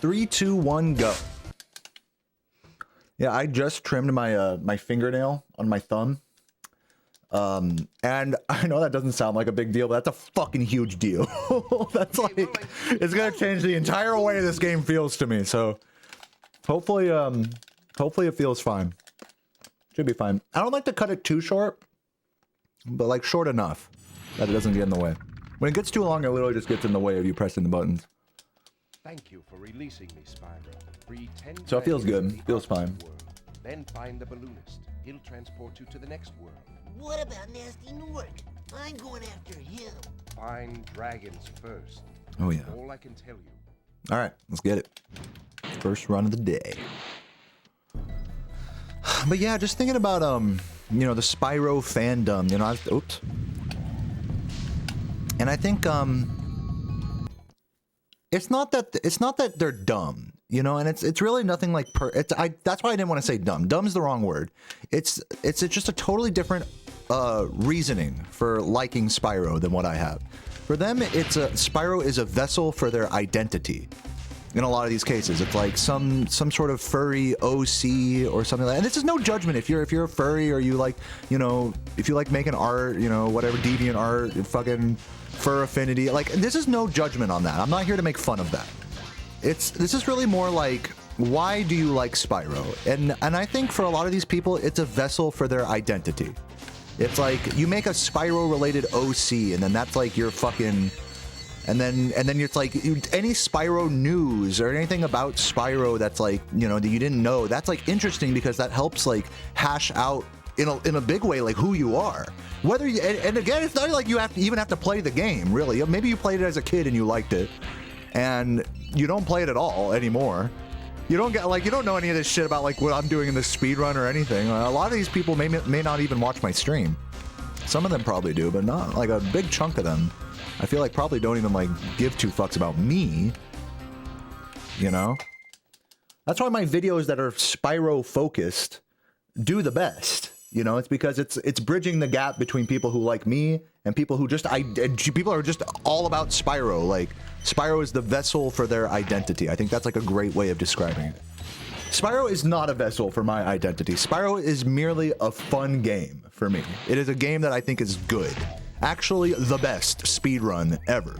3, 2, 1, go. Yeah, I just trimmed my my fingernail on my thumb. And I know that doesn't sound like a big deal, but that's a fucking huge deal. That's like, it's gonna change the entire way this game feels to me. So hopefully, hopefully it feels fine. Should be fine. I don't like to cut it too short, but like short enough that it doesn't get in the way. When it gets too long, it literally just gets in the way of you pressing the buttons. Thank you for releasing me, Spyro. Free 10 So it feels good. Feels fine. world. Then find the balloonist. He'll transport you to the next world. What about nasty Nork? I'm going after him. Find dragons first. Oh yeah. All I can tell you. All right, let's get it. First run of the day. But yeah, just thinking about you know, the Spyro fandom. You know, oops. And I think it's not that they're dumb. You know, and it's really nothing like that's why I didn't want to say dumb. Dumb's the wrong word. It's just a totally different reasoning for liking Spyro than what I have. For them, Spyro is a vessel for their identity. In a lot of these cases, it's like some sort of furry OC or something like that. And this is no judgment if you're a furry or you like, you know, if you like making art, you know, whatever, deviant art, fucking fur affinity. Like, this is no judgment on that. I'm not here to make fun of that. This is really more like, why do you like Spyro? And I think for a lot of these people, it's a vessel for their identity. It's like you make a Spyro related OC, and then that's like your fucking, and then it's like any Spyro news or anything about Spyro that's like, you know, that you didn't know. That's like interesting because that helps like hash out in a big way like who you are. Whether you, and again, it's not like you even have to play the game really. Maybe you played it as a kid and you liked it, and you don't play it at all anymore. You don't get like, you don't know any of this shit about like what I'm doing in this speed run or anything. A lot of these people may not even watch my stream. Some of them probably do, but not like a big chunk of them. I feel like probably don't even like give two fucks about me. You know? That's why my videos that are Spyro focused do the best. You know, it's because it's bridging the gap between people who like me and people who just people are just all about Spyro. Like, Spyro is the vessel for their identity. I think that's like a great way of describing it. Spyro is not a vessel for my identity. Spyro is merely a fun game for me. It is a game that I think is good. Actually, the best speedrun ever.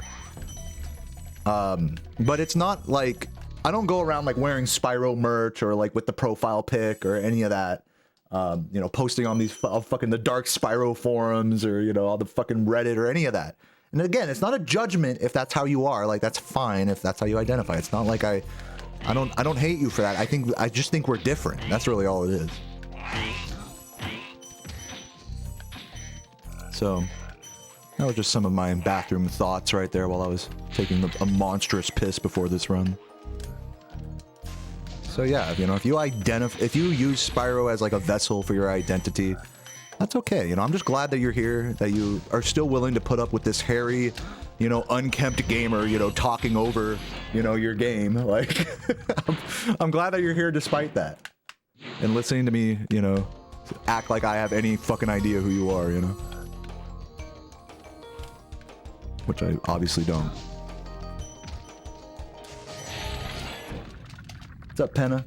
But it's not like, I don't go around like wearing Spyro merch or like with the profile pic or any of that. You know, posting on these fucking the dark Spyro forums or, you know, all the fucking Reddit or any of that. And again, it's not a judgment if that's how you are. Like, that's fine if that's how you identify. It's not like I don't hate you for that. I just think we're different. That's really all it is. So that was just some of my bathroom thoughts right there while I was taking a monstrous piss before this run. So yeah, you know, if you use Spyro as like a vessel for your identity, that's okay. You know, I'm just glad that you're here, that you are still willing to put up with this hairy, you know, unkempt gamer, you know, talking over, you know, your game. Like, I'm glad that you're here despite that. And listening to me, you know, act like I have any fucking idea who you are, you know. Which I obviously don't. What's up, Penna?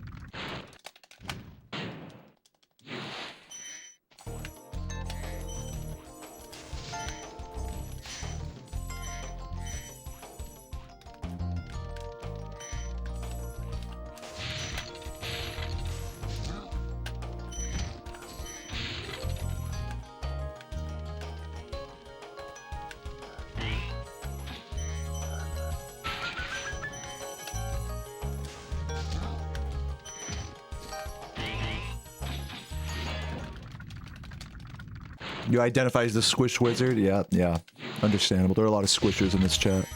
You identify as the squish wizard? Yeah. Understandable. There are a lot of squishers in this chat.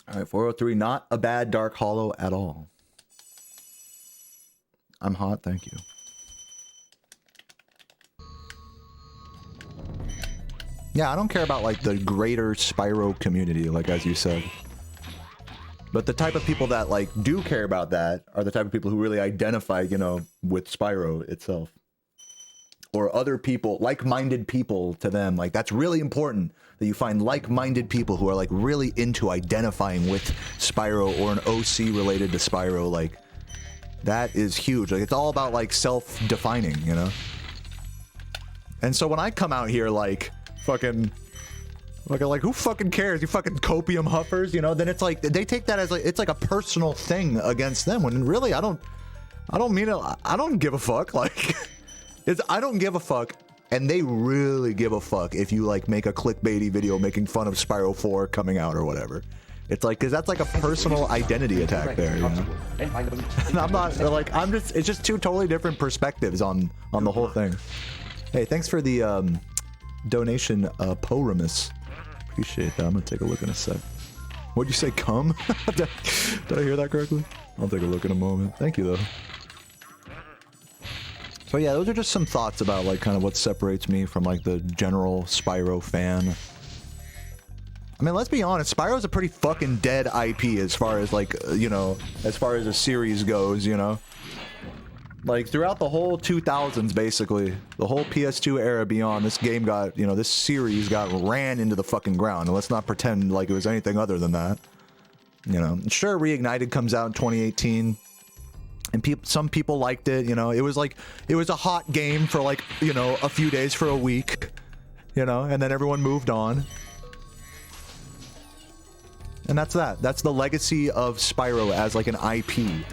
Alright, 403, not a bad dark hollow at all. I'm hot, thank you. Yeah, I don't care about like the greater Spyro community, like as you said. But the type of people that like do care about that are the type of people who really identify, you know, with Spyro itself. or other people, like-minded people to them. Like, that's really important, that you find like-minded people who are like really into identifying with Spyro or an OC related to Spyro. Like, that is huge. Like, it's all about like self-defining, you know? And so when I come out here like fucking like who fucking cares, you fucking copium huffers, you know, then it's like they take that as like it's like a personal thing against them, when really I don't mean it. I don't give a fuck. Like, I don't give a fuck, and they really give a fuck if you like make a clickbaity video making fun of Spyro 4 coming out or whatever. It's like, because that's like a personal identity attack there, you know? And I'm not like, it's just two totally different perspectives on the whole thing. Hey, thanks for the donation, Poremus. Appreciate that. I'm gonna take a look in a sec. What'd you say, cum? Did I hear that correctly? I'll take a look in a moment. Thank you, though. So yeah, those are just some thoughts about like kind of what separates me from like the general Spyro fan. I mean, let's be honest, Spyro's a pretty fucking dead IP as far as like, you know, as far as a series goes, you know? Like, throughout the whole 2000s, basically, the whole PS2 era beyond, this game got, you know, this series got ran into the fucking ground. And let's not pretend like it was anything other than that. You know, sure, Reignited comes out in 2018. And some people liked it, you know, it was like, it was a hot game for like, you know, a few days for a week, you know, and then everyone moved on. And that's that. That's the legacy of Spyro as like an IP.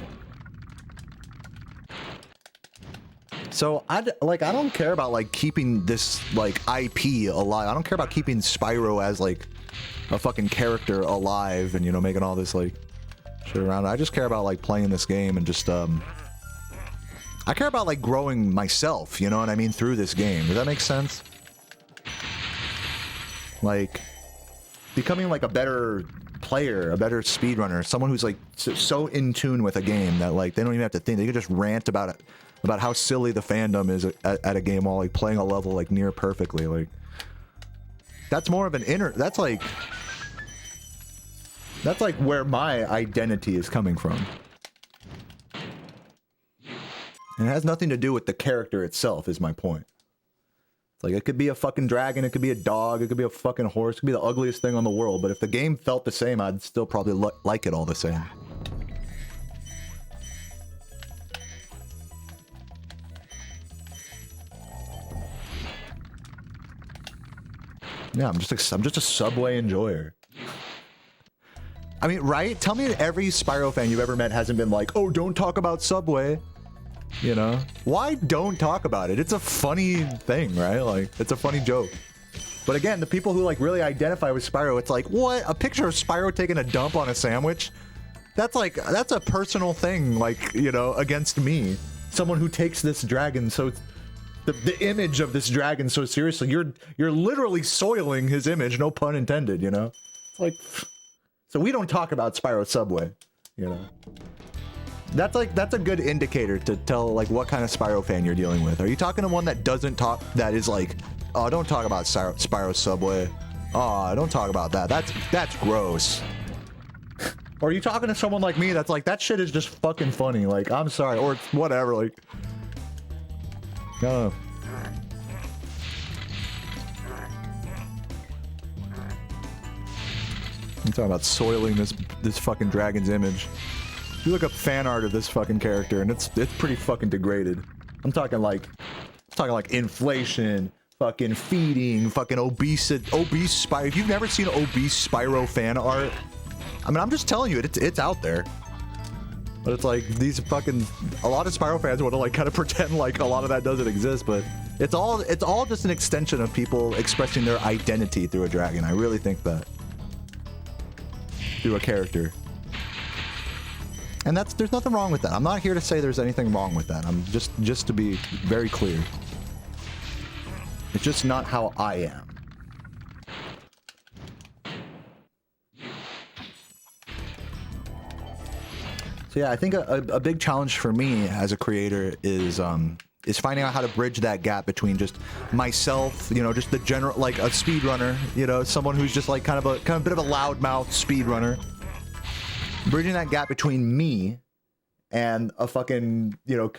So I don't care about like keeping this like IP alive. I don't care about keeping Spyro as like a fucking character alive and, you know, making all this like shit around it. I just care about like playing this game and just I care about like growing myself, you know what I mean, through this game. Does that make sense? Like becoming like a better player, a better speedrunner, someone who's like so in tune with a game that like they don't even have to think. They can just rant about it, about how silly the fandom is at a game while like playing a level like near perfectly. Like that's more of an inner, that's like where my identity is coming from. And it has nothing to do with the character itself, is my point. It's like, it could be a fucking dragon, it could be a dog, it could be a fucking horse, it could be the ugliest thing on the world, but if the game felt the same, I'd still probably like it all the same. Yeah, I'm just a Subway enjoyer. I mean, right? Tell me that every Spyro fan you've ever met hasn't been like, oh, don't talk about Subway. You know? Why don't talk about it? It's a funny thing, right? Like, it's a funny joke. But again, the people who like really identify with Spyro, it's like, what? A picture of Spyro taking a dump on a sandwich? That's like, that's a personal thing, like, you know, against me. Someone who takes this dragon so... The image of this dragon so seriously. You're literally soiling his image, no pun intended, you know? It's like... So we don't talk about Spyro Subway, you know? That's a good indicator to tell like what kind of Spyro fan you're dealing with. Are you talking to one that doesn't talk, that is like, oh, don't talk about Spyro Subway. Oh, don't talk about that. That's gross. Or are you talking to someone like me that's like, that shit is just fucking funny. Like, I'm sorry, or whatever, like... I'm talking about soiling this fucking dragon's image. You look up fan art of this fucking character, and it's pretty fucking degraded. I'm talking like inflation, fucking feeding, fucking obese Spyro. If you've never seen obese Spyro fan art, I mean, I'm just telling you, it's out there. But it's like these fucking, a lot of Spyro fans want to like kind of pretend like a lot of that doesn't exist, but it's all just an extension of people expressing their identity through a dragon. I really think that. Through a character. And there's nothing wrong with that. I'm not here to say there's anything wrong with that. I'm just to be very clear. It's just not how I am. So yeah, I think a big challenge for me as a creator is finding out how to bridge that gap between just myself, you know, just the general, like a speedrunner, you know, someone who's just like kind of a bit of a loudmouth speedrunner. Bridging that gap between me and a fucking, you know,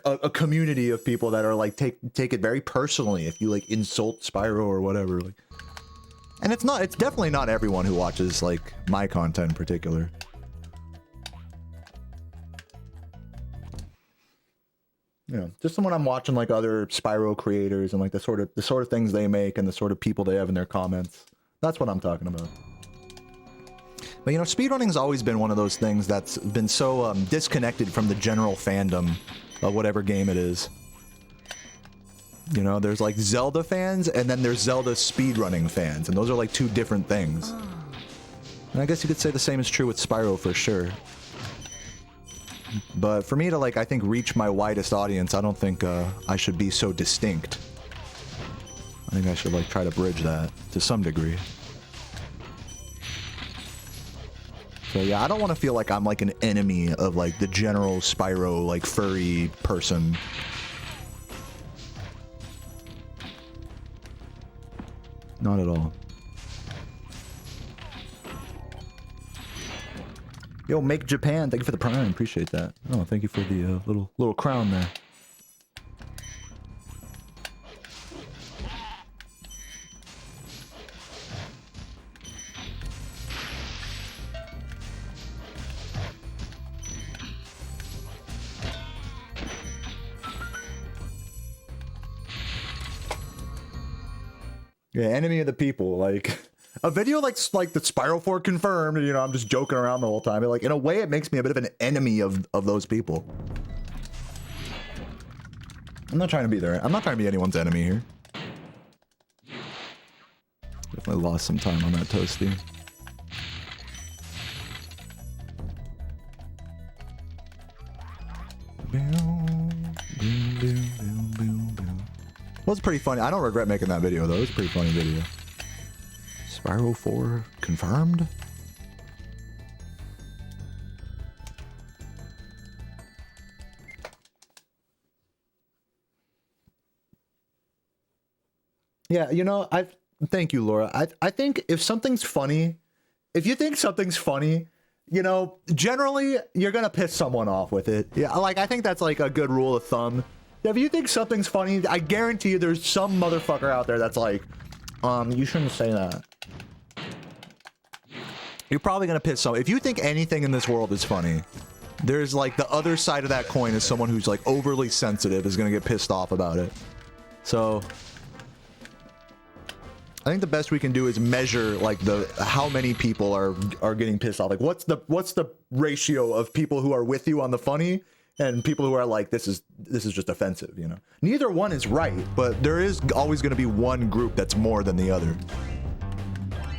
a community of people that are like take it very personally if you like insult Spyro or whatever. Like, and it's definitely not everyone who watches like my content in particular. You know, just when I'm watching like other Spyro creators and like the sort of things they make and the sort of people they have in their comments. That's what I'm talking about. But you know, speedrunning's always been one of those things that's been so disconnected from the general fandom of whatever game it is. You know, there's like Zelda fans and then there's Zelda speedrunning fans, and those are like two different things. And I guess you could say the same is true with Spyro for sure. But for me to like, I think, reach my widest audience, I don't think I should be so distinct. I think I should like try to bridge that to some degree. So yeah, I don't want to feel like I'm like an enemy of like the general Spyro like furry person. Not at all. Yo, Make Japan, thank you for the prime, appreciate that. Oh, thank you for the little crown there. Yeah, enemy of the people, like a video like the Spyro 4 confirmed, you know, I'm just joking around the whole time. But, like, in a way, it makes me a bit of an enemy of those people. I'm not trying to be there. I'm not trying to be anyone's enemy here. Definitely lost some time on that toasty. Was pretty funny. I don't regret making that video though. It was a pretty funny video. Spyro 4 confirmed? Yeah, you know, thank you, Laura. I think if something's funny, if you think something's funny, you know, generally you're gonna piss someone off with it. Yeah, like I think that's like a good rule of thumb. If you think something's funny, I guarantee you there's some motherfucker out there that's like, you shouldn't say that. You're probably gonna piss someone. If you think anything in this world is funny, there's like the other side of that coin is someone who's like overly sensitive is gonna get pissed off about it. So I think the best we can do is measure like how many people are getting pissed off. Like what's the ratio of people who are with you on the funny and people who are like, this is just offensive, you know? Neither one is right, but there is always gonna be one group that's more than the other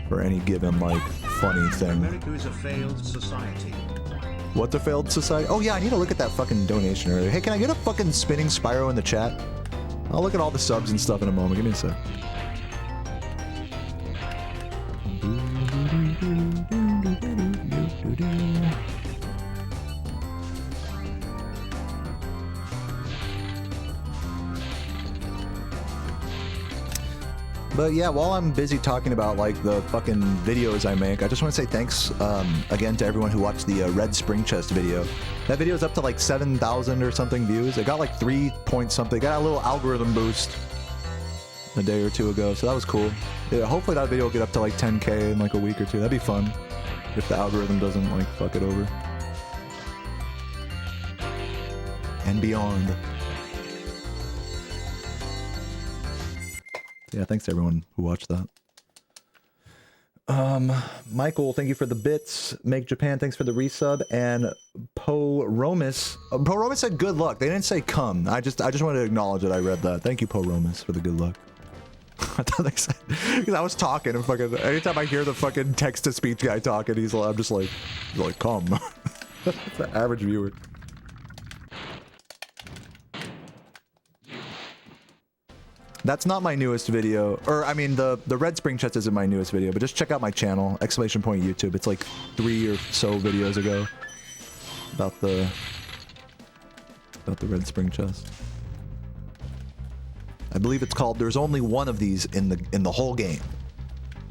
for any given like funny thing. America is a failed society. What's a failed society? Oh yeah, I need to look at that fucking donation earlier. Hey, can I get a fucking spinning Spyro in the chat? I'll look at all the subs and stuff in a moment. Give me a sec. But yeah, while I'm busy talking about like the fucking videos I make, I just want to say thanks again to everyone who watched the Red Spring Chest video. That video is up to like 7,000 or something views. It got like 3 point something. Got a little algorithm boost a day or two ago, so that was cool. Yeah, hopefully that video will get up to like 10K in like a week or two. That'd be fun if the algorithm doesn't like fuck it over. And beyond. Yeah, thanks to everyone who watched that. Michael, thank you for the bits. Make Japan, thanks for the resub. And Po Romus. Po Romus said good luck. They didn't say come. I just wanted to acknowledge that I read that. Thank you, Po Romus, for the good luck. I thought they said, because I was talking and fucking anytime I hear the fucking text to speech guy talking, I'm just like, he's like, come. That's the average viewer. That's not my newest video, or I mean the Red Spring Chest isn't my newest video, but just check out my channel, ! YouTube. It's like 3 or so videos ago about the Red Spring Chest. I believe it's called "There's Only One of These in the whole game."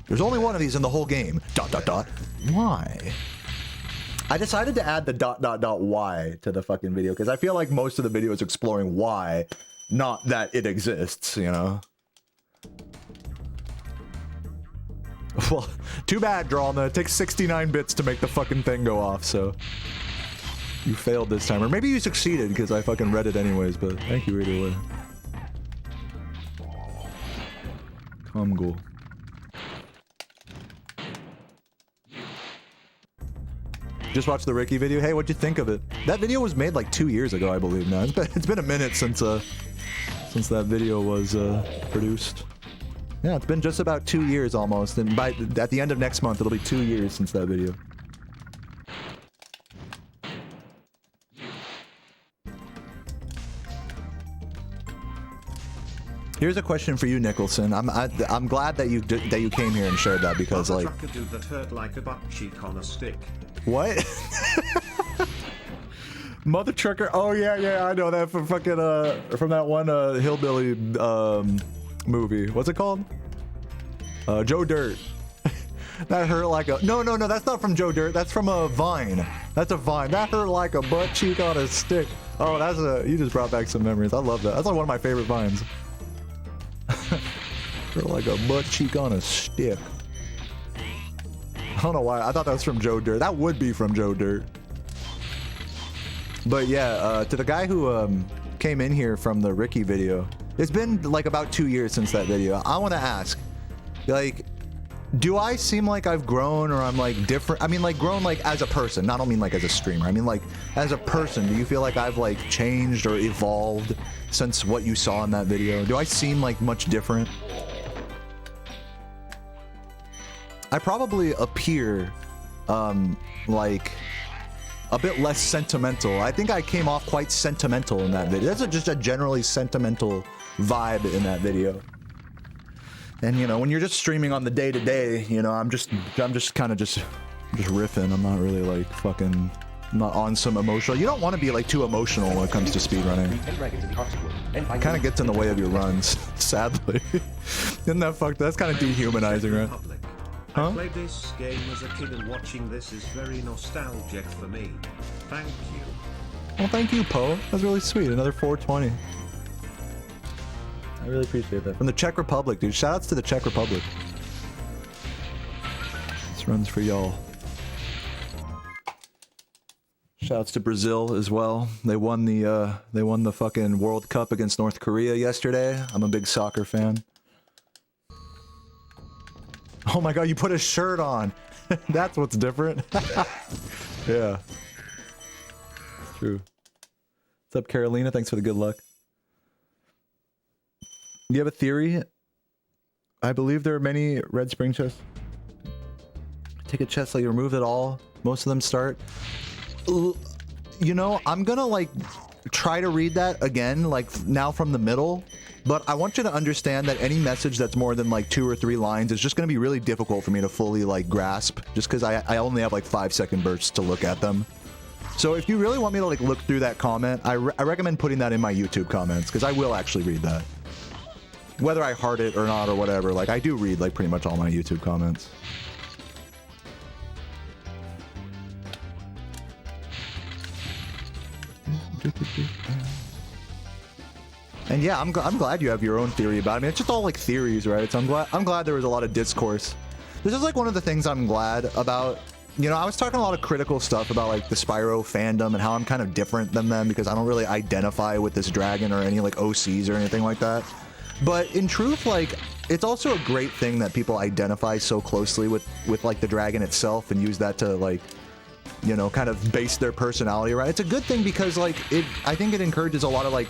There's only one of these in the whole game. ... Why? I decided to add the ... why to the fucking video because I feel like most of the video is exploring why, not that it exists, you know? Well, too bad, Drawna. It takes 69 bits to make the fucking thing go off, so... You failed this time. Or maybe you succeeded because I fucking read it anyways, but thank you either way. Comgul. Just watched the Ricky video. Hey, what'd you think of it? That video was made like 2 years ago, I believe now. It's been a minute since that video was produced. Yeah, it's been just about 2 years almost, and at the end of next month, it'll be 2 years since that video. Here's a question for you, Nicholson. I'm glad that you came here and shared that because like. Mother trucker dude that hurt like a butt cheek on a stick. What? Mother trucker. Oh yeah, I know that from fucking from that one hillbilly movie. What's it called? Joe Dirt. That hurt like a no. That's not from Joe Dirt. That's from a Vine. That's a Vine. That hurt like a butt cheek on a stick. Oh, you just brought back some memories. I love that. That's like one of my favorite Vines. Hurt like a butt cheek on a stick. I don't know why. I thought that was from Joe Dirt. That would be from Joe Dirt. But yeah, to the guy who came in here from the Ricky video, it's been like about 2 years since that video. I want to ask, like, do I seem like I've grown or I'm like different? I mean, like grown like as a person. I don't mean like as a streamer. I mean like as a person. Do you feel like I've like changed or evolved since what you saw in that video? Do I seem like much different? I probably appear like a bit less sentimental. I think I came off quite sentimental in that video. That's just a generally sentimental vibe in that video. And you know, when you're just streaming on the day-to-day, you know, I'm just kind of just riffing. I'm not really like fucking, I'm not on some emotional. You don't want to be like too emotional when it comes to speedrunning. It kind of gets in the way of your runs, sadly. Isn't that fucked? That's kind of dehumanizing, right? Huh? I played this game as a kid and watching this is very nostalgic for me. Thank you. Well, thank you, Poe. That's really sweet. Another 420. I really appreciate that. From the Czech Republic, dude. Shoutouts to the Czech Republic. This runs for y'all. Shoutouts to Brazil as well. They won the fucking World Cup against North Korea yesterday. I'm a big soccer fan. Oh my god, you put a shirt on. That's what's different. Yeah. It's true. What's up, Carolina? Thanks for the good luck. You have a theory? I believe there are many red spring chests. Take a chest, like you remove it all. Most of them start. You know, I'm gonna like try to read that again, like now from the middle. But I want you to understand that any message that's more than like 2 or 3 lines is just going to be really difficult for me to fully like grasp, just because I only have like 5-second bursts to look at them. So if you really want me to like look through that comment, I recommend putting that in my YouTube comments, because I will actually read that. Whether I heart it or not or whatever, like I do read like pretty much all my YouTube comments. And yeah, I'm glad you have your own theory about it. I mean, it's just all like theories, right? So I'm glad there was a lot of discourse. This is like one of the things I'm glad about. You know, I was talking a lot of critical stuff about like the Spyro fandom and how I'm kind of different than them because I don't really identify with this dragon or any like OCs or anything like that. But in truth, like, it's also a great thing that people identify so closely with like the dragon itself and use that to like, you know, kind of base their personality around. It's a good thing because like I think it encourages a lot of like,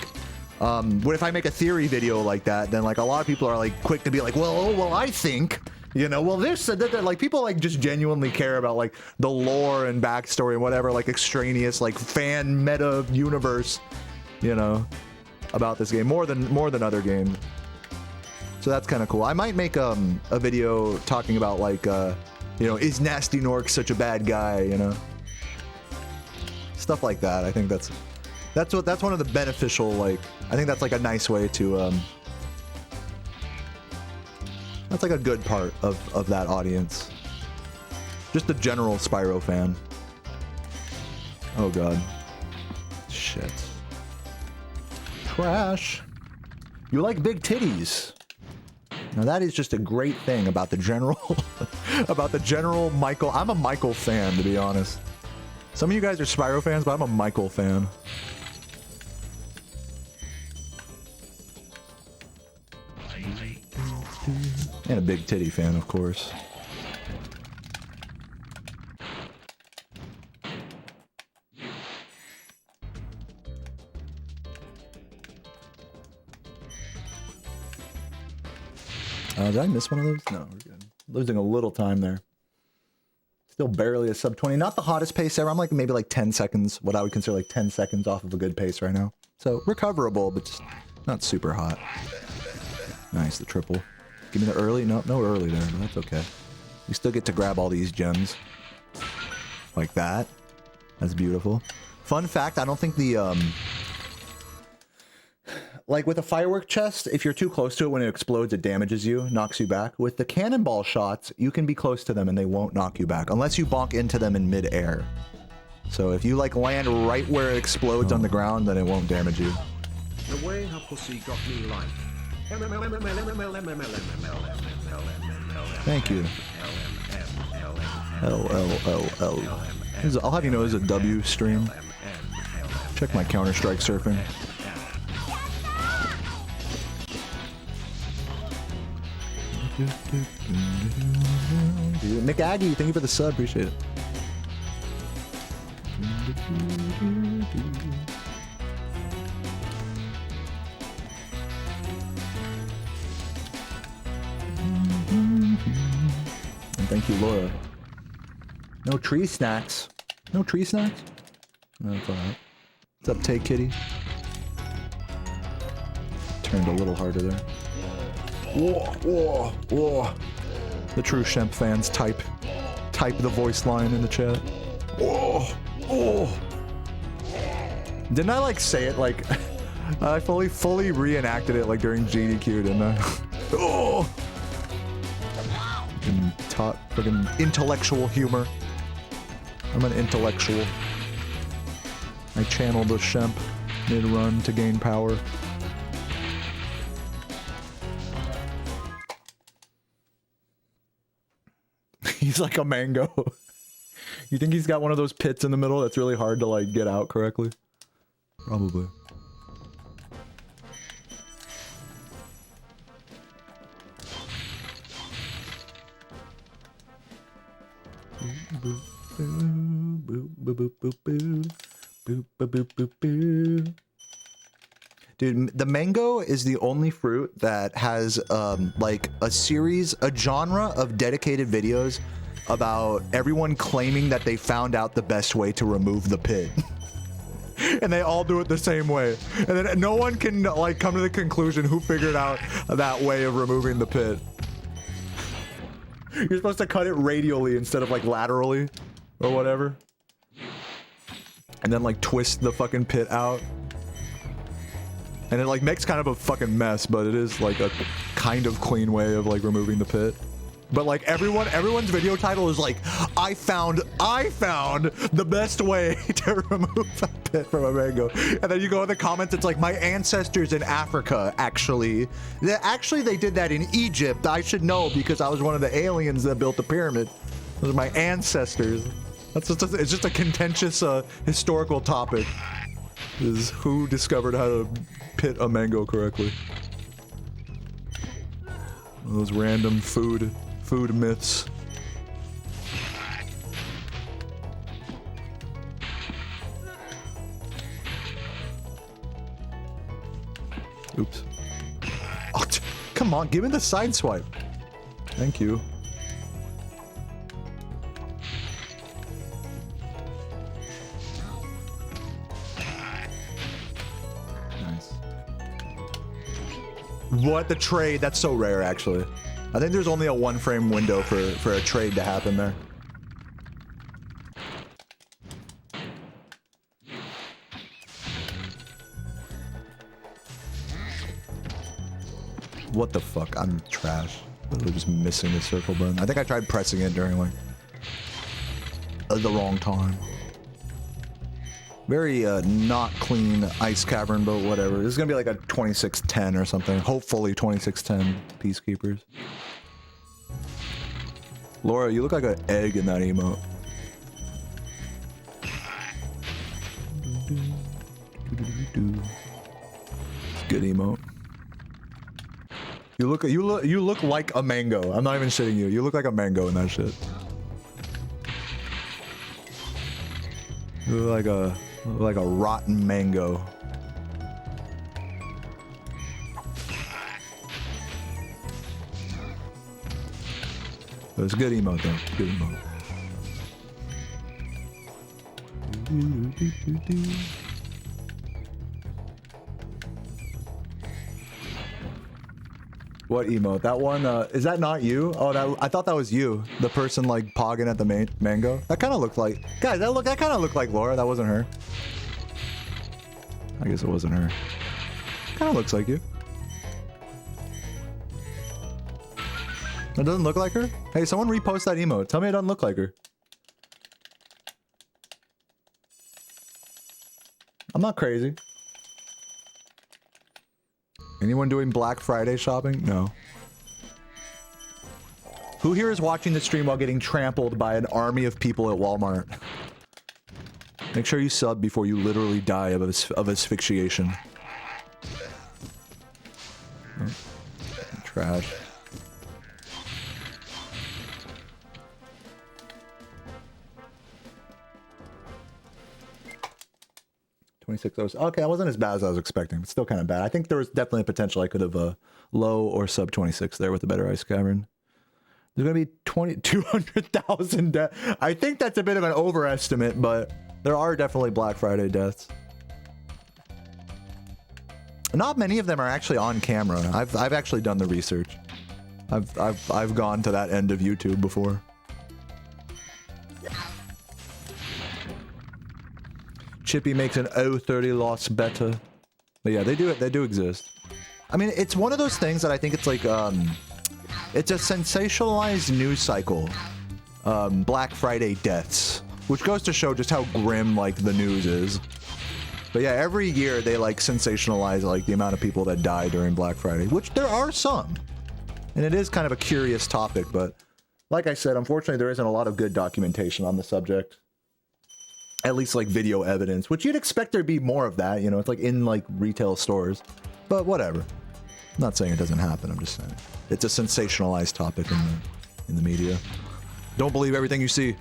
what if I make a theory video like that, then like a lot of people are like quick to be like, well, I think, you know, well, this, that, like people like just genuinely care about like the lore and backstory and whatever, like extraneous, like fan meta universe, you know, about this game more than other games. So that's kind of cool. I might make a video talking about like, you know, is Nasty Nork such a bad guy, you know? Stuff like that. I think that's one of the beneficial, like, I think that's like a nice way to, that's like a good part of that audience. Just the general Spyro fan. Oh god. Shit. Trash. You like big titties. Now that is just a great thing about the general, about the general Michael. I'm a Michael fan, to be honest. Some of you guys are Spyro fans, but I'm a Michael fan. And a big titty fan, of course. Did I miss one of those? No, we're good. Losing a little time there. Still barely a sub 20. Not the hottest pace ever. I'm like maybe like 10 seconds, what I would consider like 10 seconds off of a good pace right now. So recoverable, but just not super hot. Nice, the triple. Give me the early. No, no early there, but that's okay. You still get to grab all these gems. Like that. That's beautiful. Fun fact, I don't think the, like with a firework chest, if you're too close to it when it explodes, it damages you, knocks you back. With the cannonball shots, you can be close to them and they won't knock you back, unless you bonk into them in mid-air. So if you like land right where it explodes on the ground, then it won't damage you. The way her pussy got me like. Thank you. L. I'll have you know, this is a W stream. Check my Counter-Strike surfing. Mick Aggie, thank you for the sub, appreciate it. And thank you, Laura. No tree snacks. No tree snacks? No, it's alright. What's up, Tay Kitty? Turned a little harder there. Whoa, whoa, whoa. The true Shemp fans type the voice line in the chat. Whoa, whoa. Didn't I like say it like I fully reenacted it like during GDQ, didn't I? Oh. Fucking taught freaking intellectual humor. I'm an intellectual. I channeled the Shemp mid-run to gain power. He's like a mango. You think he's got one of those pits in the middle that's really hard to like get out correctly? Probably. Dude, the mango is the only fruit that has like a genre of dedicated videos about everyone claiming that they found out the best way to remove the pit. And they all do it the same way. And then no one can like come to the conclusion who figured out that way of removing the pit. You're supposed to cut it radially instead of like laterally or whatever. And then like twist the fucking pit out. And it like makes kind of a fucking mess, but it is like a kind of clean way of like removing the pit. But like everyone's video title is like, I found the best way to remove a pit from a mango. And then you go in the comments, it's like, my ancestors in Africa, actually. They did that in Egypt. I should know because I was one of the aliens that built the pyramid. Those are my ancestors. It's just a contentious historical topic. Is who discovered how to pit a mango correctly. One of those random food myths. Oops. Oh, come on, give me the side swipe. Thank you. Nice. What? The trade? That's so rare, actually. I think there's only a 1 frame window for a trade to happen there. What the fuck? I'm trash. Literally just missing the circle button. I think I tried pressing it during like the wrong time. Very not clean Ice Cavern, but whatever. This is gonna be like a 2610 or something. Hopefully 2610 Peacekeepers. Laura, you look like an egg in that emote. Good emote. You look like a mango. I'm not even shitting you. You look like a mango in that shit. You look like a rotten mango. But it's a good emote though. Good emote. What emote? That one, is that not you? Oh, I thought that was you. The person like pogging at the mango. That kind of looked like, guys, that kind of looked like Laura. That wasn't her. I guess it wasn't her. Kind of looks like you. It doesn't look like her? Hey, someone repost that emote. Tell me it doesn't look like her. I'm not crazy. Anyone doing Black Friday shopping? No. Who here is watching the stream while getting trampled by an army of people at Walmart? Make sure you sub before you literally die of asphyxiation. Oh. Trash. $26. Okay, that wasn't as bad as I was expecting, but still kind of bad. I think there was definitely a potential I could have low or sub 26 there with a better Ice Cavern. There's gonna be 200,000 deaths. I think that's a bit of an overestimate, but there are definitely Black Friday deaths. Not many of them are actually on camera. I've actually done the research. I've gone to that end of YouTube before. Chippy makes an 030 loss better. But yeah, they do exist. I mean, it's one of those things that I think it's like, it's a sensationalized news cycle. Black Friday deaths, which goes to show just how grim, like, the news is. But yeah, every year they, like, sensationalize, like, the amount of people that die during Black Friday, which there are some. And it is kind of a curious topic, but like I said, unfortunately, there isn't a lot of good documentation on the subject. At least like video evidence, which you'd expect there'd be more of that, you know, it's like in like retail stores, but whatever. I'm not saying it doesn't happen, I'm just saying. It's a sensationalized topic in the media. Don't believe everything you see.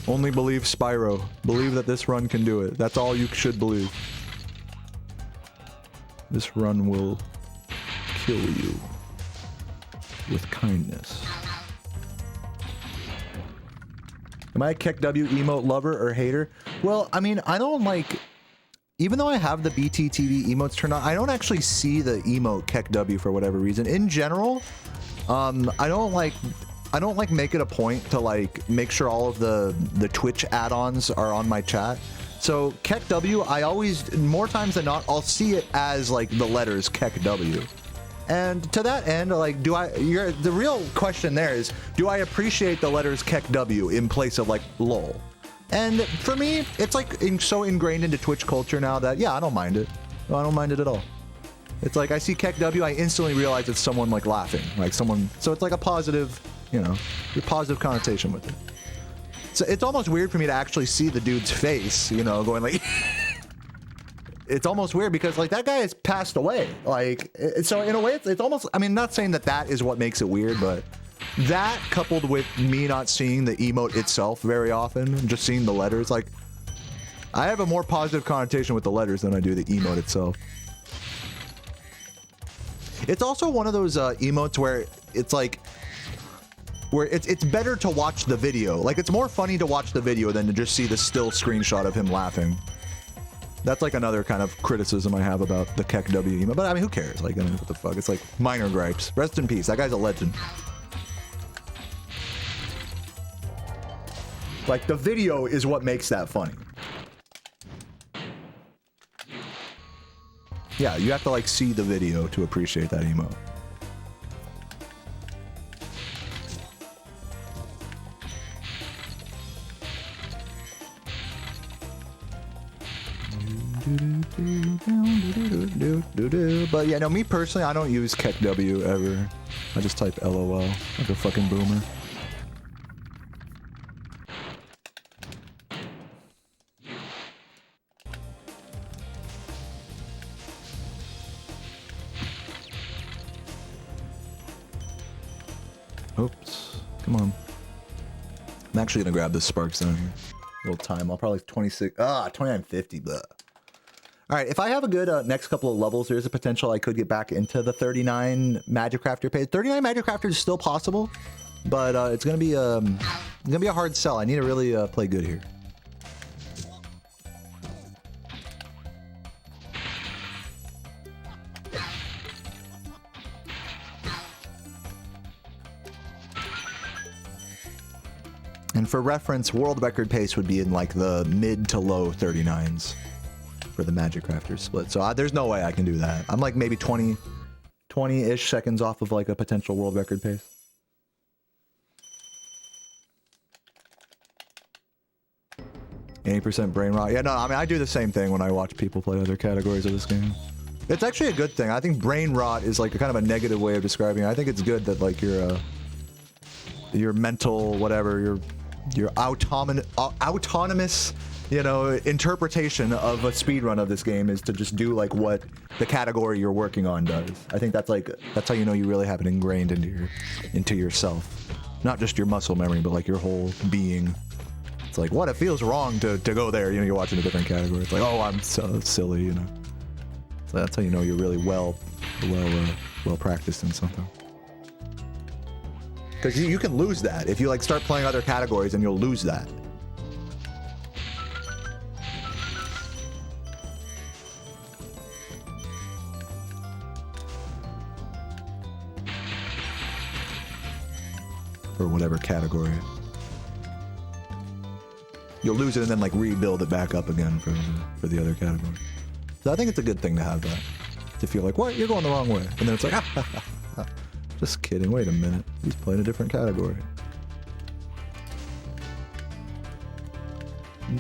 Only believe Spyro. Believe that this run can do it. That's all you should believe. This run will kill you with kindness. Am I a KEKW emote lover or hater? Well, I mean, I don't like... Even though I have the BTTV emotes turned on, I don't actually see the emote KEKW for whatever reason. In general, I don't like make it a point to like make sure all of the Twitch add-ons are on my chat. So KEKW, I always, more times than not, I'll see it as like the letters KEKW. And to that end, like, the real question there is, do I appreciate the letters KEKW in place of like LOL? And for me, it's like so ingrained into Twitch culture now that, yeah, I don't mind it. I don't mind it at all. It's like I see KEKW, I instantly realize it's someone like laughing, like someone, so it's like a positive, you know, a positive connotation with it. So it's almost weird for me to actually see the dude's face, you know, going like, it's almost weird because like that guy has passed away. Like, so in a way, it's almost, I mean, not saying that that is what makes it weird, but that coupled with me not seeing the emote itself very often, just seeing the letters, like I have a more positive connotation with the letters than I do the emote itself. It's also one of those emotes where it's like, where it's better to watch the video. Like it's more funny to watch the video than to just see the still screenshot of him laughing. That's like another kind of criticism I have about the KEKW emote. But I mean, who cares? Like, I mean, what the fuck? It's like minor gripes. Rest in peace. That guy's a legend. Like the video is what makes that funny. Yeah, you have to like see the video to appreciate that emote. But yeah, no, me personally, I don't use KEKW ever. I just type LOL like a fucking boomer. Oops. Come on. I'm actually gonna grab the sparks down here. A little time. I'll probably 2950, but. Alright, if I have a good next couple of levels, there's a potential I could get back into the 39 Magic Crafter page. 39 Magic Crafter is still possible, but it's gonna be a hard sell. I need to really play good here. And for reference, world record pace would be in like the mid to low 39s for the Magic Crafter split. So there's no way I can do that. I'm like maybe 20-ish seconds off of like a potential world record pace. %, brain rot. Yeah, no, I mean, I do the same thing when I watch people play other categories of this game. It's actually a good thing. I think brain rot is like a kind of a negative way of describing it. I think it's good that like your mental, whatever, your autonomous, you know, interpretation of a speedrun of this game is to just do like what the category you're working on does. I think that's how you know you really have it ingrained into yourself. Not just your muscle memory, but like your whole being. It's like, what, it feels wrong to go there, you know, you're watching a different category. It's like, oh, I'm so silly, you know. So that's how you know you're really well practiced in something. Because you can lose that. If you like start playing other categories, and you'll lose that. Or whatever category. You'll lose it and then like rebuild it back up again for the other category. So I think it's a good thing to have that. To feel like, what? You're going the wrong way. And then it's like, just kidding, wait a minute. He's playing a different category. I'm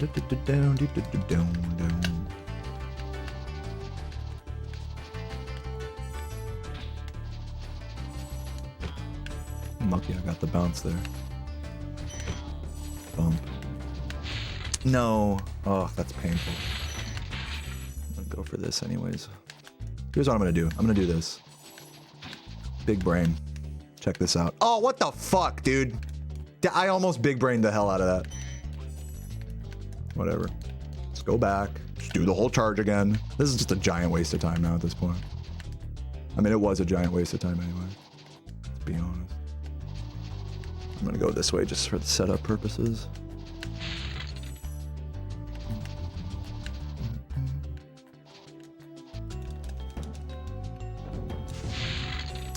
lucky I got the bounce there. Bump. No. Oh, that's painful. I'm gonna go for this anyways. Here's what I'm gonna do. I'm gonna do this. Big brain. Check this out. Oh, what the fuck, dude? I almost big brained the hell out of that. Whatever. Let's go back. Just do the whole charge again. This is just a giant waste of time now at this point. I mean, it was a giant waste of time anyway. Let's be honest. I'm gonna go this way just for the setup purposes.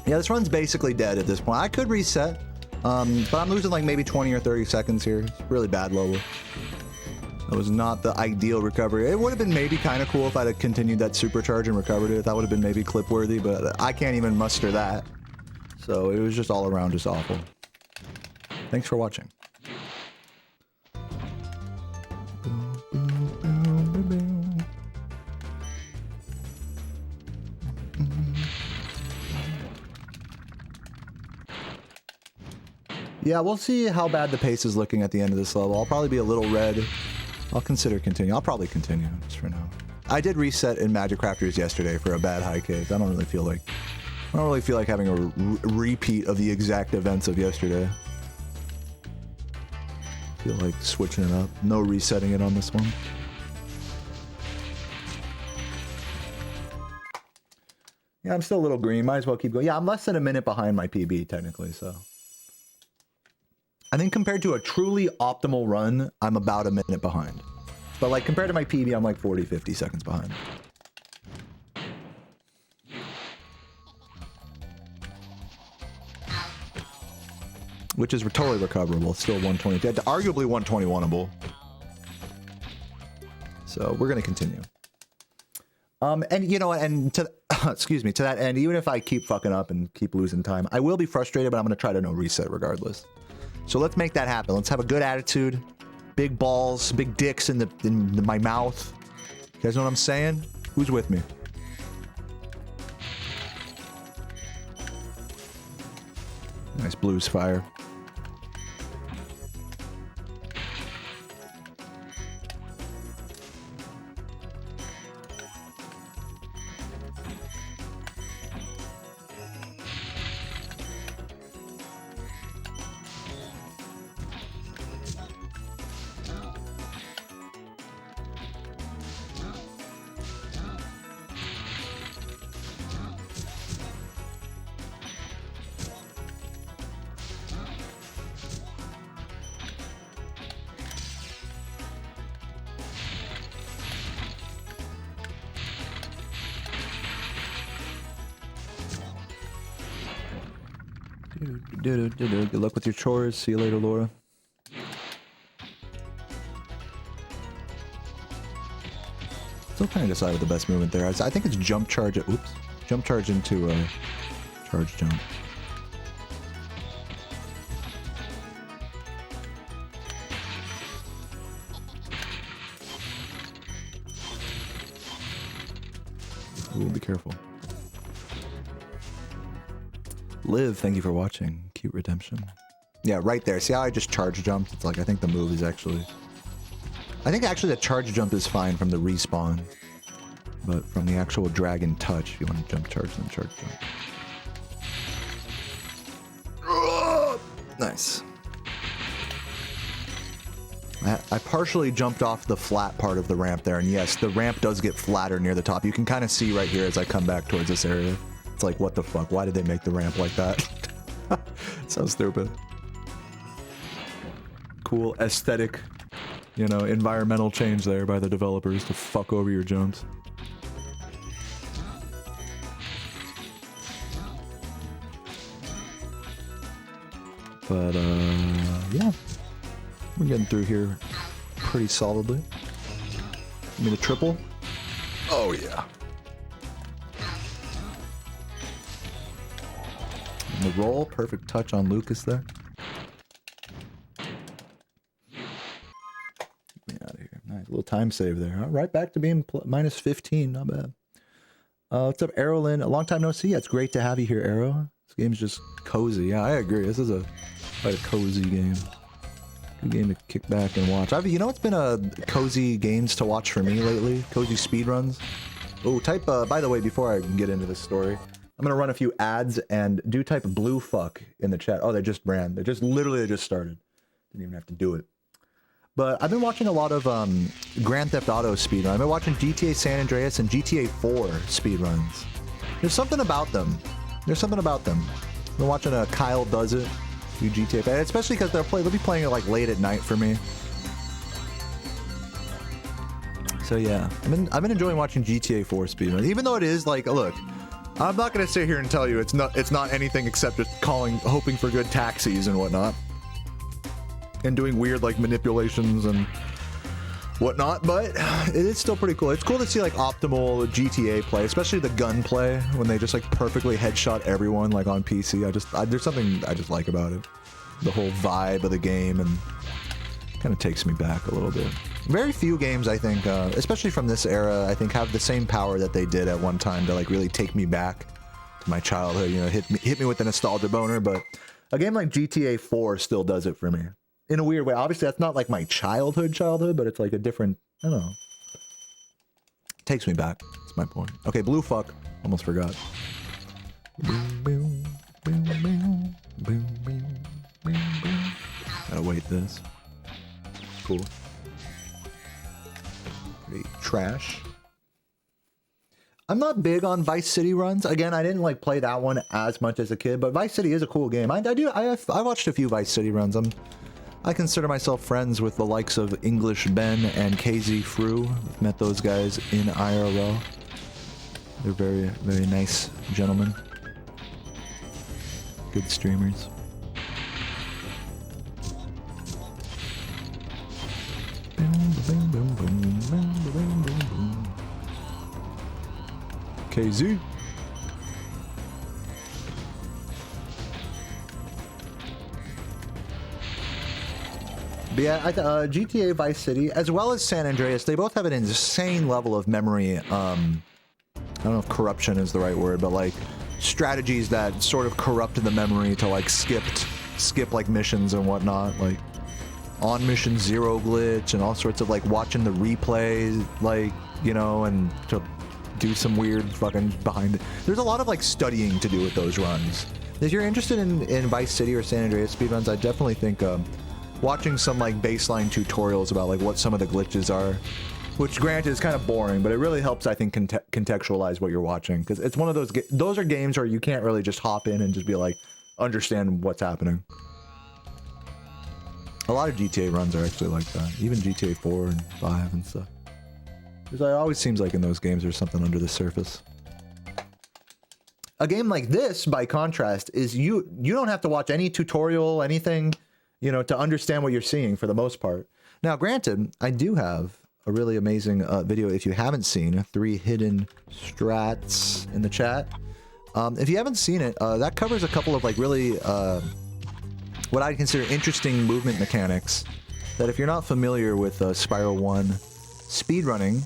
Yeah, this run's basically dead at this point. I could reset, but I'm losing like maybe 20 or 30 seconds here. It's really bad level. That was not the ideal recovery. It would have been maybe kind of cool if I'd have continued that supercharge and recovered it. That would have been maybe clip worthy, but I can't even muster that. So it was just all around just awful. Thanks for watching. Yeah, we'll see how bad the pace is looking at the end of this level. I'll probably be a little red. I'll consider continue. I'll probably continue just for now. I did reset in Magic Crafters yesterday for a bad high cave. I don't really feel like having a repeat of the exact events of yesterday. I feel like switching it up. No resetting it on this one. Yeah, I'm still a little green. Might as well keep going. Yeah, I'm less than a minute behind my PB technically, so. I think compared to a truly optimal run, I'm about a minute behind. But like compared to my PB, I'm like 40, 50 seconds behind. Which is totally recoverable. It's still 120. Arguably 121able. So we're going to continue. And you know, and to excuse me, to that end, even if I keep fucking up and keep losing time, I will be frustrated, but I'm going to try to no reset regardless. So let's make that happen. Let's have a good attitude, big balls, big dicks in my mouth. guys know what I'm saying? Who's with me? Nice blues fire. Good luck with your chores. See you later, Laura. Still trying to decide what the best movement there is. I think it's jump charge. Oops. Jump charge into charge jump. Ooh, be careful. Liv, thank you for watching. Cute redemption. Yeah, right there. See how I just charge jumped? It's like, I think the move is actually... I think actually the charge jump is fine from the respawn. But from the actual drag and touch, you want to jump charge and charge jump. Nice. I partially jumped off the flat part of the ramp there, and yes, the ramp does get flatter near the top. You can kind of see right here as I come back towards this area. It's like, what the fuck? Why did they make the ramp like that? So stupid. Cool aesthetic, you know, environmental change there by the developers to fuck over your jumps. But, yeah. We're getting through here pretty solidly. Give me the triple. Oh, yeah. And the roll, perfect touch on Lucas there. Get me out of here. Nice little time save there. All right, back to being minus 15. Not bad. What's up, Arrowlyn? A long time no see. Yeah, it's great to have you here, Arrow. This game's just cozy. Yeah, I agree. This is quite a cozy game. Good game to kick back and watch. You know what's been a cozy games to watch for me lately? Cozy speedruns. Oh, type, by the way, before I get into this story, I'm gonna run a few ads and do type blue fuck in the chat. Oh, they just ran. They just started. Didn't even have to do it. But I've been watching a lot of Grand Theft Auto speedrun. I've been watching GTA San Andreas and GTA 4 speedruns. There's something about them. There's something about them. I've been watching Kyle Does It do GTA, especially because they'll be playing it like late at night for me. So yeah, I've been enjoying watching GTA 4 speedruns, even though it is like, look, I'm not gonna sit here and tell you it's not anything except just hoping for good taxis and whatnot, and doing weird like manipulations and whatnot, but it is still pretty cool. It's cool to see like optimal GTA play, especially the gun play when they just like perfectly headshot everyone like on PC. There's something I just like about it. The whole vibe of the game, and kind of takes me back a little bit. Very few games, I think, especially from this era, I think have the same power that they did at one time to like really take me back to my childhood. You know, hit me with the nostalgia boner. But a game like GTA 4 still does it for me. In a weird way. Obviously, that's not like my childhood, but it's like a different, I don't know. Takes me back. That's my point. Okay, blue fuck. Almost forgot. Gotta wait this. Cool. Pretty trash. I'm not big on Vice City runs. Again, I didn't like play that one as much as a kid, but Vice City is a cool game. I watched a few Vice City runs. I consider myself friends with the likes of English Ben and KZ Frew. I've met those guys in IRL. They're very, very nice gentlemen. Good streamers. KZ. But yeah, GTA Vice City, as well as San Andreas, they both have an insane level of memory. I don't know if corruption is the right word, but like strategies that sort of corrupt the memory to like skip like missions and whatnot, like on mission 0 glitch and all sorts of like watching the replay, like, you know, and to do some weird fucking behind it. There's a lot of like studying to do with those runs. If you're interested in Vice City or San Andreas speedruns, I definitely think watching some like baseline tutorials about like what some of the glitches are, which granted is kind of boring, but it really helps, I think, contextualize what you're watching, because it's one of those are games where you can't really just hop in and just be like, understand what's happening. A lot of GTA runs are actually like that, even GTA 4 and 5 and stuff. Because it always seems like in those games there's something under the surface. A game like this, by contrast, is you don't have to watch any tutorial, anything, you know, to understand what you're seeing for the most part. Now, granted, I do have a really amazing video, if you haven't seen, 3 hidden strats in the chat. If you haven't seen it, that covers a couple of like really what I'd consider interesting movement mechanics that, if you're not familiar with Spyro 1 speedrunning,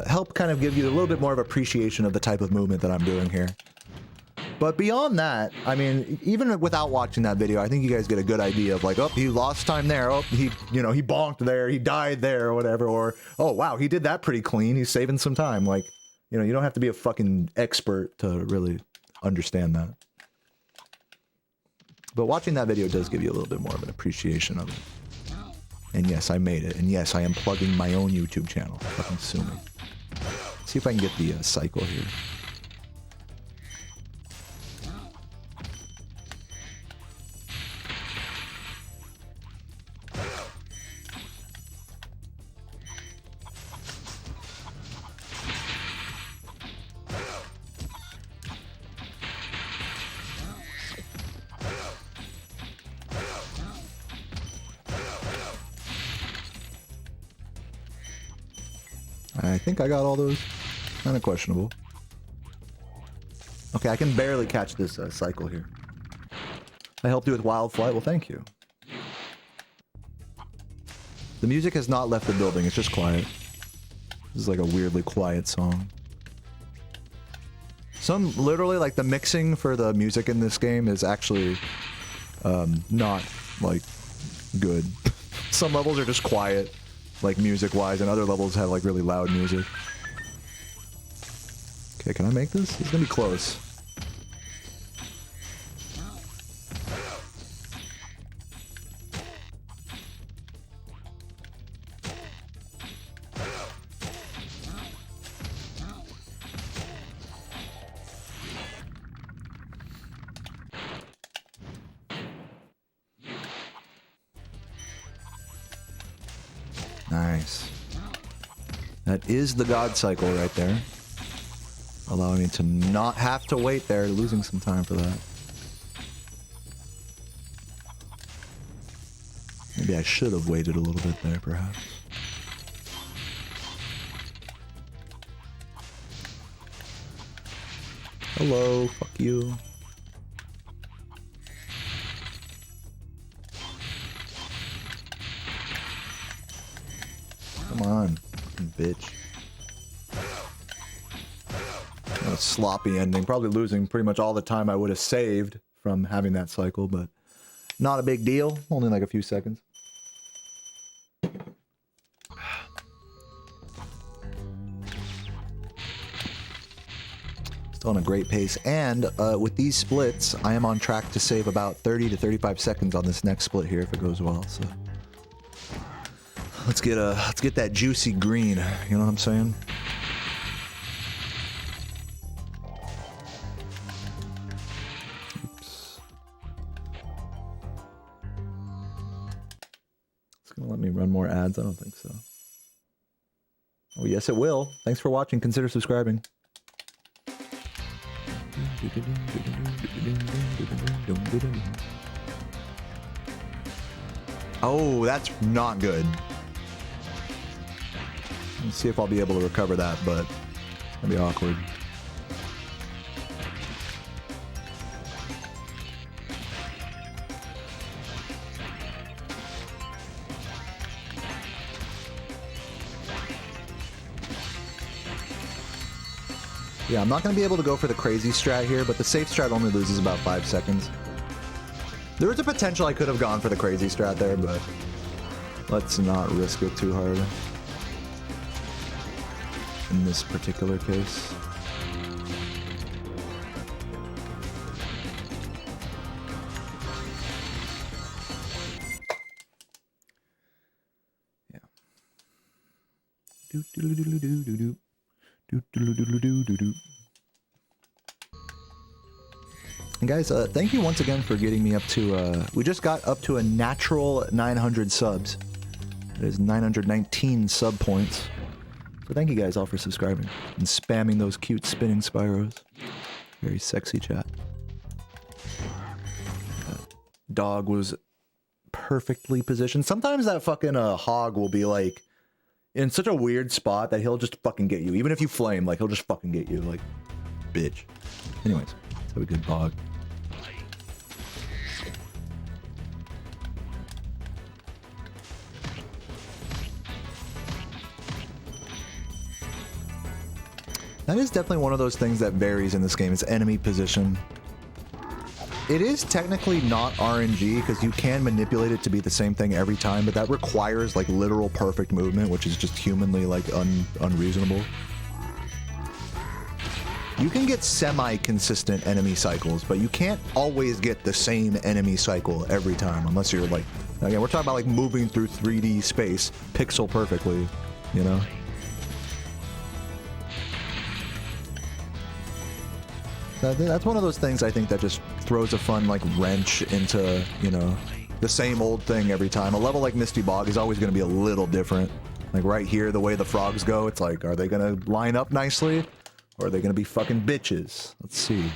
help kind of give you a little bit more of appreciation of the type of movement that I'm doing here. But beyond that, I mean, even without watching that video, I think you guys get a good idea of like, oh, he lost time there. Oh, he bonked there. He died there or whatever. Or, oh, wow, he did that pretty clean. He's saving some time. Like, you know, you don't have to be a fucking expert to really understand that. But watching that video does give you a little bit more of an appreciation of it. And yes, I made it. And yes, I am plugging my own YouTube channel. Fucking sue me. Let's see if I can get the cycle here. I think I got all those. Kind of questionable. Okay, I can barely catch this cycle here. I helped you with Wild Flight. Well, thank you. The music has not left the building. It's just quiet. This is like a weirdly quiet song. Literally, like, the mixing for the music in this game is actually not, like, good. Some levels are just quiet, like, music-wise, and other levels have, like, really loud music. Okay, can I make this? It's gonna be close. Nice. That is the God cycle right there. Allowing me to not have to wait there, losing some time for that. Maybe I should have waited a little bit there, perhaps. Hello, fuck you. Come on, fucking bitch. A sloppy ending, probably losing pretty much all the time I would have saved from having that cycle, but not a big deal, only like a few seconds. Still on a great pace, and with these splits, I am on track to save about 30 to 35 seconds on this next split here if it goes well, so let's get that juicy green, you know what I'm saying? Let me run more ads. I don't think so. Oh, yes, it will. Thanks for watching. Consider subscribing. Oh, that's not good. Let's see if I'll be able to recover that, but it's gonna be awkward. Yeah, I'm not going to be able to go for the crazy strat here, but the safe strat only loses about 5 seconds. There was a potential I could have gone for the crazy strat there, but let's not risk it too hard in this particular case. Yeah. Do do do do do do do. Do do do do do do do. And guys, thank you once again for getting me up to, we just got up to a natural 900 subs. That is 919 sub points. So thank you guys all for subscribing and spamming those cute spinning Spyros. Very sexy chat. Dog was perfectly positioned. Sometimes that fucking hog will be like in such a weird spot that he'll just fucking get you. Even if you flame, like he'll just fucking get you. Like, bitch. Anyways, let's have a good bog. That is definitely one of those things that varies in this game, is enemy position. It is technically not RNG because you can manipulate it to be the same thing every time, but that requires like literal perfect movement, which is just humanly like unreasonable. You can get semi-consistent enemy cycles, but you can't always get the same enemy cycle every time unless you're like, again, we're talking about like moving through 3D space pixel perfectly, you know? That's one of those things I think that just throws a fun like wrench into, you know, the same old thing every time. A level like Misty Bog is always going to be a little different. Like right here, the way the frogs go, it's like, are they going to line up nicely? Or are they going to be fucking bitches? Let's see.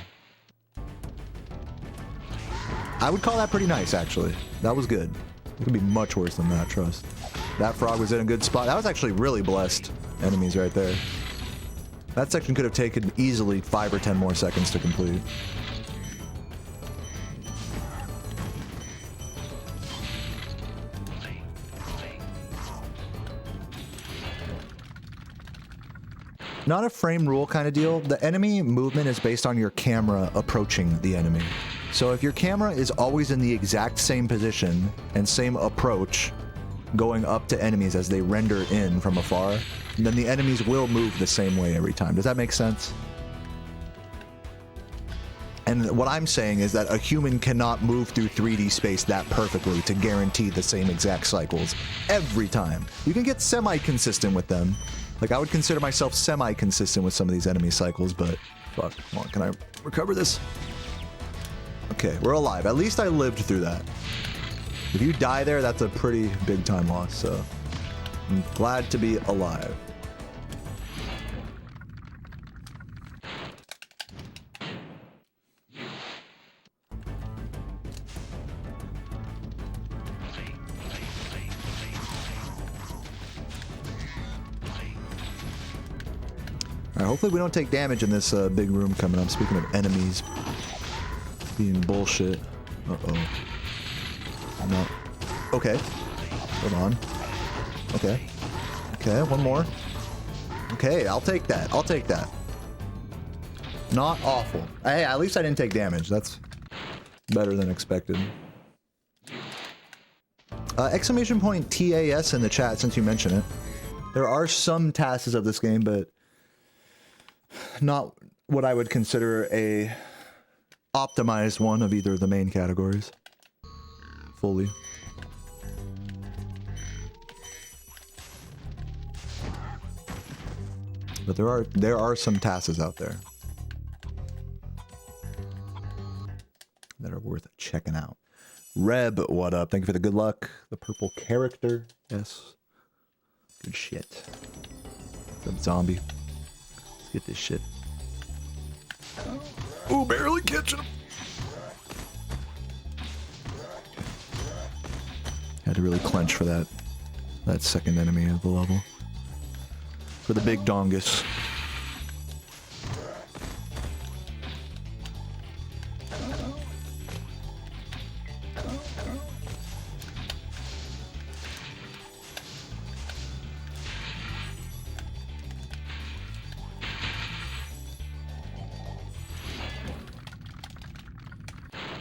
I would call that pretty nice, actually. That was good. It could be much worse than that, trust. That frog was in a good spot. That was actually really blessed enemies right there. That section could have taken easily 5 or 10 more seconds to complete. Not a frame rule kind of deal. The enemy movement is based on your camera approaching the enemy. So if your camera is always in the exact same position and same approach going up to enemies as they render in from afar, then the enemies will move the same way every time. Does that make sense? And what I'm saying is that a human cannot move through 3D space that perfectly to guarantee the same exact cycles every time. You can get semi-consistent with them. Like, I would consider myself semi-consistent with some of these enemy cycles, but fuck, come on, can I recover this? Okay, we're alive. At least I lived through that. If you die there, that's a pretty big time loss, so I'm glad to be alive. Alright, hopefully we don't take damage in this big room coming up. Speaking of enemies being bullshit. Uh-oh. No. Okay. Hold on. Okay. Okay, one more. Okay, I'll take that. I'll take that. Not awful. Hey, at least I didn't take damage. That's better than expected. Exclamation point TAS in the chat since you mention it. There are some tasks of this game, but not what I would consider a optimized one of either of the main categories. Fully. But there are some tasks out there that are worth checking out. Reb, what up? Thank you for the good luck. The purple character. Yes. Good shit. What's up, zombie? Let's get this shit. Oh, barely catching him. Had to really clench for that second enemy of the level. For the big dongus.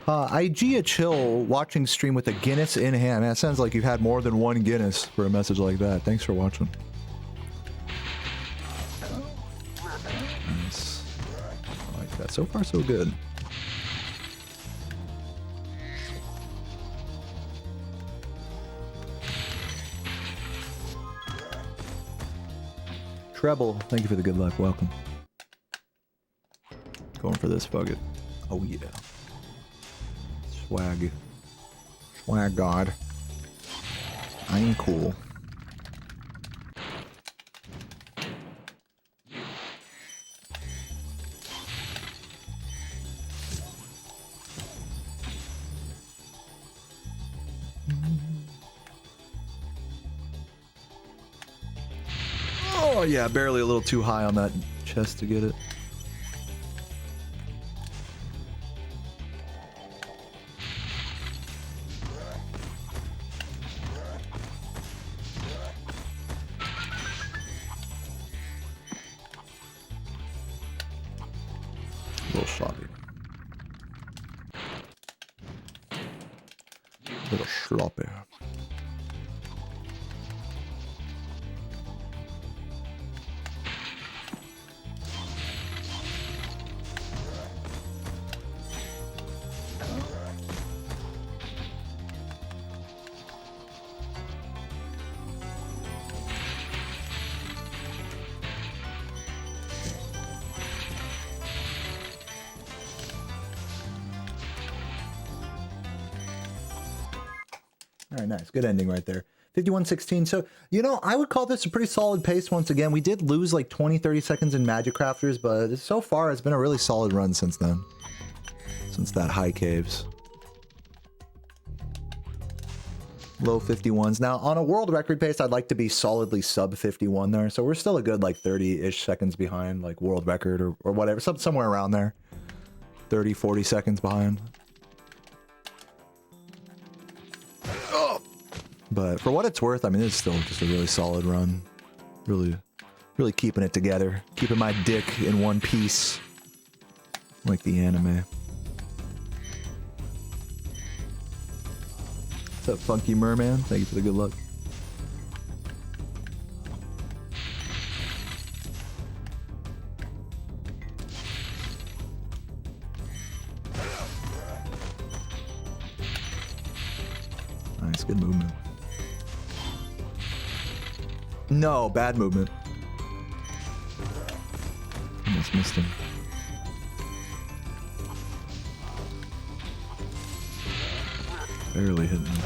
IG a chill watching stream with a Guinness in hand. That sounds like you've had more than one Guinness for a message like that. Thanks for watching. Nice. I like that. So far, so good. Treble, thank you for the good luck. Welcome. Going for this, fuck it. Oh yeah. Swag. Swag god. I'm cool. Oh yeah, barely a little too high on that chest to get it. A little sloppy. A little sloppy. All right, nice. Good ending right there. 51:16. So, you know, I would call this a pretty solid pace once again. We did lose like 20-30 seconds in Magic Crafters, but so far it's been a really solid run since then. Since that high caves. Low 51s. Now, on a world record pace, I'd like to be solidly sub 51 there. So we're still a good like 30-ish seconds behind like world record or whatever. Somewhere around there. 30, 40 seconds behind. But for what it's worth, I mean, it's still just a really solid run. Really, really keeping it together. Keeping my dick in one piece. Like the anime. What's up, Funky Merman? Thank you for the good luck. Nice, good movement. No, bad movement. Almost missed him. Barely hitting him.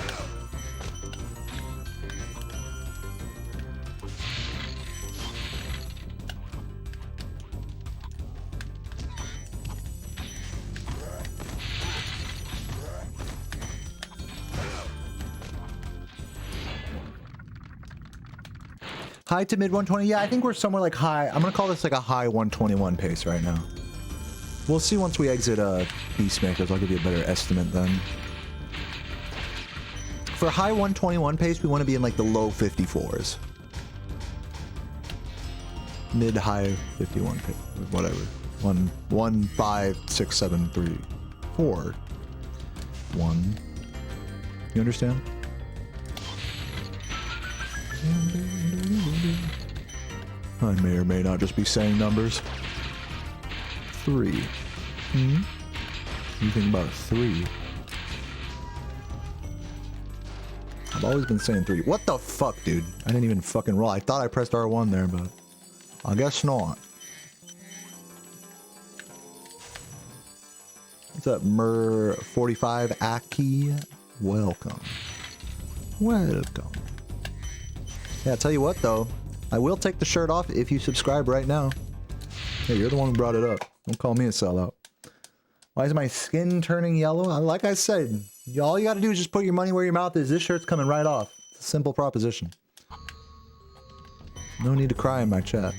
High to mid 120. Yeah, I think we're somewhere like high. I'm gonna call this like a high 121 pace right now. We'll see once we exit Beastmakers. I'll give you a better estimate then. For high 121 pace, we want to be in like the low 54s. Mid high 51 pace, whatever. 1 5 6 7 3 4 1. You understand? I may or may not just be saying numbers. 3. You think about 3? I've always been saying 3. What the fuck, dude? I didn't even fucking roll. I thought I pressed R1 there, but I guess not. What's up, Mer45 Aki? Welcome. Welcome. Yeah, I'll tell you what though, I will take the shirt off if you subscribe right now. Hey, you're the one who brought it up. Don't call me a sellout. Why is my skin turning yellow? Like I said, all you gotta do is just put your money where your mouth is. This shirt's coming right off. It's a simple proposition. No need to cry in my chat.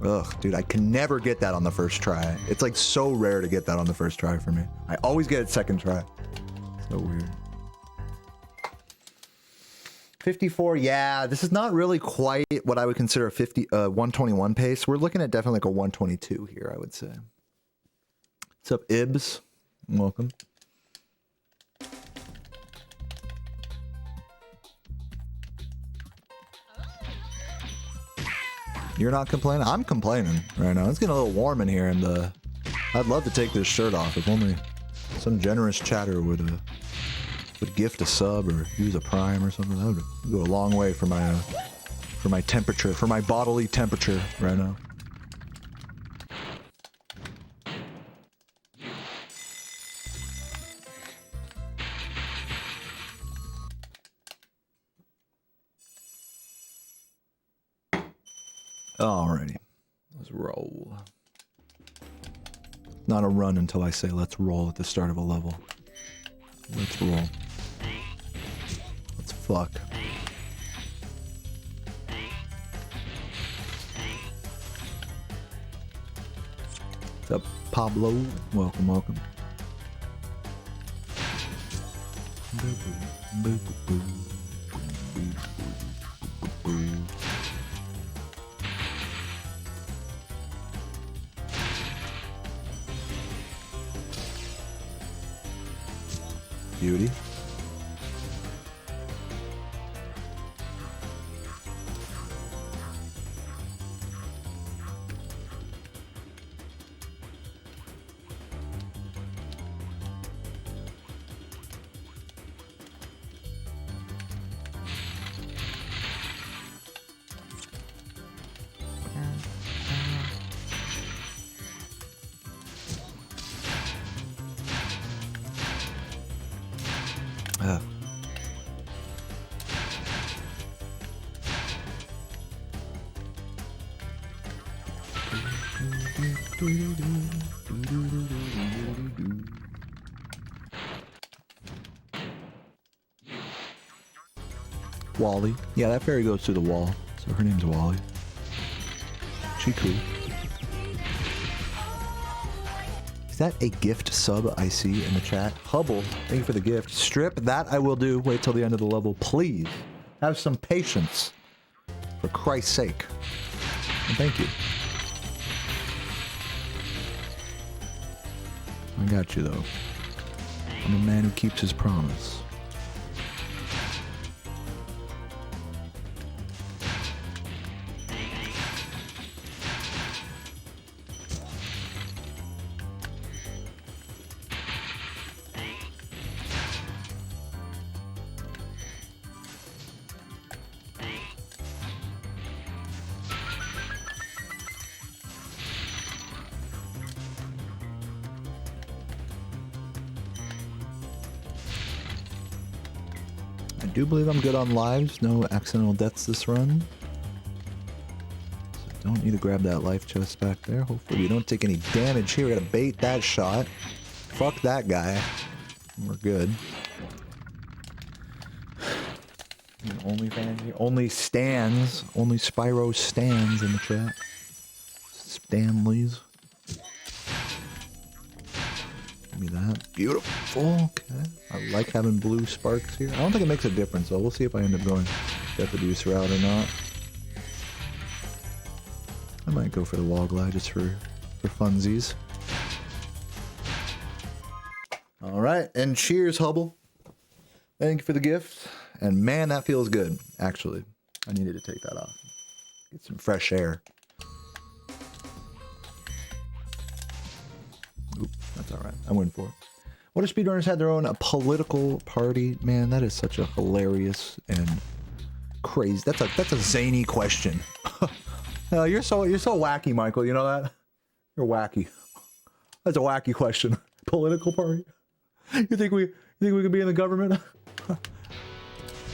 Ugh, dude, I can never get that on the first try. It's like so rare to get that on the first try for me. I always get it second try. So weird. 54, yeah, this is not really quite what I would consider a 121 pace. We're looking at definitely like a 122 here, I would say. What's up, Ibs? Welcome. You're not complaining? I'm complaining right now. It's getting a little warm in here, and I'd love to take this shirt off if only some generous chatter would gift a sub or use a prime or something. That would go a long way for my temperature, for my bodily temperature right now. Alrighty, let's roll. Not a run until I say let's roll at the start of a level. Let's roll. Let's fuck. What's up, Pablo? Welcome, welcome. Beauty. Wally. Yeah, that fairy goes through the wall. So her name's Wally. She cool. Is that a gift sub I see in the chat? Hubble, thank you for the gift. Strip, that I will do. Wait till the end of the level, please. Have some patience. For Christ's sake. And thank you. I got you, though. I'm a man who keeps his promise. I do believe I'm good on lives. No accidental deaths this run. So don't need to grab that life chest back there. Hopefully we don't take any damage here. We gotta bait that shot. Fuck that guy. We're good. Only fans here. Only stands. Only Spyro stands in the chat. Stanleys. Give me that. Beautiful. Okay. I like having blue sparks here. I don't think it makes a difference though. We'll see if I end up going Death Abuse route or not. I might go for the wall glide just for funsies. Alright, and cheers, Hubble. Thank you for the gift. And man, that feels good, actually. I needed to take that off. Get some fresh air. Oop, that's alright. I went for it. What if speedrunners had their own political party? Man, that is such a hilarious and crazy. That's a zany question. You're so wacky, Michael. You know that? You're wacky. That's a wacky question. Political party? You think we could be in the government? Well,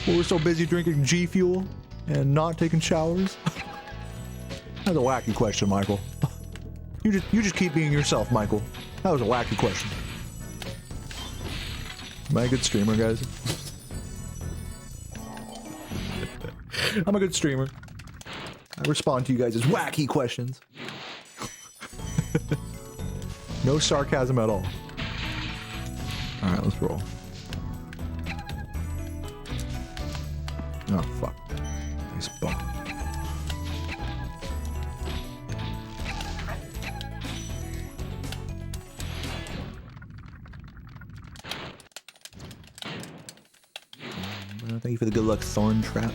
we're so busy drinking G Fuel and not taking showers. That's a wacky question, Michael. You just keep being yourself, Michael. That was a wacky question. Am I a good streamer, guys? I'm a good streamer. I respond to you guys' wacky questions. No sarcasm at all. All right, let's roll. Oh, fuck. Nice bump. Thank you for the good luck, Thorn Trap.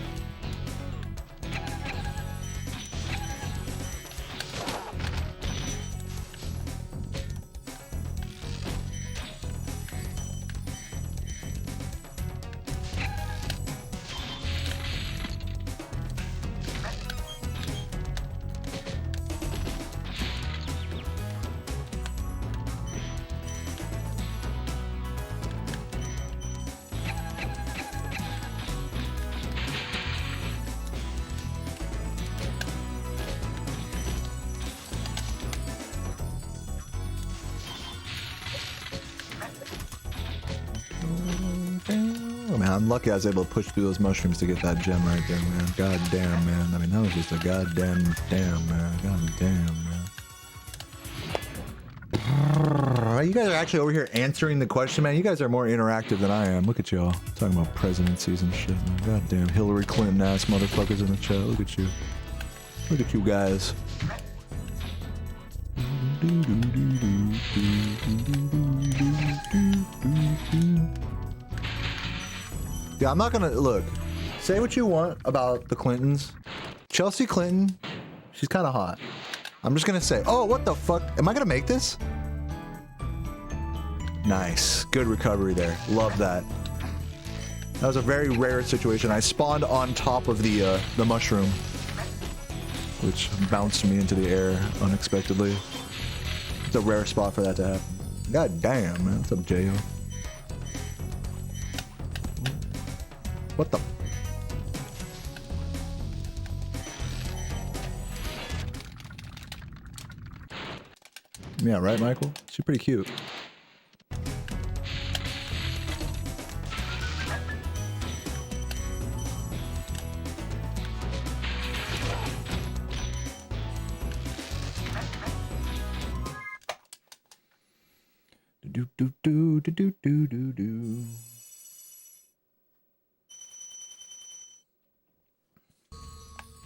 I'm lucky I was able to push through those mushrooms to get that gem right there, man. God damn, man. I mean, that was just a goddamn damn, man. God damn, man. You guys are actually over here answering the question, man. You guys are more interactive than I am. Look at y'all. Talking about presidencies and shit, man. God damn Hillary Clinton ass motherfuckers in the chat. Look at you. Look at you guys. Yeah, I'm not gonna, look, say what you want about the Clintons. Chelsea Clinton, she's kind of hot. I'm just gonna say, oh, what the fuck? Am I gonna make this? Nice, good recovery there. Love that. That was a very rare situation. I spawned on top of the mushroom, which bounced me into the air unexpectedly. It's a rare spot for that to happen. God damn, man. What's up, J.O.? What the? Yeah, right, Michael? She's pretty cute. Do do do do do do do do.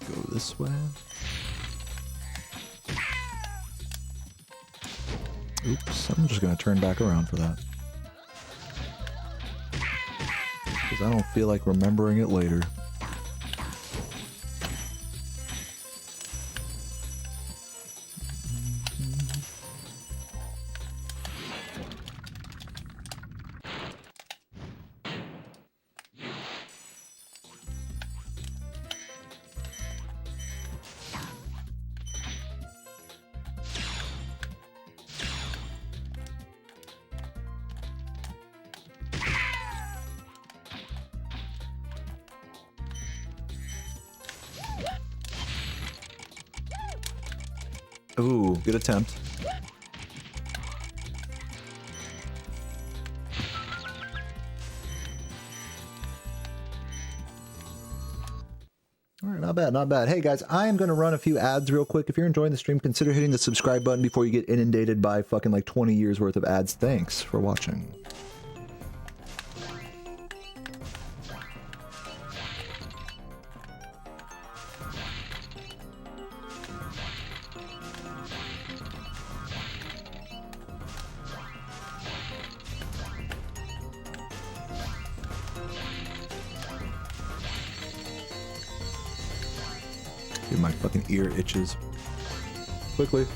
Go this way. Oops, I'm just gonna turn back around for that. Because I don't feel like remembering it later. Ooh, good attempt. All right, not bad, not bad. Hey guys, I am going to run a few ads real quick. If you're enjoying the stream, consider hitting the subscribe button before you get inundated by fucking like 20 years worth of ads. Thanks for watching. My fucking ear itches. Quickly.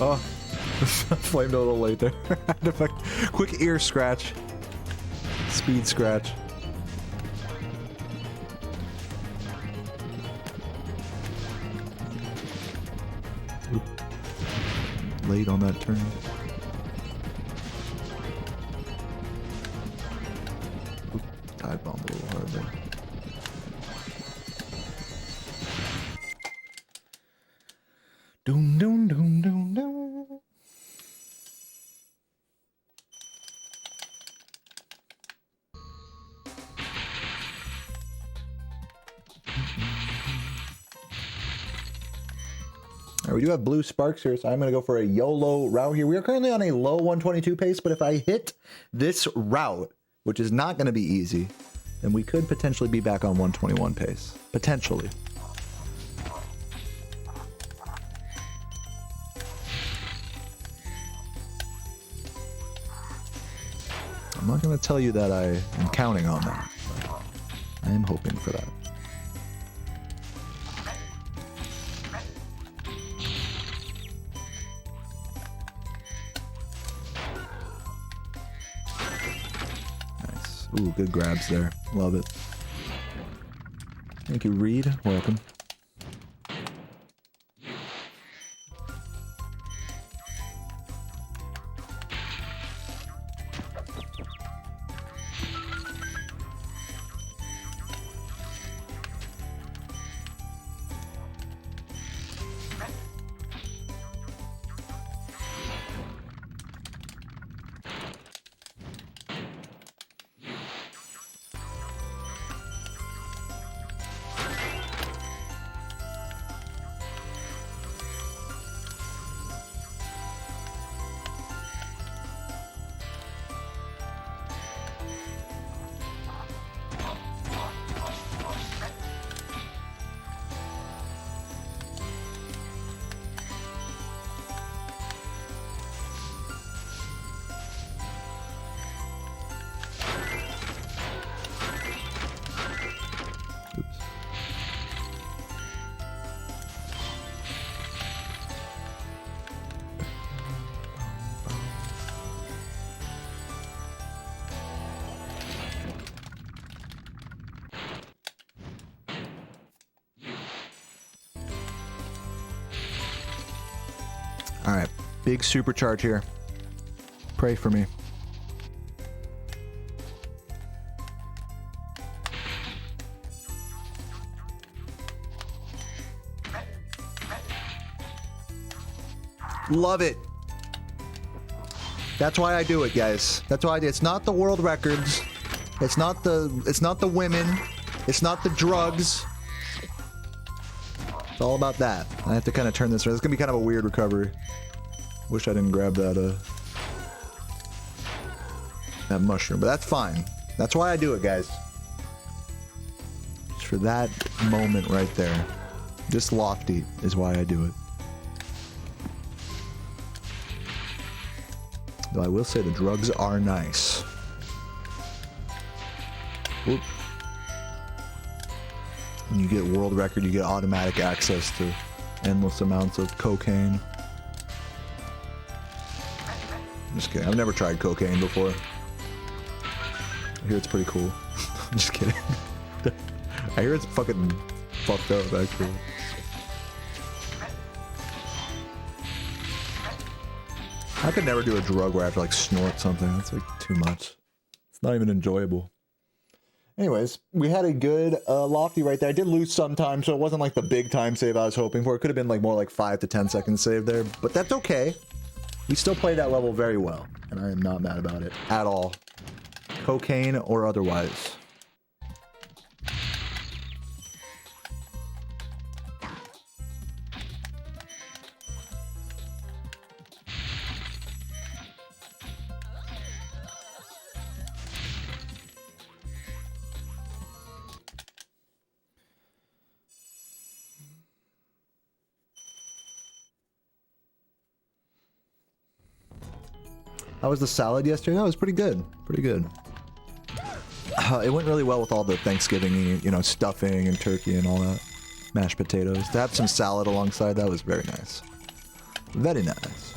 Oh, flamed a little late there. Quick ear scratch. Speed scratch. Oop. Late on that turn. Oop. Dive bomb a little hard there. Doom, doom, doom, doom, doom. All right, we do have blue sparks here, so I'm going to go for a YOLO route here. We are currently on a low 122 pace, but if I hit this route, which is not going to be easy, then we could potentially be back on 121 pace. Potentially. I'm not going to tell you that I am counting on that. I am hoping for that. Nice. Ooh, good grabs there. Love it. Thank you, Reed. Welcome. All right, big supercharge here. Pray for me. Love it. That's why I do it, guys. That's why I do it. It's not the world records. It's not the women. It's not the drugs. It's all about that. I have to kind of turn this around. It's gonna be kind of a weird recovery. Wish I didn't grab that that mushroom, but that's fine. That's why I do it, guys. Just for that moment right there. This lofty is why I do it. Though I will say the drugs are nice. Whoop. When you get world record, you get automatic access to endless amounts of cocaine. I'm just kidding. I've never tried cocaine before. I hear it's pretty cool. I'm just kidding. I hear it's fucking fucked up, actually. I could never do a drug where I have to like snort something. That's like too much. It's not even enjoyable. Anyways, we had a good lofty right there. I did lose some time, so it wasn't like the big time save I was hoping for. It could have been like more like 5 to 10 seconds save there, but that's okay. We still played that level very well, and I am not mad about it at all. Cocaine or otherwise. How was the salad yesterday? That was pretty good. Pretty good. It went really well with all the Thanksgiving, you know, stuffing and turkey and all that. Mashed potatoes. To have some salad alongside that was very nice. Very nice.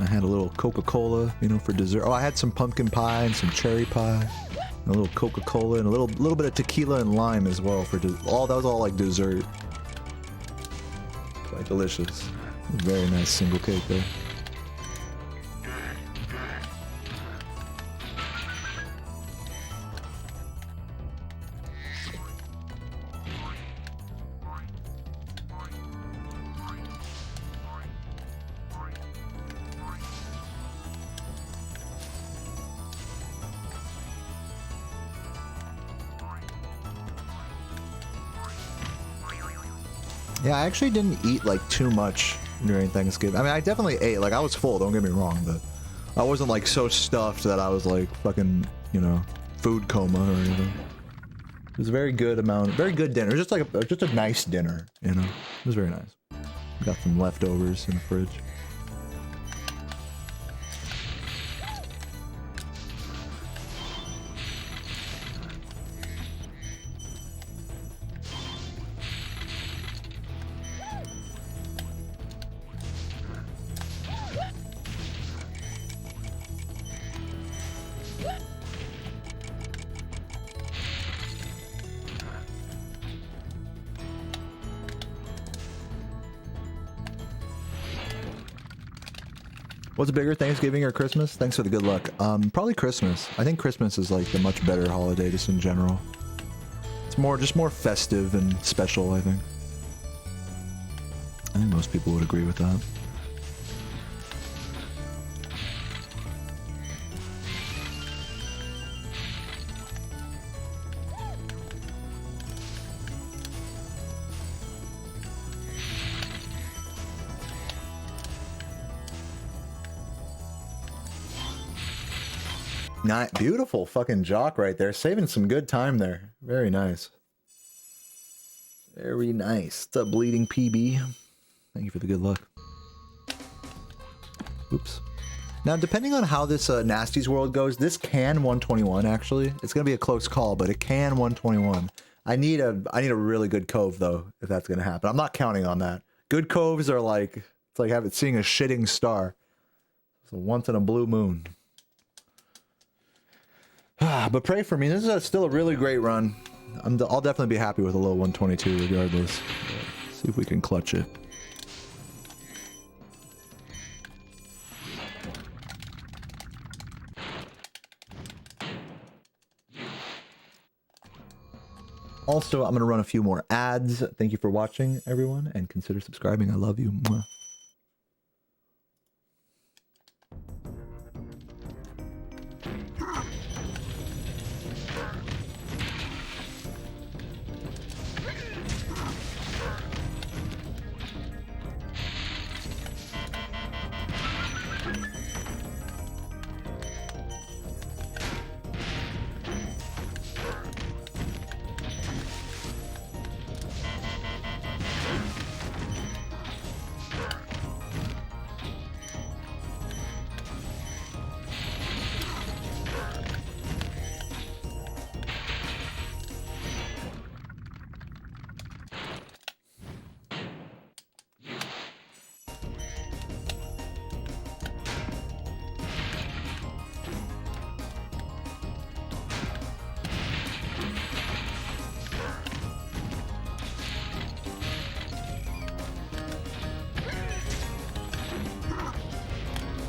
I had a little Coca-Cola, you know, for dessert. Oh, I had some pumpkin pie and some cherry pie. And a little Coca-Cola and a little bit of tequila and lime as well for that was all like dessert. Quite delicious. Very nice single cake there. Yeah, I actually didn't eat like too much during Thanksgiving. I mean, I definitely ate. Like, I was full, don't get me wrong, but I wasn't like so stuffed that I was like fucking, you know, food coma or anything. It was a very good amount, very good dinner. Just like just a nice dinner, you know. It was very nice. Got some leftovers in the fridge. What's bigger, Thanksgiving or Christmas? Thanks for the good luck. Probably Christmas. I think Christmas is like the much better holiday just in general. It's more, just more festive and special, I think. I think most people would agree with that. Not beautiful fucking jock right there. Saving some good time there. Very nice. Very nice. What's up, Bleeding PB? Thank you for the good luck. Oops. Now, depending on how this Nasty's World goes, this can 121 actually. It's gonna be a close call, but it can 121. I need a really good cove though, if that's gonna happen. I'm not counting on that. Good coves are like, it's like seeing a shitting star. It's a once in a blue moon. But pray for me. This is still a really great run. I'll definitely be happy with a low 122 regardless. See if we can clutch it. Also, I'm going to run a few more ads. Thank you for watching, everyone, and consider subscribing. I love you. Mwah.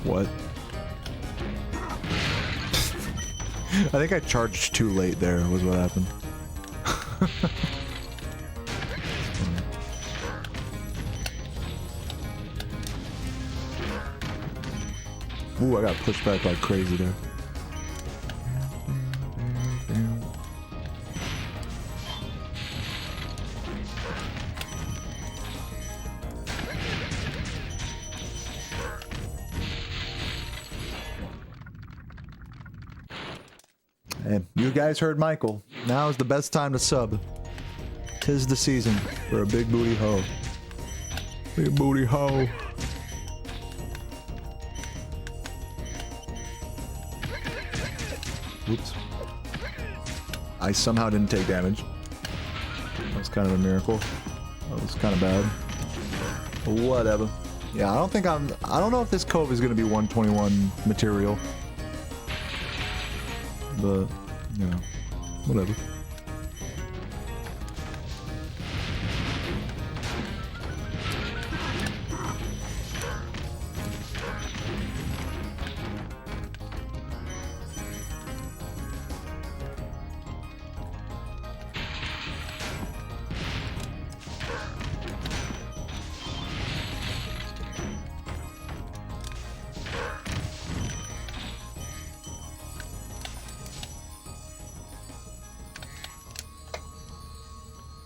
What? I think I charged too late there, was what happened. Ooh, I got pushed back like crazy there. Hey, you guys heard Michael. Now is the best time to sub. 'Tis the season for a big booty hoe. Big booty hoe. Oops. I somehow didn't take damage. That was kind of a miracle. That was kind of bad. Whatever. Yeah, I don't know if this cove is going to be 121 material. But, you know, whatever.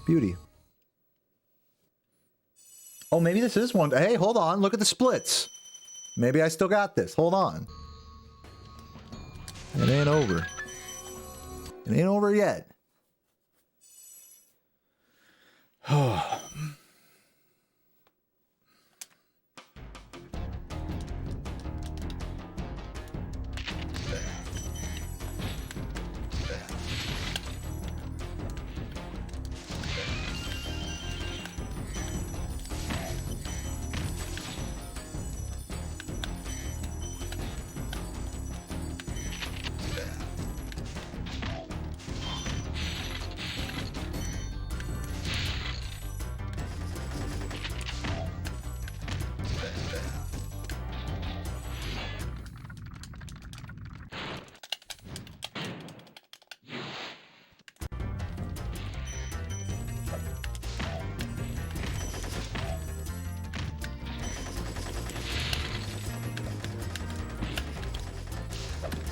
Beauty. Oh, maybe this is one. Hey, hold on. Look at the splits. Maybe I still got this. Hold on. It ain't over. It ain't over yet.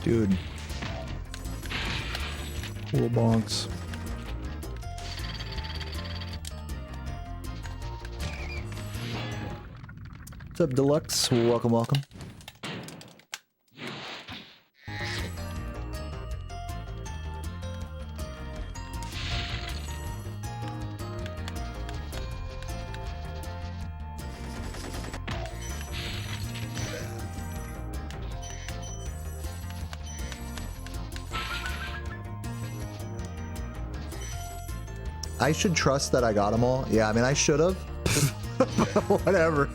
Dude. Cool bonks. What's up, Deluxe? Welcome, welcome. I should trust that I got them all. Yeah, I mean, I should have. Whatever.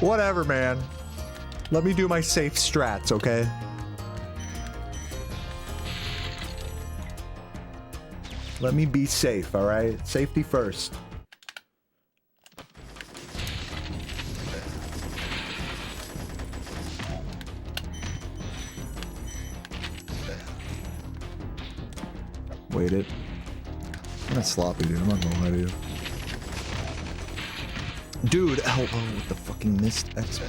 Whatever, man. Let me do my safe strats, okay? Let me be safe, all right? Safety first. Wait it. I'm not sloppy, dude. I'm not gonna lie to you. Dude, oh, with the fucking missed extra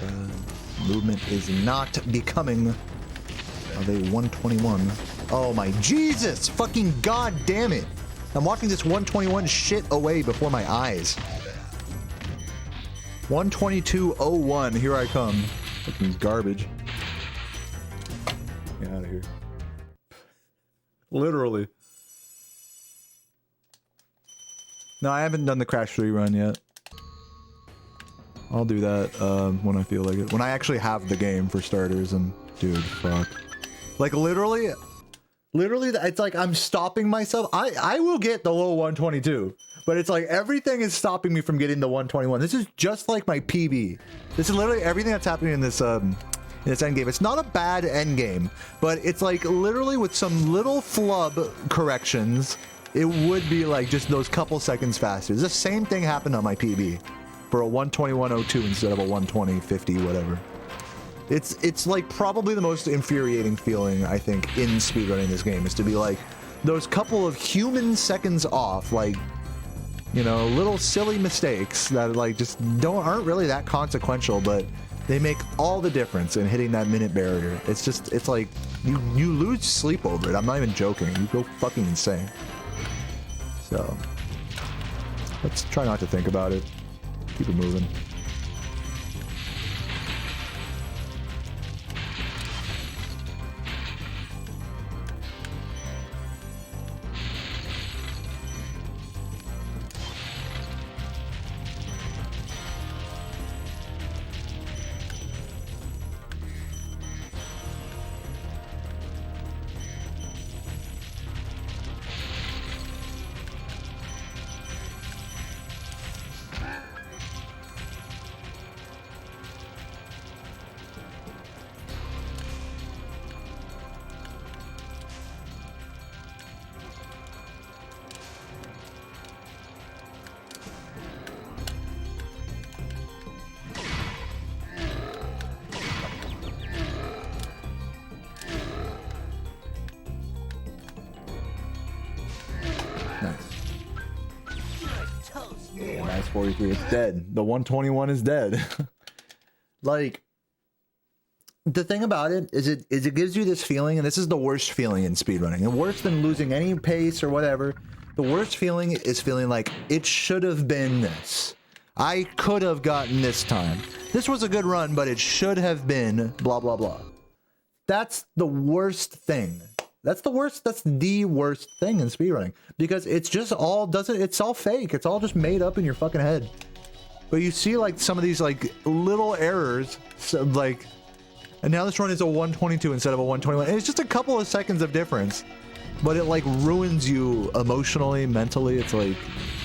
movement is not becoming of a 121. Oh my Jesus! Fucking god damn it! I'm watching this 121 shit away before my eyes. 122.01, here I come. Fucking garbage. Get out of here. Literally. No, I haven't done the Crash 3 run yet. I'll do that when I feel like it. When I actually have the game, for starters, and dude, fuck. Like literally, it's like I'm stopping myself. I will get the low 122, but it's like everything is stopping me from getting the 121. This is just like my PB. This is literally everything that's happening in this end game. It's not a bad end game, but it's like literally with some little flub corrections, it would be like just those couple seconds faster. The same thing happened on my PB for a 121.02 instead of a 120.50, whatever. It's like probably the most infuriating feeling, I think, in speedrunning this game, is to be like those couple of human seconds off, like, you know, little silly mistakes that like just aren't really that consequential, but they make all the difference in hitting that minute barrier. It's just, it's like you lose sleep over it. I'm not even joking. You go fucking insane. So let's try not to think about it. Keep it moving. Yeah, nice 43. It's dead. The 121 is dead. Like, the thing about it is it gives you this feeling, and this is the worst feeling in speedrunning, and worse than losing any pace or whatever. The worst feeling is feeling like it should have been this. I could have gotten this time. This was a good run, but it should have been blah, blah, blah. That's the worst thing. That's the worst thing in speedrunning, because it's just all it's all fake. It's all just made up in your fucking head. But you see like some of these like little errors, so, like, and now this run is a 122 instead of a 121. And it's just a couple of seconds of difference, but it like ruins you emotionally, mentally. It's like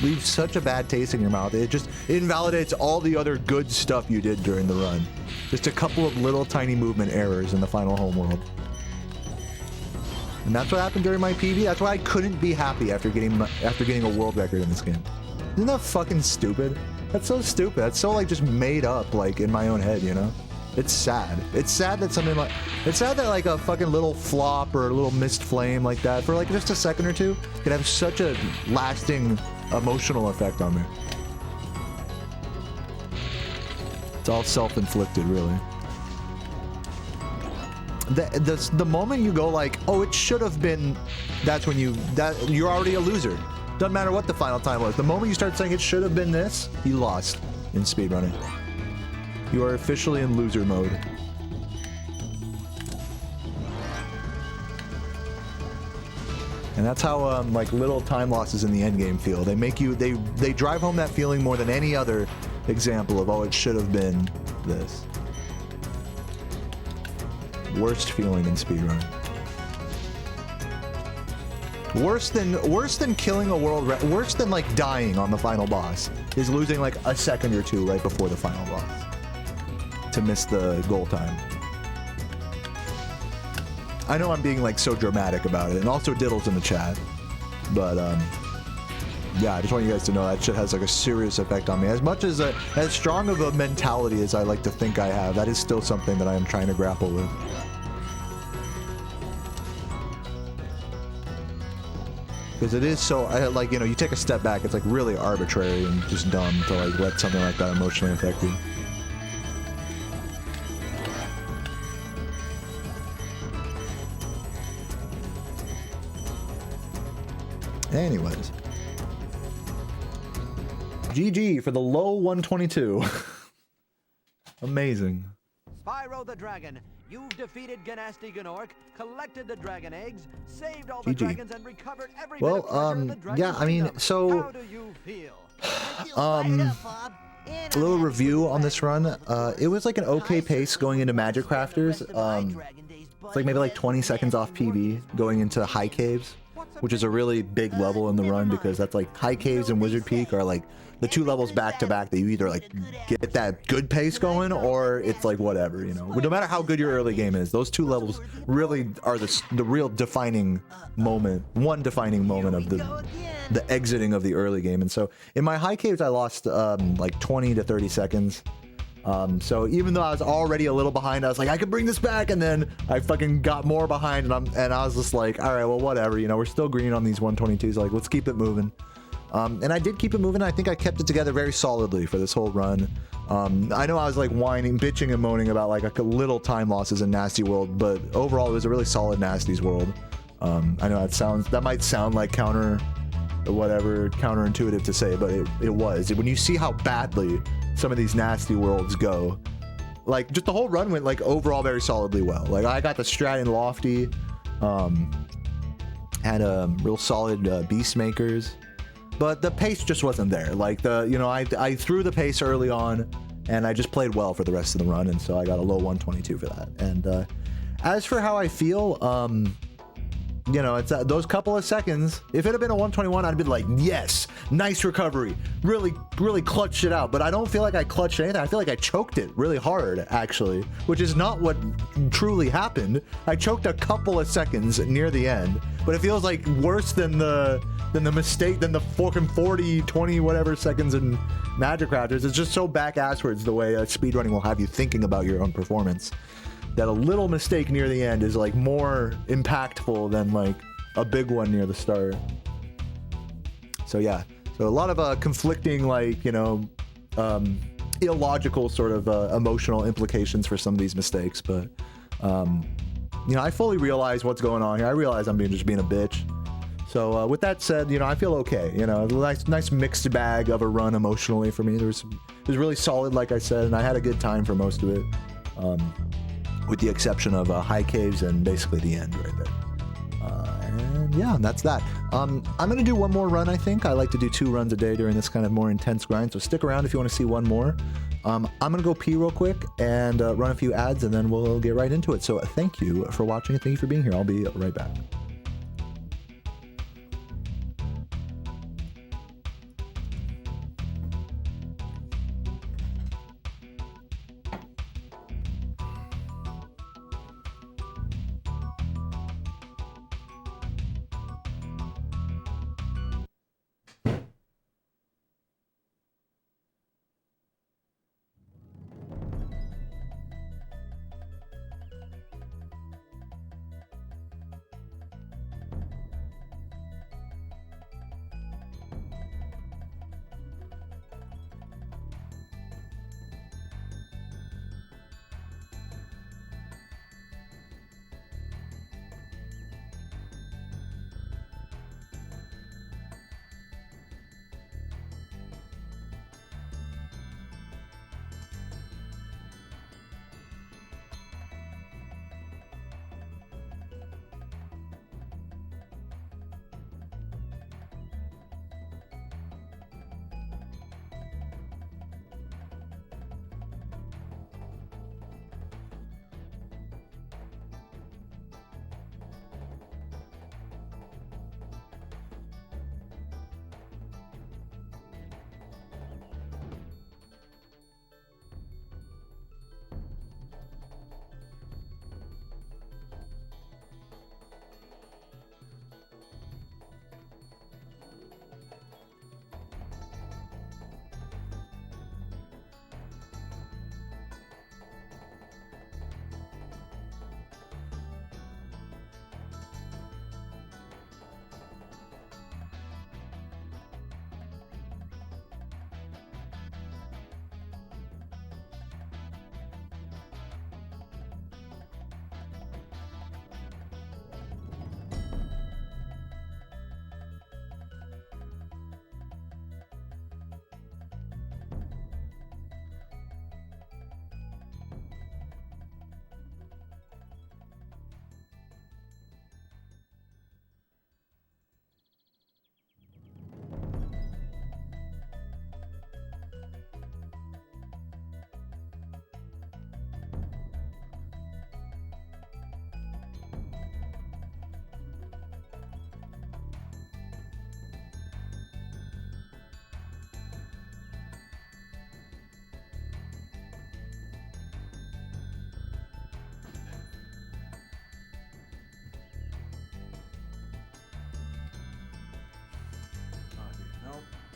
leaves such a bad taste in your mouth. It just invalidates all the other good stuff you did during the run. Just a couple of little tiny movement errors in the final homeworld. And that's what happened during my PB. That's why I couldn't be happy after getting a world record in this game. Isn't that fucking stupid? That's so stupid. That's so like just made up like in my own head, you know? It's sad. It's sad that something like, it's sad that like a fucking little flop or a little missed flame like that for like just a second or two could have such a lasting emotional effect on me. It's all self-inflicted, really. The moment you go like, oh, it should have been, that's when you're already a loser. Doesn't matter what the final time was. The moment you start saying it should have been this, you lost in speedrunning. You are officially in loser mode. And that's how like little time losses in the end game feel. They make you, they drive home that feeling more than any other example of, oh, it should have been this. Worst feeling in speedrunning. Worse than killing a world record, worse than like dying on the final boss is losing like a second or two right before the final boss to miss the goal time. I know I'm being like so dramatic about it, and also Diddle's in the chat, but yeah, I just want you guys to know that shit has like a serious effect on me. As much as as strong of a mentality as I like to think I have, that is still something that I am trying to grapple with. Because it is so, like, you know, you take a step back, it's like really arbitrary and just dumb to like let something like that emotionally affect you. Anyways. GG for the low 122. Amazing. Spyro the Dragon, you've defeated Ganasty Nork, collected the dragon eggs, saved all the dragons, and recovered every bit of treasure in the dragon's yeah, I mean, kingdom. so How do you feel? a little review on this run. It was like an okay pace going into Magic Crafters. It's like maybe like 20 seconds off PB going into High Caves, which is a really big level in the run, because that's like High Caves and Wizard Peak are like the two levels back to back that you either like get that good pace going or it's like whatever, you know. No matter how good your early game is, those two levels really are the real defining moment, one defining moment of the exiting of the early game. And so in my High Caves, I lost like 20 to 30 seconds. So even though I was already a little behind, I was like, I could bring this back, and then I fucking got more behind, and I was just like, all right, well, whatever, you know, we're still green on these 122s, like, let's keep it moving. And I did keep it moving. I think I kept it together very solidly for this whole run. I know I was like whining, bitching and moaning about like a little time losses in Nasty World, but overall it was a really solid Nasty's World. I know that might sound like counterintuitive to say, but it was. When you see how badly some of these Nasty Worlds go, like just the whole run went like overall very solidly well. Like I got the strat in Lofty, had a real solid Beastmakers, but the pace just wasn't there. Like I threw the pace early on, and I just played well for the rest of the run, and so I got a low 122 for that. And as for how I feel, you know, it's those couple of seconds. If it had been a 121, I'd been like, yes, nice recovery, really clutched it out. But I don't feel like I clutched anything. I feel like I choked it really hard, actually, which is not what truly happened. I choked a couple of seconds near the end, but it feels like worse than the mistake, than the fucking 40, 20, whatever seconds in Magic Crafters. It's just so back-asswards the way speedrunning will have you thinking about your own performance, that a little mistake near the end is like more impactful than like a big one near the start. So yeah, so a lot of conflicting, like, you know, illogical sort of emotional implications for some of these mistakes, but you know, I fully realize what's going on here. I realize I'm just being a bitch, So with that said, you know, I feel okay. You know, nice mixed bag of a run emotionally for me. It was really solid, like I said, and I had a good time for most of it, with the exception of high caves and basically the end right there. And yeah, that's that. I'm gonna do one more run. I think I like to do 2 runs a day during this kind of more intense grind. So stick around if you want to see one more. I'm gonna go pee real quick and run a few ads, and then we'll get right into it. So thank you for watching. Thank you for being here. I'll be right back.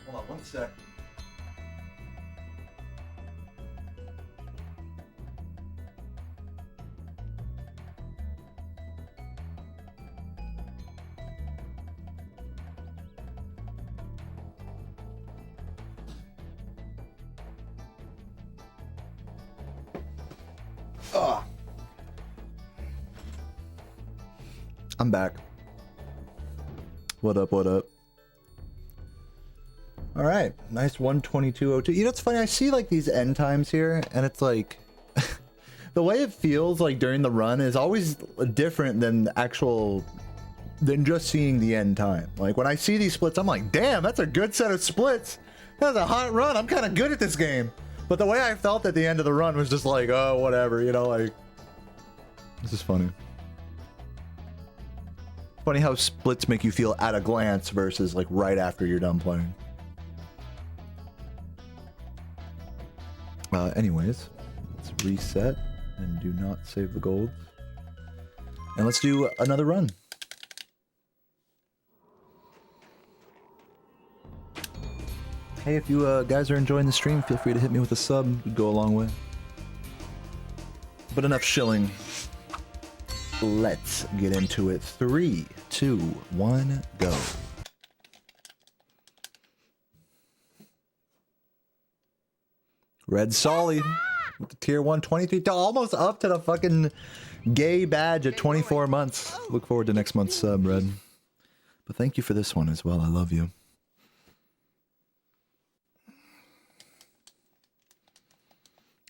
Hold on one sec. I'm back. What up, what up? All right, nice 122.02. You know, it's funny, I see like these end times here, and it's like, the way it feels like during the run is always different than just seeing the end time. Like when I see these splits, I'm like, damn, that's a good set of splits. That's a hot run. I'm kind of good at this game. But the way I felt at the end of the run was just like, oh, whatever, you know, like, this is funny. Funny how splits make you feel at a glance versus like right after you're done playing. Anyways, let's reset and do not save the gold. And let's do another run. Hey, if you guys are enjoying the stream, feel free to hit me with a sub. It'd go a long way. But enough shilling. Let's get into it. 3, 2, 1, go. Red Solly with the tier 1, 23, almost up to the fucking gay badge at 24 months. Look forward to next month's sub, Red. But thank you for this one as well. I love you.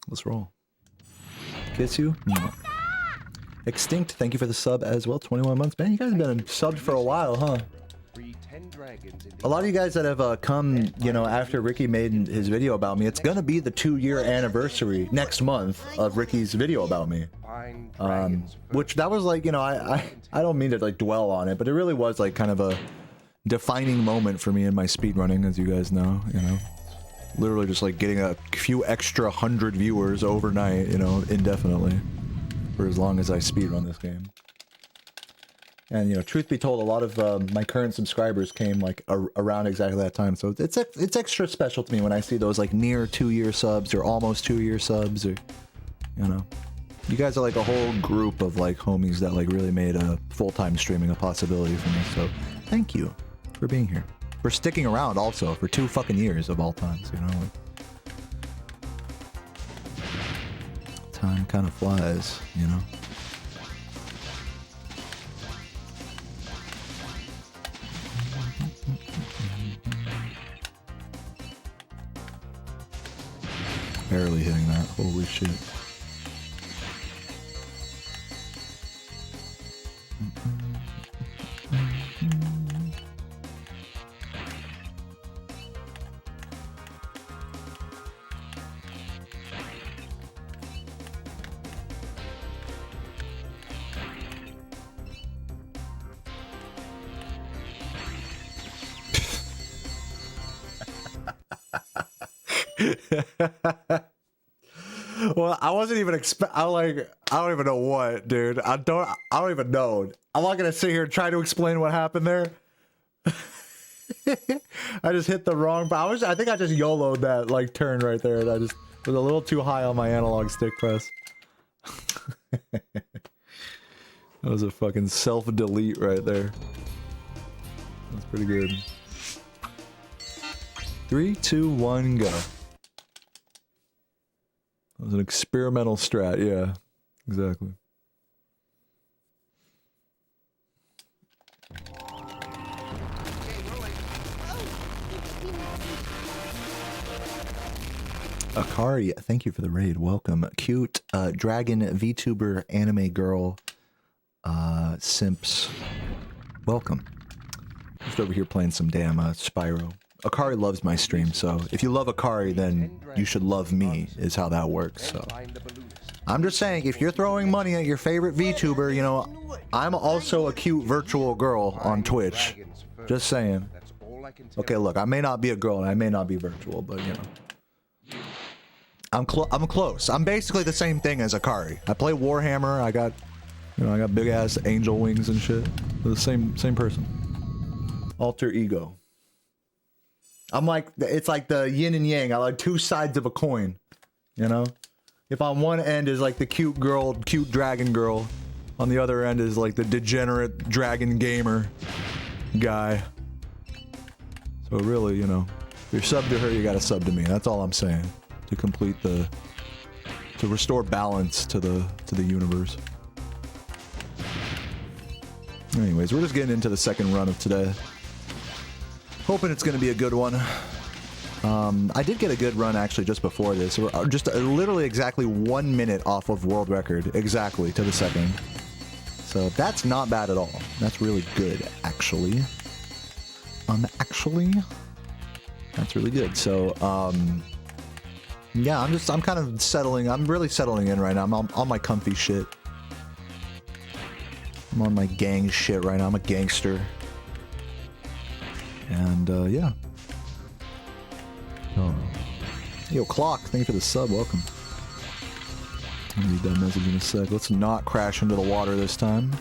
Let's roll. Kiss you? No. Extinct, thank you for the sub as well. 21 months. Man, you guys have been subbed for a while, huh? A lot of you guys that have come, you know, after Ricky made his video about me, it's gonna be the 2-year anniversary next month of Ricky's video about me. Which that was like, you know, I don't mean to like dwell on it, but it really was like kind of a defining moment for me in my speedrunning, as you guys know, you know. Literally just like getting a few extra 100 viewers overnight, you know, indefinitely. For as long as I speedrun this game. And, you know, truth be told, a lot of my current subscribers came, like, around exactly that time. So it's extra special to me when I see those, like, near 2-year subs or almost 2-year subs or, you know. You guys are, like, a whole group of, like, homies that, like, really made full-time streaming a possibility for me. So thank you for being here. For sticking around, also, for 2 fucking years of all times, you know. Like, time kind of flies, you know. Barely hitting that. Holy shit. Well, I wasn't even I don't even know what, dude. I don't even know. I'm not gonna sit here and try to explain what happened there. I just hit the wrong, but I think I just YOLO'd that like turn right there. I just was a little too high on my analog stick press. That was a fucking self-delete right there. That's pretty good. 3, 2, 1, go. That was an experimental strat, yeah, exactly. Akari, thank you for the raid. Welcome. Cute dragon VTuber anime girl simps. Welcome. Just over here playing some damn Spyro. Akari loves my stream, so if you love Akari, then you should love me, is how that works, so. I'm just saying, if you're throwing money at your favorite VTuber, you know, I'm also a cute virtual girl on Twitch. Just saying. Okay, look, I may not be a girl and I may not be virtual, but, you know. I'm close. I'm basically the same thing as Akari. I play Warhammer, I got big-ass angel wings and shit. They're the same person. Alter ego. I'm like, it's like the yin and yang. I like 2 sides of a coin, you know? If on one end is like the cute girl, cute dragon girl, on the other end is like the degenerate dragon gamer guy. So really, you know, if you're sub to her, you gotta sub to me. That's all I'm saying. To complete to restore balance to the universe. Anyways, we're just getting into the second run of today. Hoping it's going to be a good one. I did get a good run actually just before this. We're just literally exactly 1 minute off of world record, exactly to the second. So that's not bad at all. That's really good, actually. That's really good. So, yeah, I'm kind of settling. I'm really settling in right now. I'm on my comfy shit. I'm on my gang shit right now. I'm a gangster. And, yeah. Oh. Yo, Clock, thank you for the sub, welcome. I'll read that message in a sec. Let's not crash into the water this time.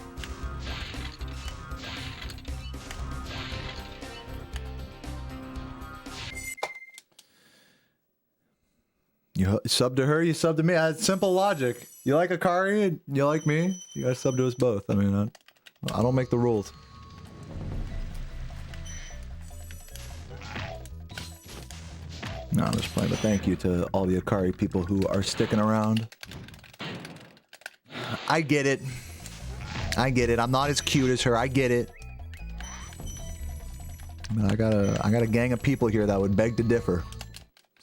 You sub to her, you sub to me. That's simple logic. You like Akari, you like me, you guys sub to us both. I mean, I don't make the rules. No, I'm just playing, but thank you to all the Akari people who are sticking around. I get it. I'm not as cute as her. I get it. I mean, I got a gang of people here that would beg to differ.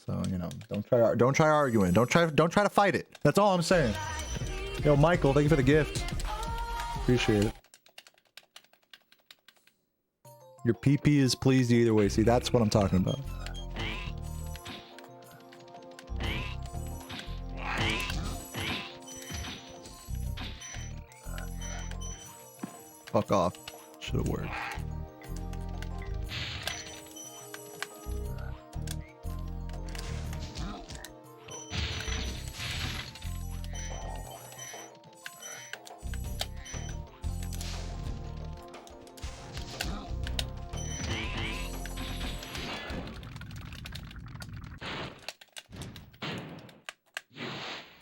So, you know, don't try arguing. Don't try to fight it. That's all I'm saying. Yo, Michael, thank you for the gift. Appreciate it. Your PP is pleased either way. See, that's what I'm talking about. Fuck off. Should have worked.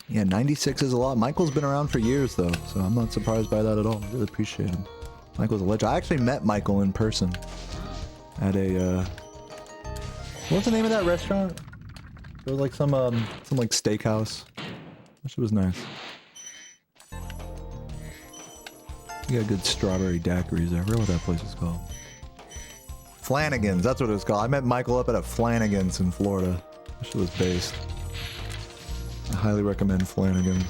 Yeah, 96 is a lot. Michael's been around for years, though, so I'm not surprised by that at all. I really appreciate him. Michael's a legend. I actually met Michael in person at a, what's the name of that restaurant? It was like some like steakhouse. Which was nice. You got good strawberry daiquiris there. I forget what that place is called. Flanagan's, that's what it was called. I met Michael up at a Flanagan's in Florida. That shit was based. I highly recommend Flanagan's.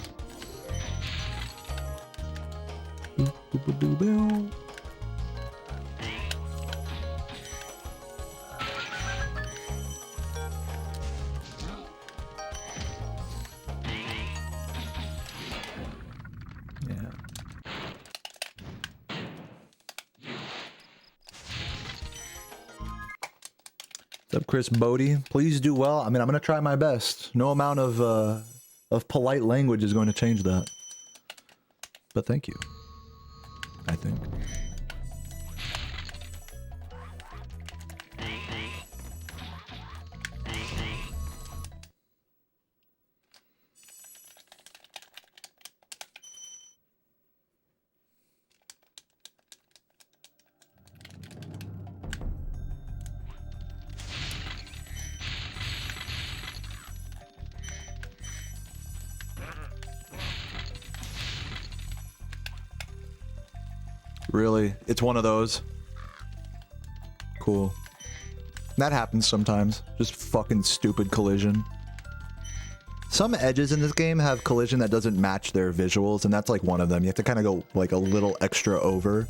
What's up, Chris Bodie? Please do well. I mean, I'm gonna try my best. No amount of polite language is going to change that. But thank you. I think. Really? It's one of those? Cool. That happens sometimes. Just fucking stupid collision. Some edges in this game have collision that doesn't match their visuals, and that's like one of them. You have to kind of go like a little extra over.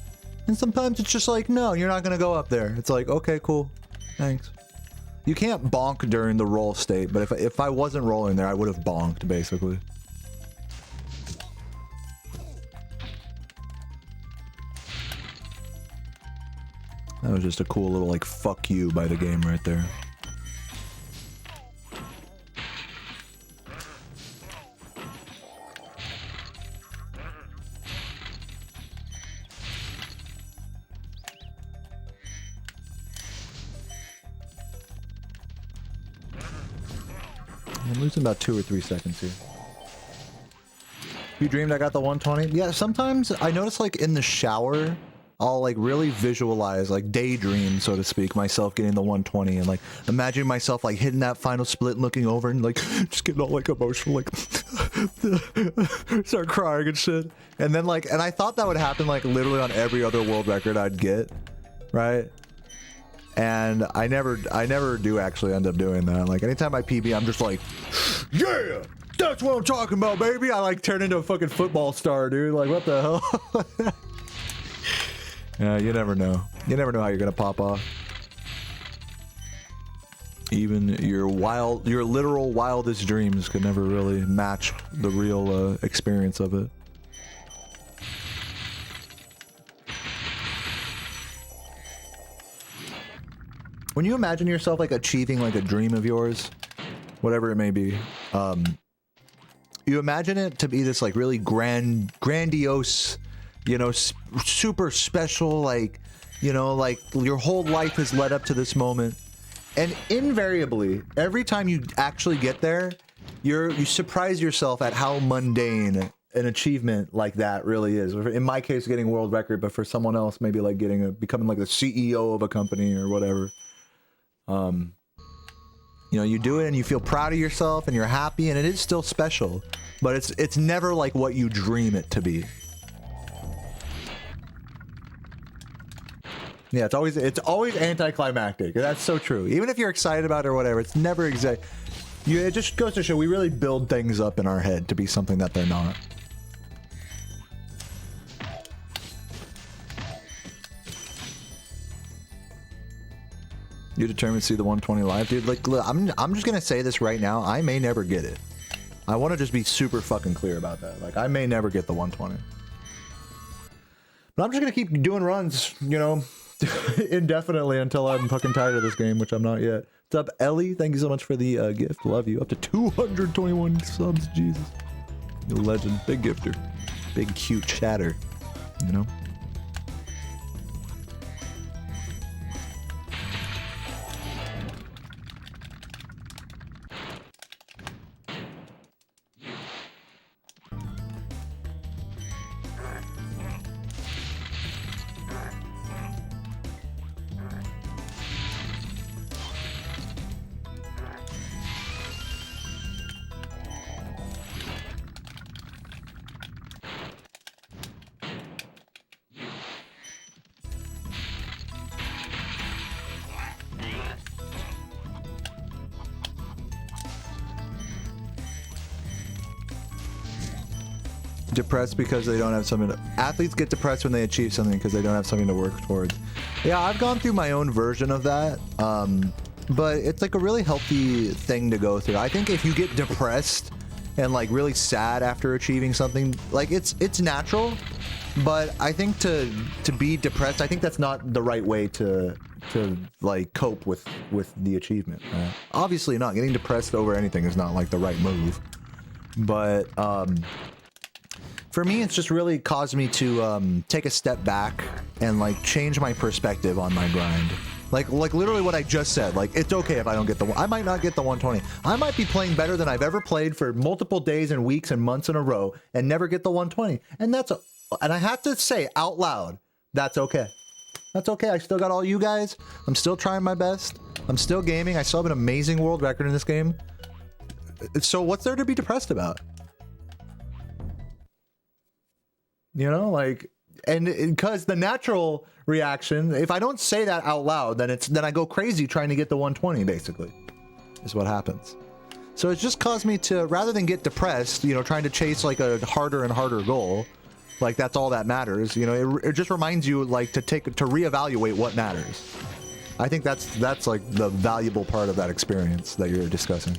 And sometimes it's just like, no, you're not gonna go up there. It's like, okay, cool. Thanks. You can't bonk during the roll state, but if I wasn't rolling there, I would have bonked, basically. That was just a cool little, like, fuck you by the game right there. I'm losing about 2 or 3 seconds here. You dreamed I got the 120? Yeah, sometimes I notice, like, in the shower, I'll like really visualize, like daydream, so to speak, myself getting the 120 and like imagine myself like hitting that final split and looking over and like just getting all like emotional, like start crying and shit. And then like, and I thought that would happen like literally on every other world record I'd get, right? And I never do actually end up doing that. Like anytime I PB, I'm just like, yeah, that's what I'm talking about, baby. I like turn into a fucking football star, dude. Like what the hell? Yeah, you never know. You never know how you're gonna pop off. Even your literal wildest dreams could never really match the real experience of it. When you imagine yourself like achieving like a dream of yours, whatever it may be, you imagine it to be this like really grandiose, you know, super special, like, you know, like your whole life has led up to this moment. And invariably, every time you actually get there, you surprise yourself at how mundane an achievement like that really is. In my case, getting world record, but for someone else, maybe like becoming like the CEO of a company or whatever. You know, you do it and you feel proud of yourself and you're happy and it is still special, but it's never like what you dream it to be. Yeah, it's always anticlimactic. That's so true. Even if you're excited about it or whatever, it's never exact. It just goes to show we really build things up in our head to be something that they're not. You determined to see the 120 live, dude? Like, look, I'm just gonna say this right now. I may never get it. I want to just be super fucking clear about that. Like, I may never get the 120. But I'm just gonna keep doing runs, you know, indefinitely until I'm fucking tired of this game, which I'm not yet. What's up, Ellie? Thank you so much for the gift. Love you. Up to 221 subs. Jesus. You're a legend. Big gifter. Big cute chatter. You know? Depressed because they don't have something to... Athletes get depressed when they achieve something because they don't have something to work towards. Yeah, I've gone through my own version of that, but it's like a really healthy thing to go through. I think if you get depressed and like really sad after achieving something, like it's natural, but I think to be depressed, I think that's not the right way to like cope with the achievement. Right? Obviously not. Getting depressed over anything is not like the right move, but for me, it's just really caused me to take a step back and like change my perspective on my grind. Like literally what I just said. Like, it's okay if I don't get I might not get the 120. I might be playing better than I've ever played for multiple days and weeks and months in a row and never get the 120. And and I have to say out loud, that's okay. That's okay. I still got all you guys. I'm still trying my best. I'm still gaming. I still have an amazing world record in this game. So what's there to be depressed about? You know, like, and because the natural reaction, if I don't say that out loud, then I go crazy trying to get the 120, basically, is what happens. So it's just caused me to, rather than get depressed, you know, trying to chase like a harder and harder goal, like that's all that matters. You know, it just reminds you like to reevaluate what matters. I think that's like the valuable part of that experience that you're discussing.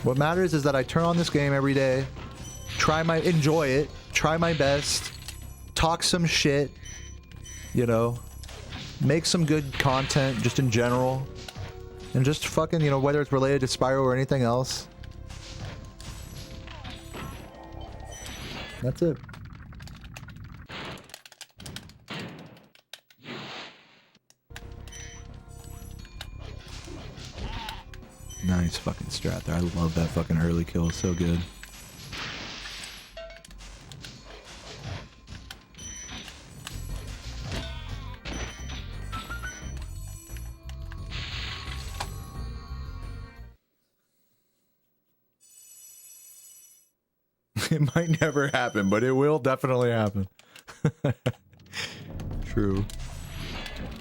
What matters is that I turn on this game every day, enjoy it, try my best, talk some shit, you know, make some good content just in general, and just fucking, you know, whether it's related to Spyro or anything else. That's it. Nice fucking strat there. I love that fucking early kill. So good. It might never happen, but it will definitely happen. True.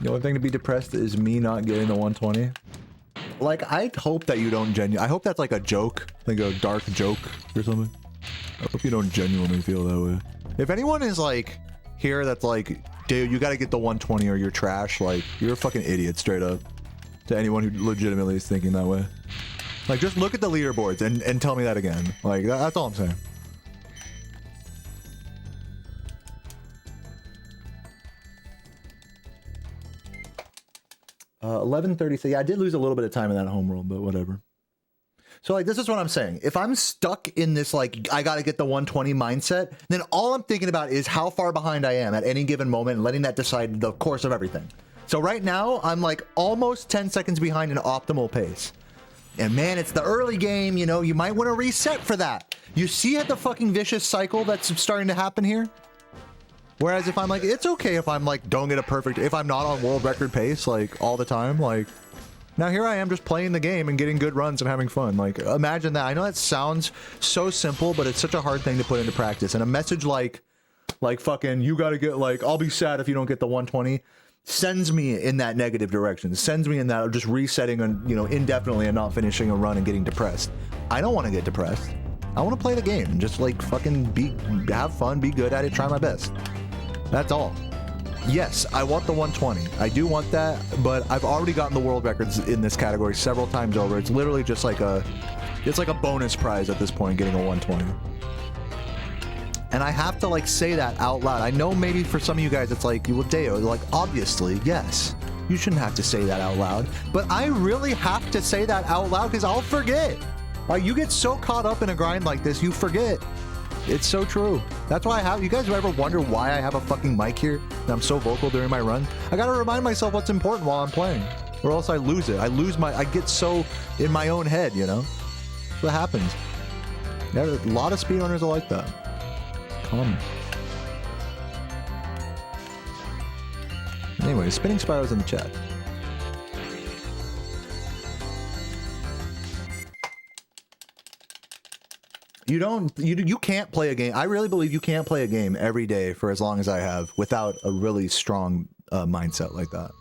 The only thing to be depressed is me not getting the 120. Like, I hope that you don't I hope that's like a joke, like a dark joke or something. I hope you don't genuinely feel that way. If anyone is like here that's like, dude, you gotta get the 120 or you're trash, like, you're a fucking idiot straight up. To anyone who legitimately is thinking that way. Like, just look at the leaderboards and tell me that again. Like, that's all I'm saying. $11:30. So yeah, I did lose a little bit of time in that homeworld, but whatever. So like, this is what I'm saying. If I'm stuck in this, like, I gotta get the 120 mindset, then all I'm thinking about is how far behind I am at any given moment and letting that decide the course of everything. So right now, I'm like almost 10 seconds behind an optimal pace. And man, it's the early game, you know, you might want to reset for that. You see the fucking vicious cycle that's starting to happen here? Whereas if I'm like, it's okay if I'm like, don't get a perfect, if I'm not on world record pace, like all the time, like, Now here I am just playing the game and getting good runs and having fun. Like, imagine that. I know that sounds so simple, but it's such a hard thing to put into practice. And a message like fucking, you gotta get, like, I'll be sad if you don't get the 120, sends me in that negative direction. Sends me in that of just resetting and, you know, indefinitely and not finishing a run and getting depressed. I don't want to get depressed. I want to play the game and just, like, fucking have fun, be good at it, try my best. That's all. Yes, I want the 120. I do want that, but I've already gotten the world records in this category several times over. It's literally just like it's like a bonus prize at this point, getting a 120. And I have to, like, say that out loud. I know maybe for some of you guys it's like, well, Deo, like, obviously, yes, you shouldn't have to say that out loud. But I really have to say that out loud because I'll forget. Like, you get so caught up in a grind like this, you forget. It's so true. That's why I have, you guys ever wonder why I have a fucking mic here and I'm so vocal during my run? I gotta remind myself what's important while I'm playing, or else I lose it. I get so in my own head, you know? What happens? Yeah, a lot of speedrunners are like that. Come. Anyway, spinning Spyro's in the chat. You can't play a game. I really believe you can't play a game every day for as long as I have without a really strong mindset like that.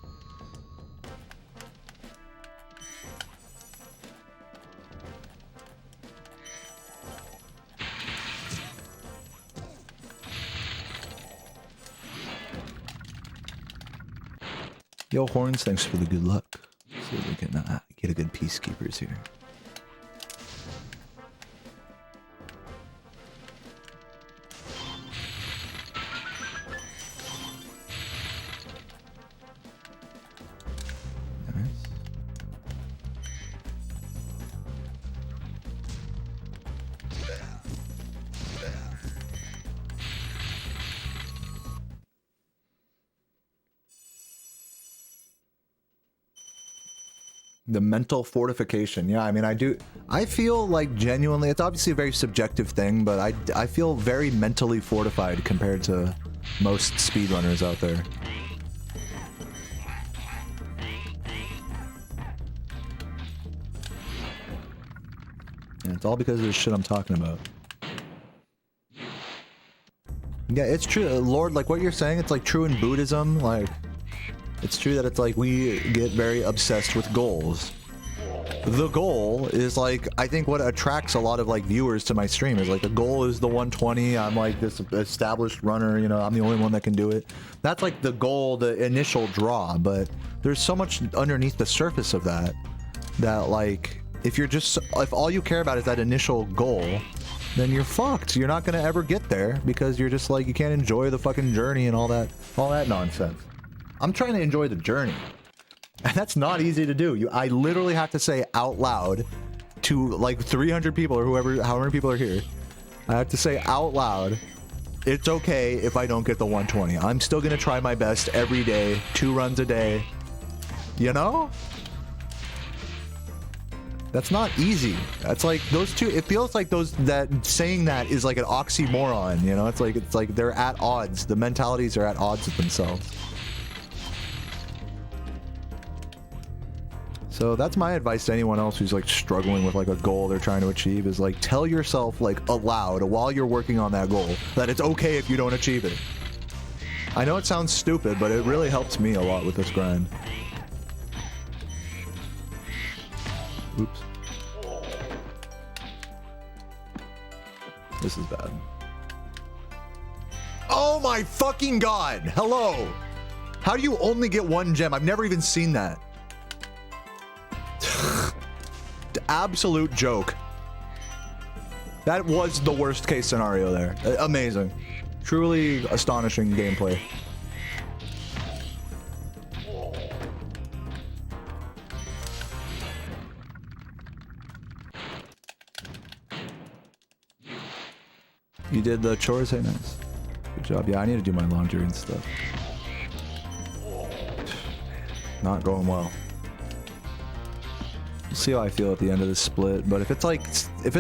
Yo, Horns, thanks for the good luck. See if we can get a good peacekeepers here. The mental fortification. Yeah, I mean, I feel like genuinely, it's obviously a very subjective thing, but I feel very mentally fortified compared to most speedrunners out there. And it's all because of the shit I'm talking about. Yeah, it's true, Lord, like what you're saying, it's like true in Buddhism, like, it's true that it's like we get very obsessed with goals. The goal is like, I think what attracts a lot of like viewers to my stream is like the goal is the 120. I'm like this established runner, you know, I'm the only one that can do it. That's like the goal, the initial draw, but there's so much underneath the surface of that, that like, if all you care about is that initial goal, then you're fucked. You're not gonna ever get there because you're just like, you can't enjoy the fucking journey and all that nonsense. I'm trying to enjoy the journey, and that's not easy to do. I literally have to say out loud to like 300 people or however many people are here. I have to say out loud, it's okay if I don't get the 120. I'm still gonna try my best every day, 2 runs a day. You know? That's not easy. That's like those two. It feels like that saying that is like an oxymoron. You know? It's like they're at odds. The mentalities are at odds with themselves. So that's my advice to anyone else who's like struggling with like a goal they're trying to achieve, is like tell yourself like aloud while you're working on that goal that it's okay if you don't achieve it. I know it sounds stupid, but it really helps me a lot with this grind. Oops. This is bad. Oh my fucking god! Hello! How do you only get 1 gem? I've never even seen that. Absolute joke. That was the worst case scenario there. Amazing. Truly astonishing gameplay. You did the chores? Hey, nice. Good job. Yeah, I need to do my laundry and stuff. Not going well. We'll see how I feel at the end of this split, but if it's like, if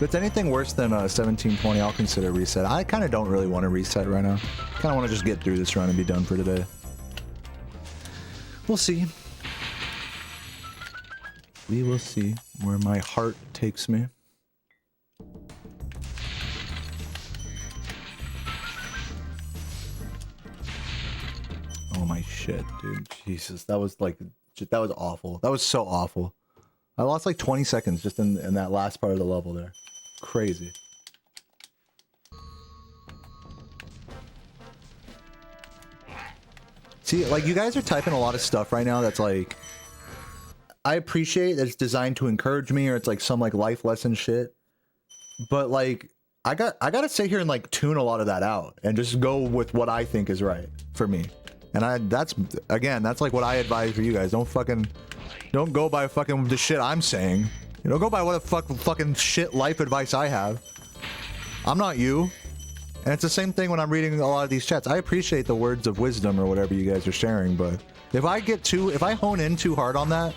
it's anything worse than 1720, I'll consider reset. I kind of don't really want to reset right now. I kind of want to just get through this run and be done for today. We'll see. We will see where my heart takes me. Oh my shit, dude. Jesus, that was like, that was awful. That was so awful. I lost like 20 seconds just in that last part of the level there. Crazy. See, like, you guys are typing a lot of stuff right now that's like, I appreciate that it's designed to encourage me, or it's like some like life lesson shit. But like, I gotta sit here and like tune a lot of that out and just go with what I think is right for me. And that's like what I advise for you guys. Don't go by fucking the shit I'm saying. You know, go by what the fucking shit life advice I have. I'm not you. And it's the same thing when I'm reading a lot of these chats. I appreciate the words of wisdom or whatever you guys are sharing, but if I hone in too hard on that,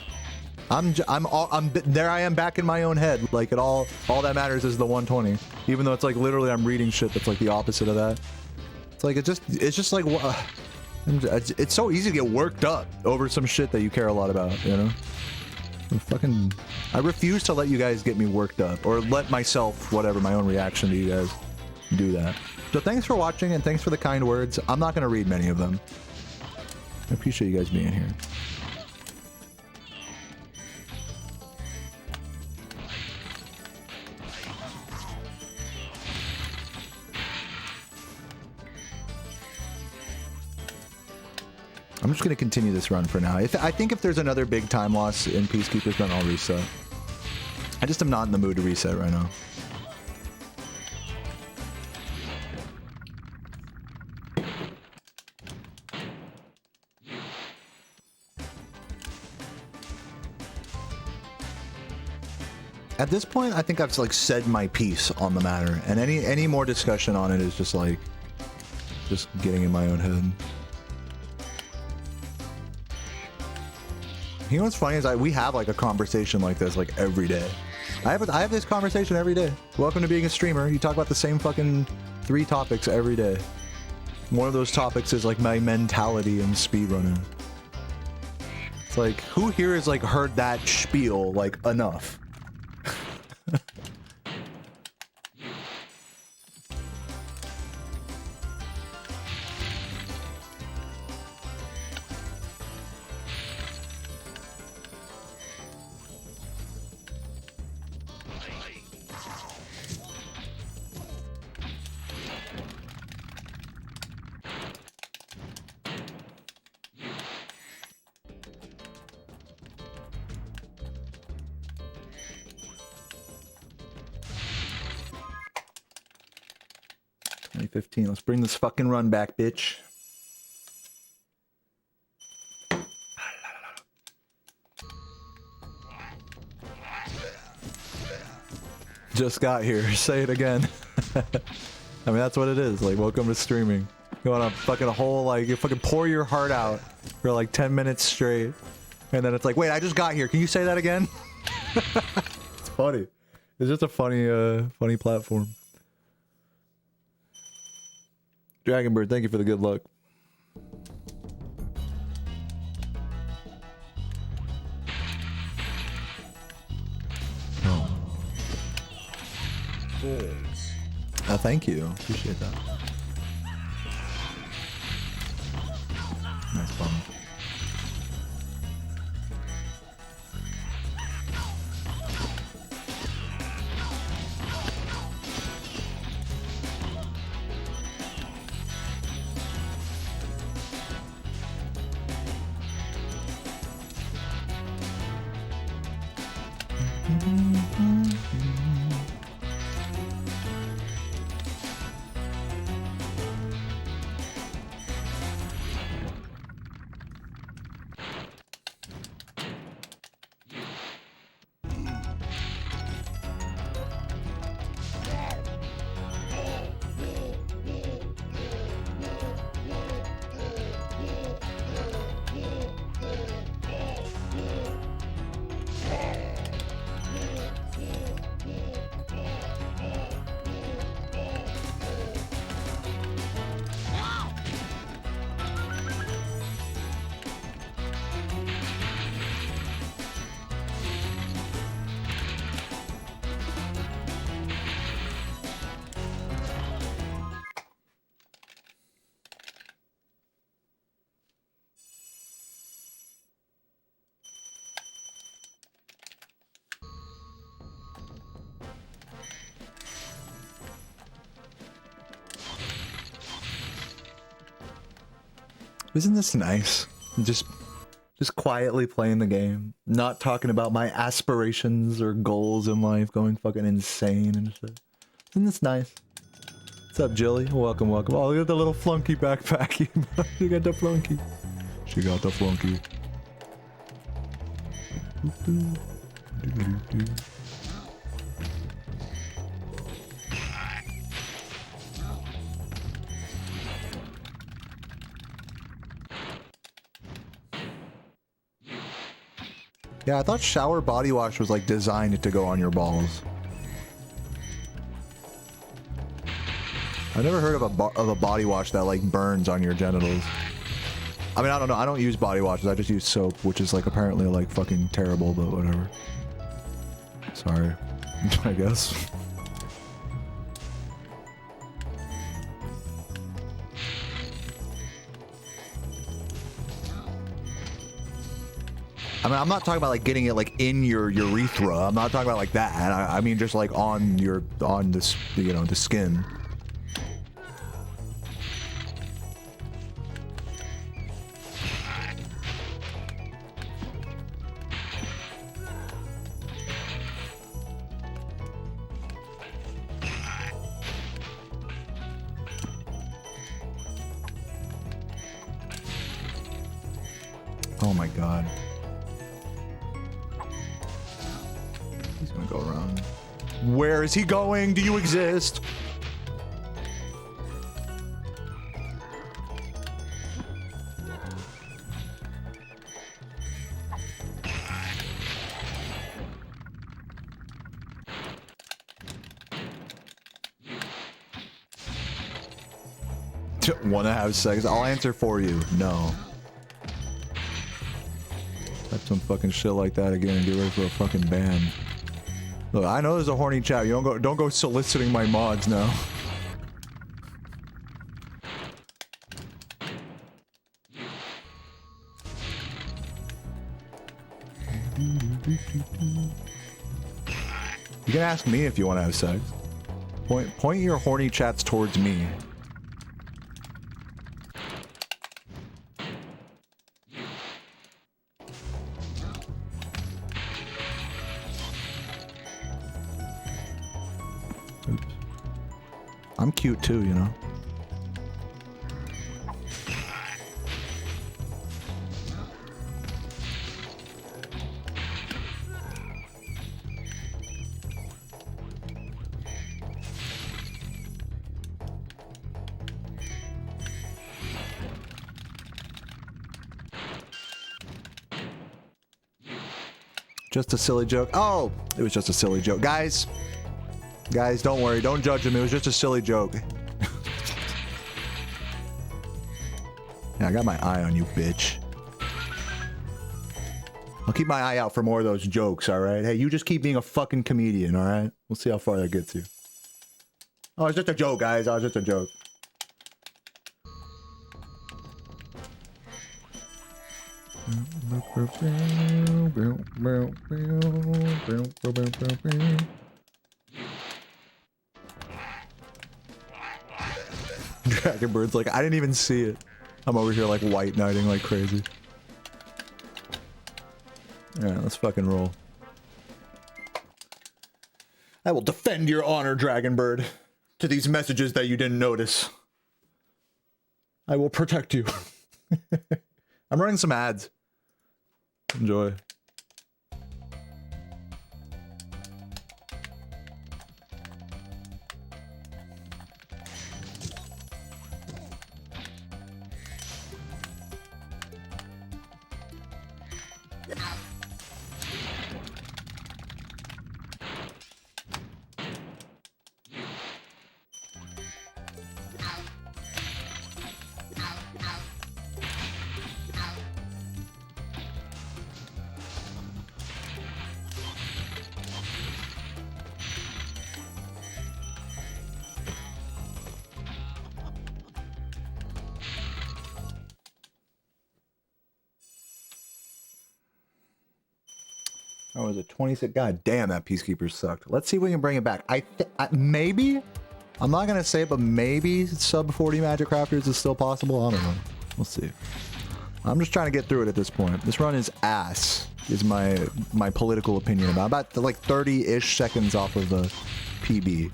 there I am back in my own head. Like, all that matters is the 120. Even though it's like literally I'm reading shit that's like the opposite of that. It's like, it's just like, it's so easy to get worked up over some shit that you care a lot about, you know? I refuse to let you guys get me worked up, or let myself, whatever, my own reaction to you guys do that. So thanks for watching, and thanks for the kind words. I'm not going to read many of them. I appreciate you guys being here. I'm just going to continue this run for now. I think if there's another big time loss in Peacekeepers, then I'll reset. I just am not in the mood to reset right now. At this point, I think I've like said my piece on the matter, and any more discussion on it is just like, just getting in my own head. You know what's funny is we have like a conversation like this like every day. I have this conversation every day. Welcome to being a streamer. You talk about the same fucking 3 topics every day. One of those topics is like my mentality in speedrunning. It's like, who here has like heard that spiel like enough? Let's bring this fucking run back, bitch. Just got here. Say it again. I mean, that's what it is. Like, welcome to streaming. You want to fucking you fucking pour your heart out for like 10 minutes straight. And then it's like, wait, I just got here. Can you say that again? It's funny. It's just a funny platform. Dragonbird, thank you for the good luck. Oh, thank you. Appreciate that. Nice bum. Isn't this nice? Just quietly playing the game, not talking about my aspirations or goals in life, going fucking insane and shit. Isn't this nice? What's up, Jilly? Welcome, welcome. Oh, look at the little flunky backpack. She got the flunky. She got the flunky. Yeah, I thought shower body wash was like designed to go on your balls. I've never heard of a body wash that like burns on your genitals. I mean, I don't know. I don't use body washes. I just use soap, which is like apparently like fucking terrible, but whatever. Sorry, I guess. I mean, I'm not talking about like getting it like in your urethra. I'm not talking about like that. I mean just like on this, you know, the skin. Oh my god. He's gonna go around. Where is he going? Do you exist? Wanna have sex? I'll answer for you. No. Type some fucking shit like that again and get ready for a fucking ban. Look, I know there's a horny chat. You don't go soliciting my mods now. You can ask me if you want to have sex. Point your horny chats towards me. I'm cute too, you know. Just a silly joke. Oh, it was just a silly joke. Guys, don't worry. Don't judge him. It was just a silly joke. Yeah, I got my eye on you, bitch. I'll keep my eye out for more of those jokes, alright? Hey, you just keep being a fucking comedian, alright? We'll see how far that gets you. Oh, it's just a joke, guys. Oh, it's just a joke. Dragonbird's like, I didn't even see it. I'm over here like white knighting like crazy. Yeah, let's fucking roll. I will defend your honor, Dragonbird, to these messages that you didn't notice. I will protect you. I'm running some ads. Enjoy. Oh, was it 26? God damn, that Peacekeeper sucked. Let's see if we can bring it back. Maybe? I'm not gonna say it, but maybe sub 40 Magic Crafters is still possible. I don't know. We'll see. I'm just trying to get through it at this point. This run is ass, is my political opinion about like 30-ish seconds off of the PB.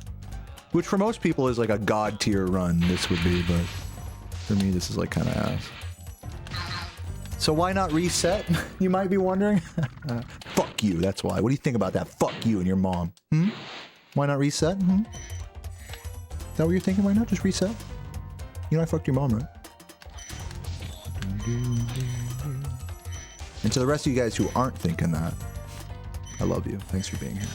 Which for most people is like a god tier run, this would be, but for me this is like kind of ass. So why not reset? You might be wondering. Fuck you, that's why. What do you think about that? Fuck you and your mom. Why not reset? Is that what you're thinking? Why not just reset? You know I fucked your mom, right? And to the rest of you guys who aren't thinking that, I love you. Thanks for being here.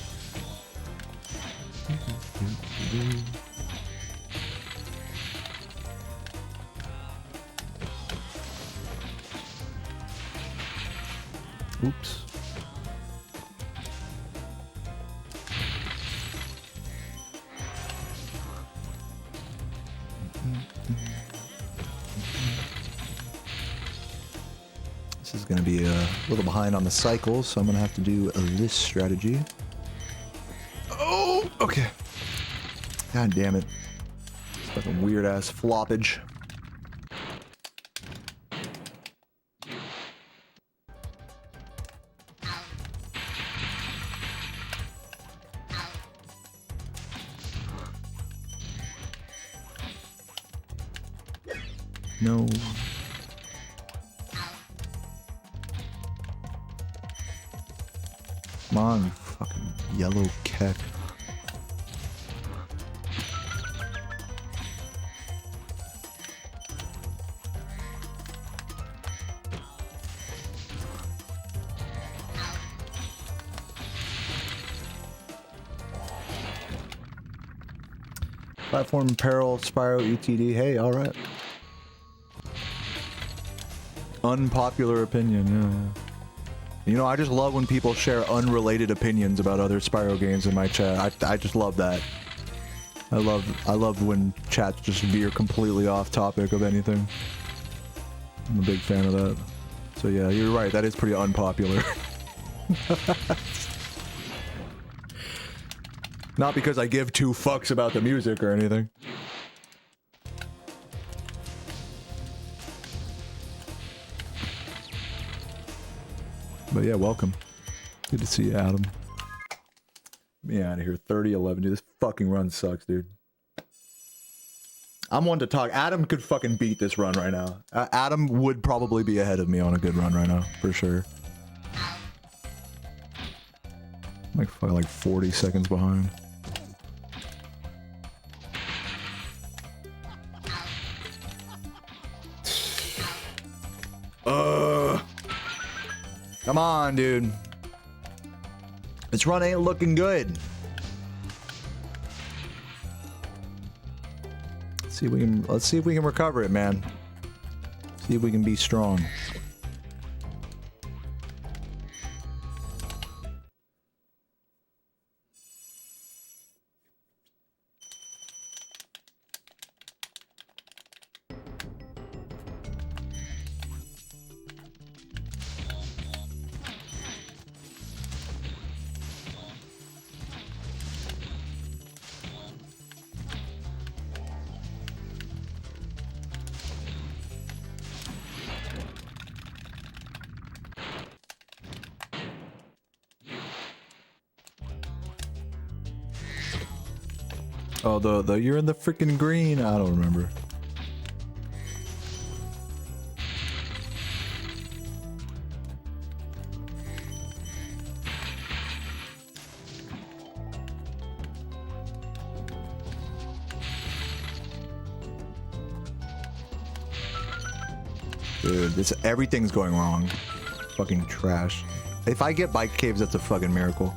Oops. This is going to be a little behind on the cycle, so I'm going to have to do this strategy. Oh, okay. God damn it. It's fucking weird ass floppage. No. Come on, you fucking yellow cat. Platform Peril, Spyro, ETD. Hey, alright. Unpopular opinion, yeah. You know, I just love when people share unrelated opinions about other Spyro games in my chat. I just love that. I love when chats just veer completely off topic of anything. I'm a big fan of that. So yeah, you're right, that is pretty unpopular. Not because I give two fucks about the music or anything. But yeah, welcome. Good to see you, Adam. Get me out of here. 30-11, dude. This fucking run sucks, dude. I'm one to talk. Adam could fucking beat this run right now. Adam would probably be ahead of me on a good run right now, for sure. Like fucking like 40 seconds behind. Come on, dude. This run ain't looking good. Let's see if we can recover it, man. See if we can be strong. Oh, the you're in the freaking green. I don't remember. Dude, everything's going wrong. Fucking trash. If I get bike caves, that's a fucking miracle.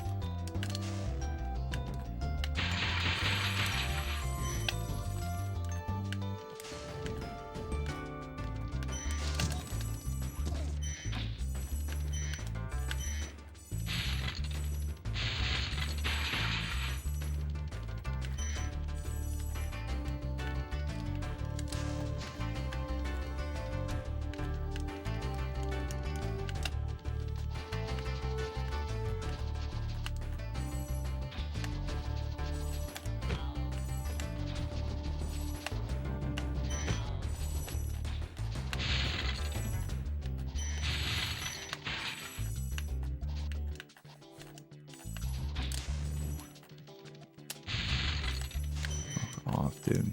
dude.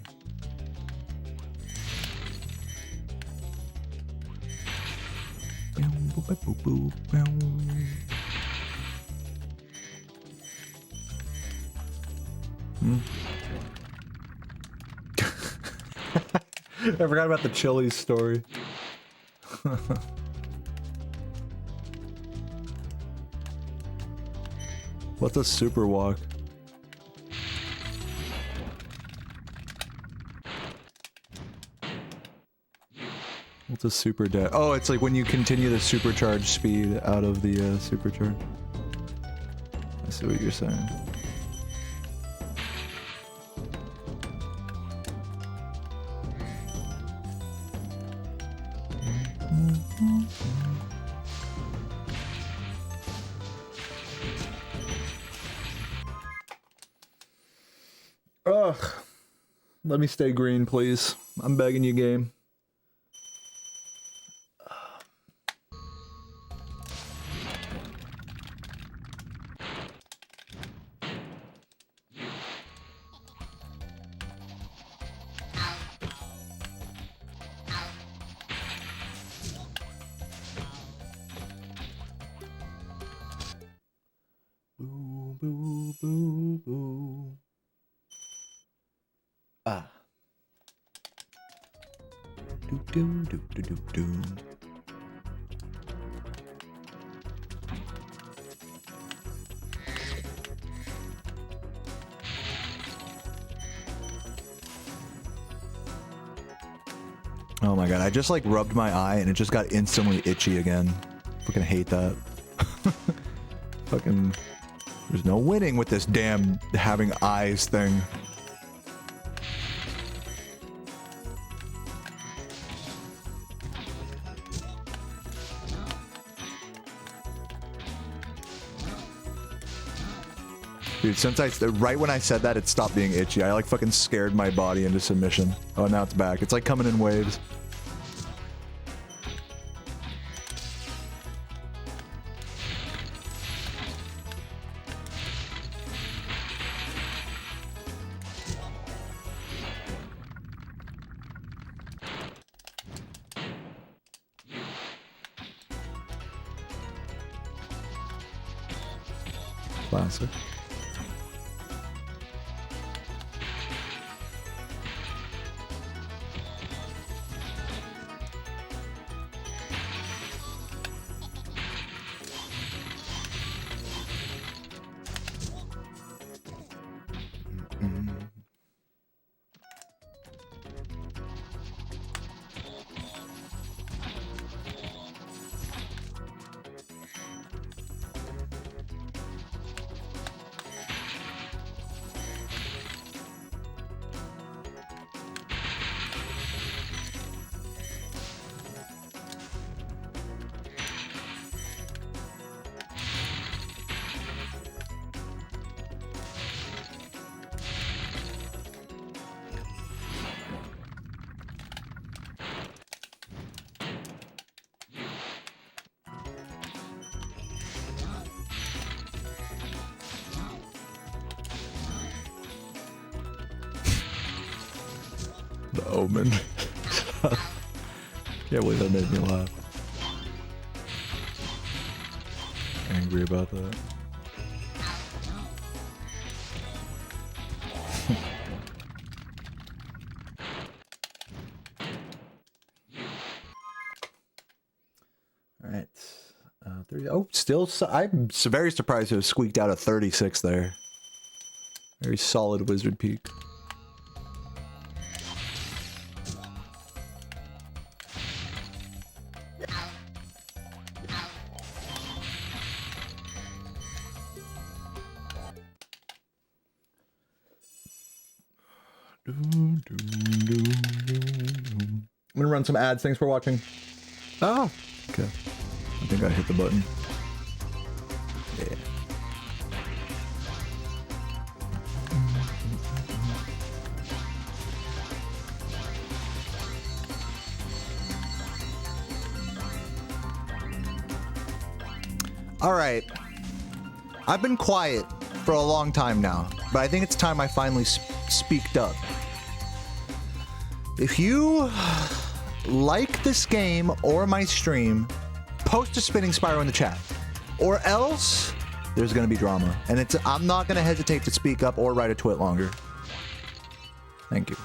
I forgot about the Chili's story. What's a super walk? What's a super dash? Oh, it's like when you continue the supercharge speed out of the supercharge. I see what you're saying. Ugh. Let me stay green, please. I'm begging you, game. Boo, boo, boo, boo. Ah. Do do do do do do. Oh my god, I just like rubbed my eye and it just got instantly itchy again. Fucking hate that. Fucking, there's no winning with this damn having eyes thing. Dude, since right when I said that, it stopped being itchy. I like fucking scared my body into submission. Oh, now it's back. It's like coming in waves. Classic. The Omen. Can't believe that made me laugh. Angry about that. All right. 30. Oh, still. I'm very surprised it was squeaked out at 36 there. Very solid wizard peak. I'm gonna run some ads. Thanks for watching. Oh, okay. I think I hit the button. Yeah. All right. I've been quiet for a long time now, but I think it's time I finally speaked up. If you like this game or my stream, post a spinning Spyro in the chat. Or else, there's going to be drama. And I'm not going to hesitate to speak up or write a twit longer. Thank you.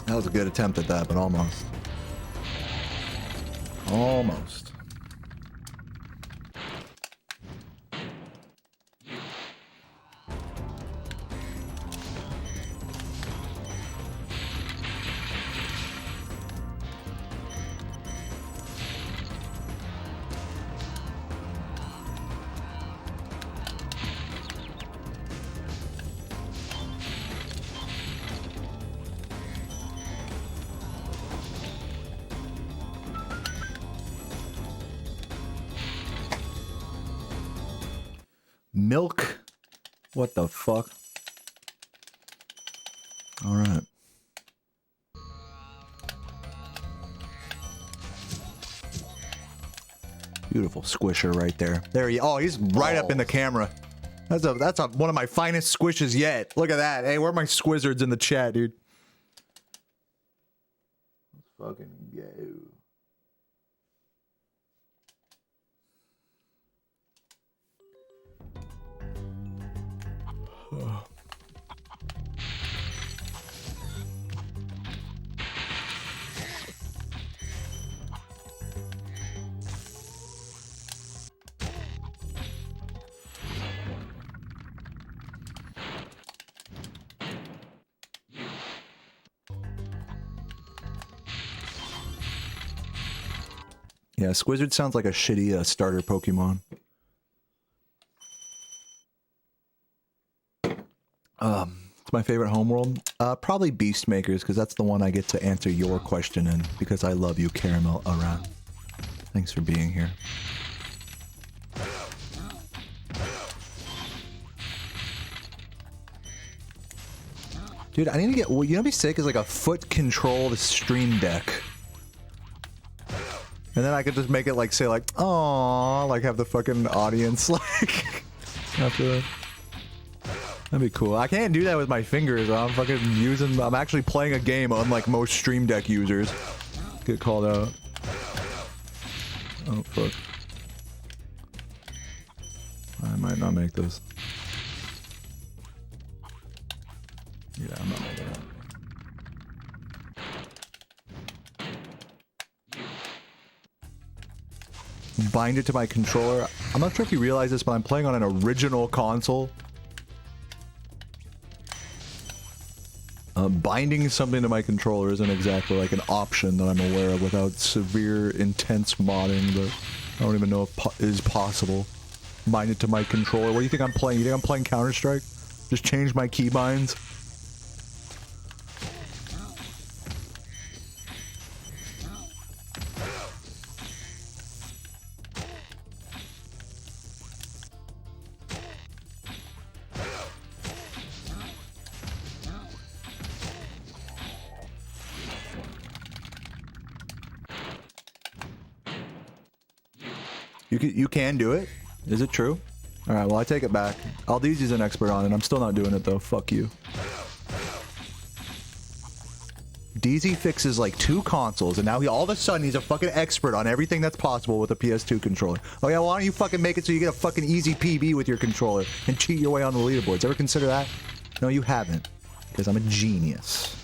That was a good attempt at that, but almost. Almost. Milk? What the fuck? All right. Beautiful squisher right there. There he. Oh, he's right up in the camera. That's one of my finest squishes yet. Look at that. Hey, where are my squizzards in the chat, dude? Let's fucking go. Yeah, Squizzard sounds like a shitty starter Pokemon. It's my favorite homeworld. Probably Beastmakers, because that's the one I get to answer your question in, because I love you, Caramel Around. Thanks for being here. Dude, I need to get, you know what'd be sick is like a foot control the stream deck. And then I could just make it like, say like, aww, like have the fucking audience like, after that. That'd be cool. I can't do that with my fingers. I'm actually playing a game unlike most Stream Deck users. Get called out. Oh, fuck. I might not make this. Yeah, I'm not making it. Bind it to my controller. I'm not sure if you realize this, but I'm playing on an original console. Binding something to my controller isn't exactly like an option that I'm aware of without severe, intense modding that I don't even know if is possible. Bind it to my controller. What do you think I'm playing? You think I'm playing Counter-Strike? Just change my keybinds? You can do it? Is it true? Alright, well I take it back. Aldeezy's an expert on it. I'm still not doing it though. Fuck you. DZ fixes like 2 consoles, and now he all of a sudden he's a fucking expert on everything that's possible with a PS2 controller. Oh yeah, why don't you fucking make it so you get a fucking easy PB with your controller and cheat your way on the leaderboards? Ever consider that? No, you haven't, because I'm a genius.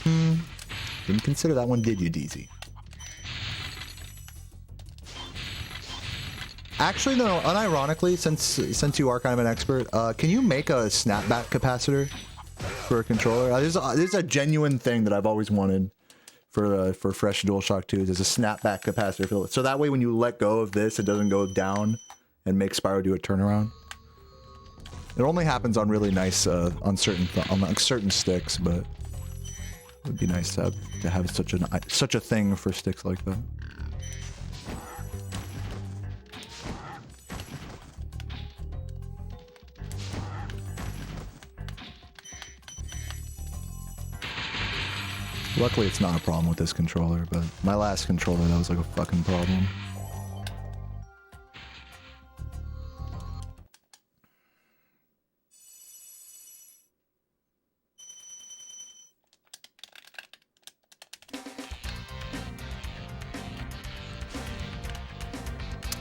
Didn't consider that one, did you, DZ? Actually, no, unironically, since you are kind of an expert, can you make a snapback capacitor for a controller? This is a genuine thing that I've always wanted for fresh DualShock 2s. Is a snapback capacitor, so that way when you let go of this, it doesn't go down and make Spyro do a turnaround. It only happens on really nice on certain sticks, but it would be nice to have such a thing for sticks like that. Luckily, it's not a problem with this controller, but my last controller, that was like a fucking problem.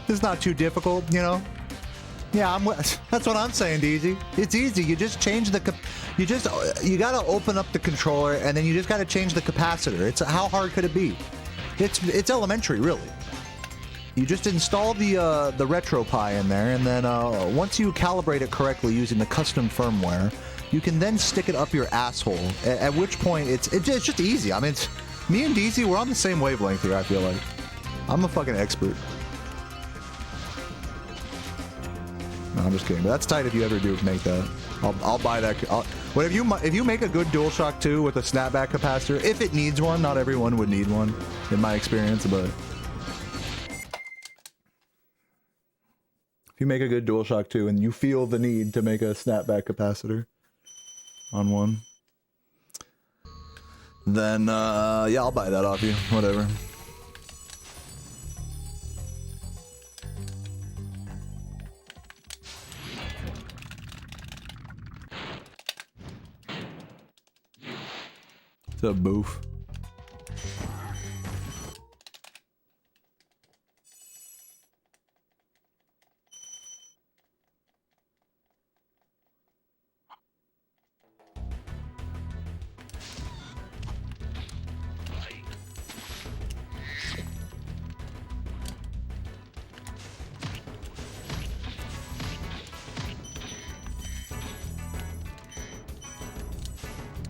It's not too difficult, you know? Yeah, that's what I'm saying, DZ. It's easy. You just change the you gotta open up the controller, and then you just gotta change the capacitor. It's how hard could it be? It's elementary, really. You just install the RetroPie in there, and then once you calibrate it correctly using the custom firmware, you can then stick it up your asshole. At which point it's just easy. I mean, me and DZ, we're on the same wavelength here. I feel like I'm a fucking expert. No, I'm just kidding. But that's tight if you ever do make that. I'll buy that. If you make a good DualShock 2 with a snapback capacitor, if it needs one, not everyone would need one, in my experience, but if you make a good DualShock 2 and you feel the need to make a snapback capacitor on one, then yeah, I'll buy that off you. Whatever. What's up, boof?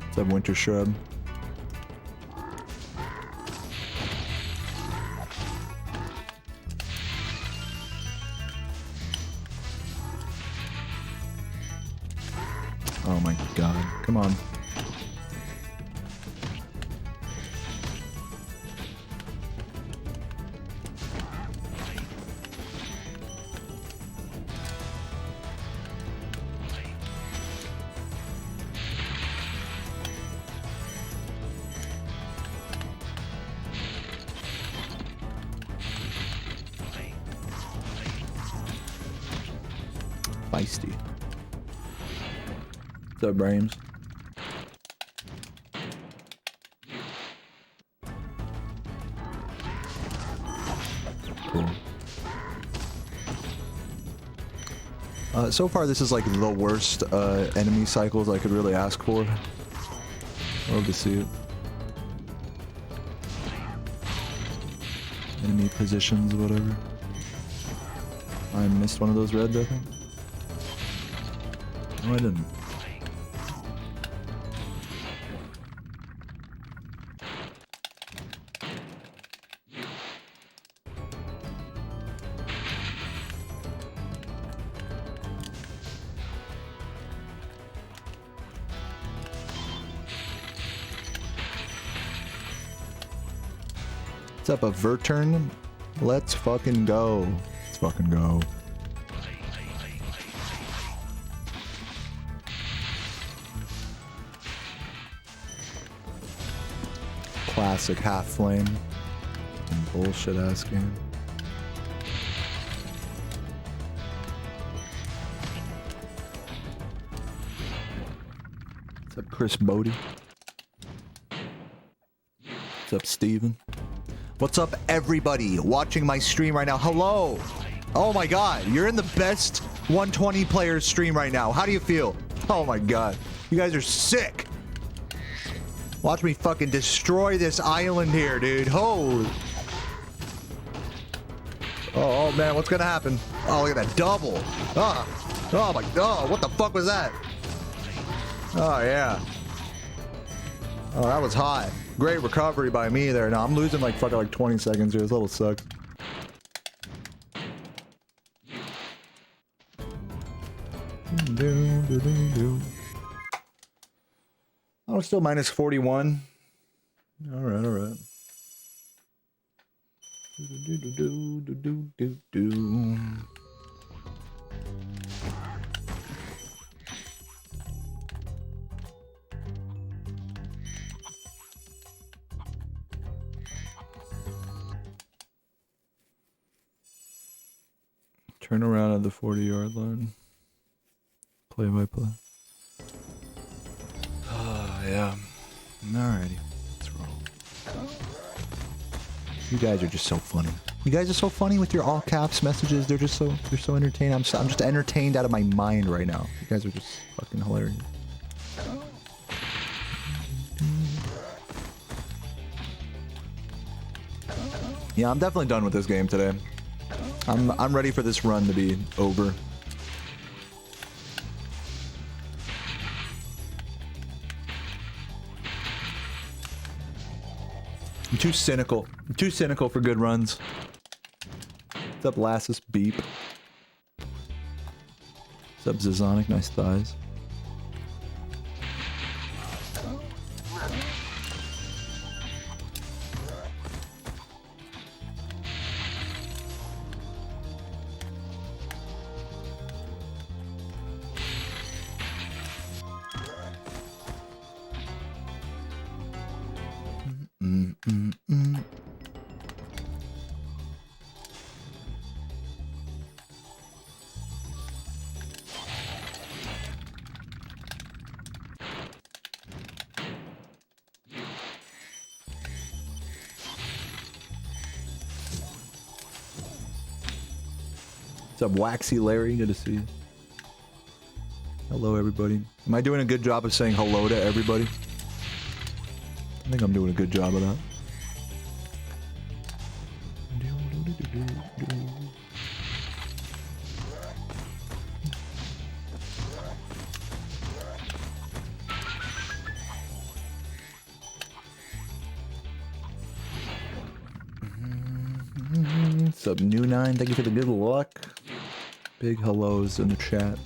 What's up, Winter Shrub? Oh my god, come on. Feisty. What's up, Brames? Cool. So far, this is like the worst enemy cycles I could really ask for. Love to see it. Enemy positions, whatever. I missed one of those reds, I think. No, I didn't. What's up, a Verturn? Let's fucking go. Let's fucking go. Classic half flame. Bullshit ass game. What's up, Chris Bodie? What's up, Steven? What's up, everybody watching my stream right now? Hello. Oh my god, you're in the best 120 players stream right now. How do you feel? Oh my god, you guys are sick. Watch me fucking destroy this island here, dude. Holy. Oh man, what's gonna happen? Oh, look at that double. Oh my god, what the fuck was that? Oh yeah. Oh, that was hot. Great recovery by me there. Now I'm losing like fucking like 20 seconds here. This level sucks. Oh, still minus 41. All right, all right. Turn around at the 40-yard line. Play by play. Oh, yeah. Alrighty. Let's roll. You guys are just so funny. You guys are so funny with your all caps messages. They're so entertaining. I'm just entertained out of my mind right now. You guys are just fucking hilarious. Yeah, I'm definitely done with this game today. I'm ready for this run to be over. I'm too cynical. I'm too cynical for good runs. What's up, Lassus Beep? What's up, Zazonic? Nice thighs. What's up, Waxy Larry? Good to see you. Hello, everybody. Am I doing a good job of saying hello to everybody? I think I'm doing a good job of that. What's up, New Nine? Thank you for the good luck. Big hellos in the chat.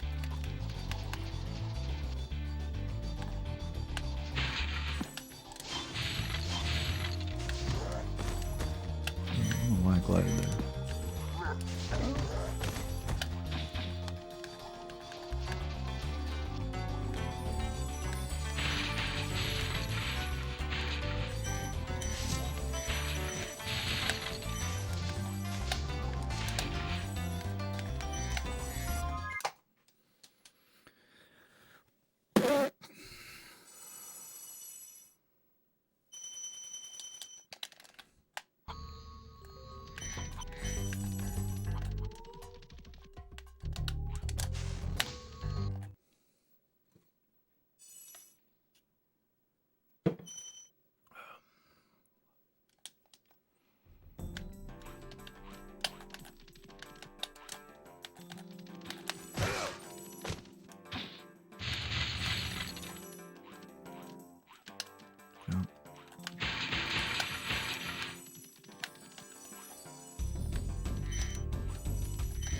Oh, why I glided there.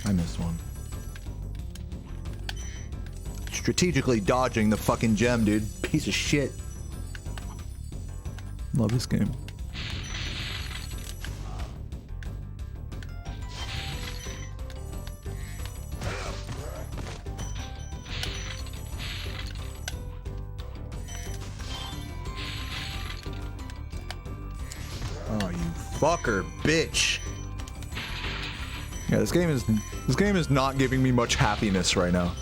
I missed one. Strategically dodging the fucking gem, dude. Piece of shit. Love this game. Oh, you fucker, bitch. Yeah, this game is not giving me much happiness right now.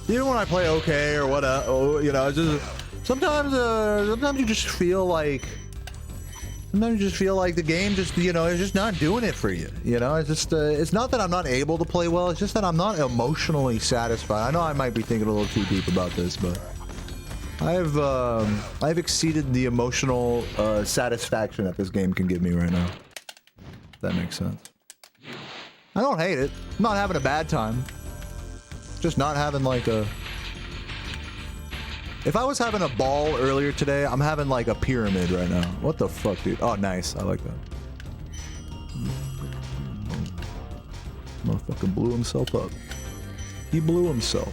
Even when I play okay or whatever, you know, it's just sometimes you just feel like Sometimes you just feel like the game just, you know, is just not doing it for you. You know, it's just, it's not that I'm not able to play well, it's just that I'm not emotionally satisfied. I know I might be thinking a little too deep about this, but I've exceeded the emotional satisfaction that this game can give me right now. If that makes sense. I don't hate it. I'm not having a bad time. Just not having like a... If I was having a ball earlier today, I'm having like a pyramid right now. What the fuck, dude? Oh, nice. I like that. Motherfucker blew himself up. He blew himself.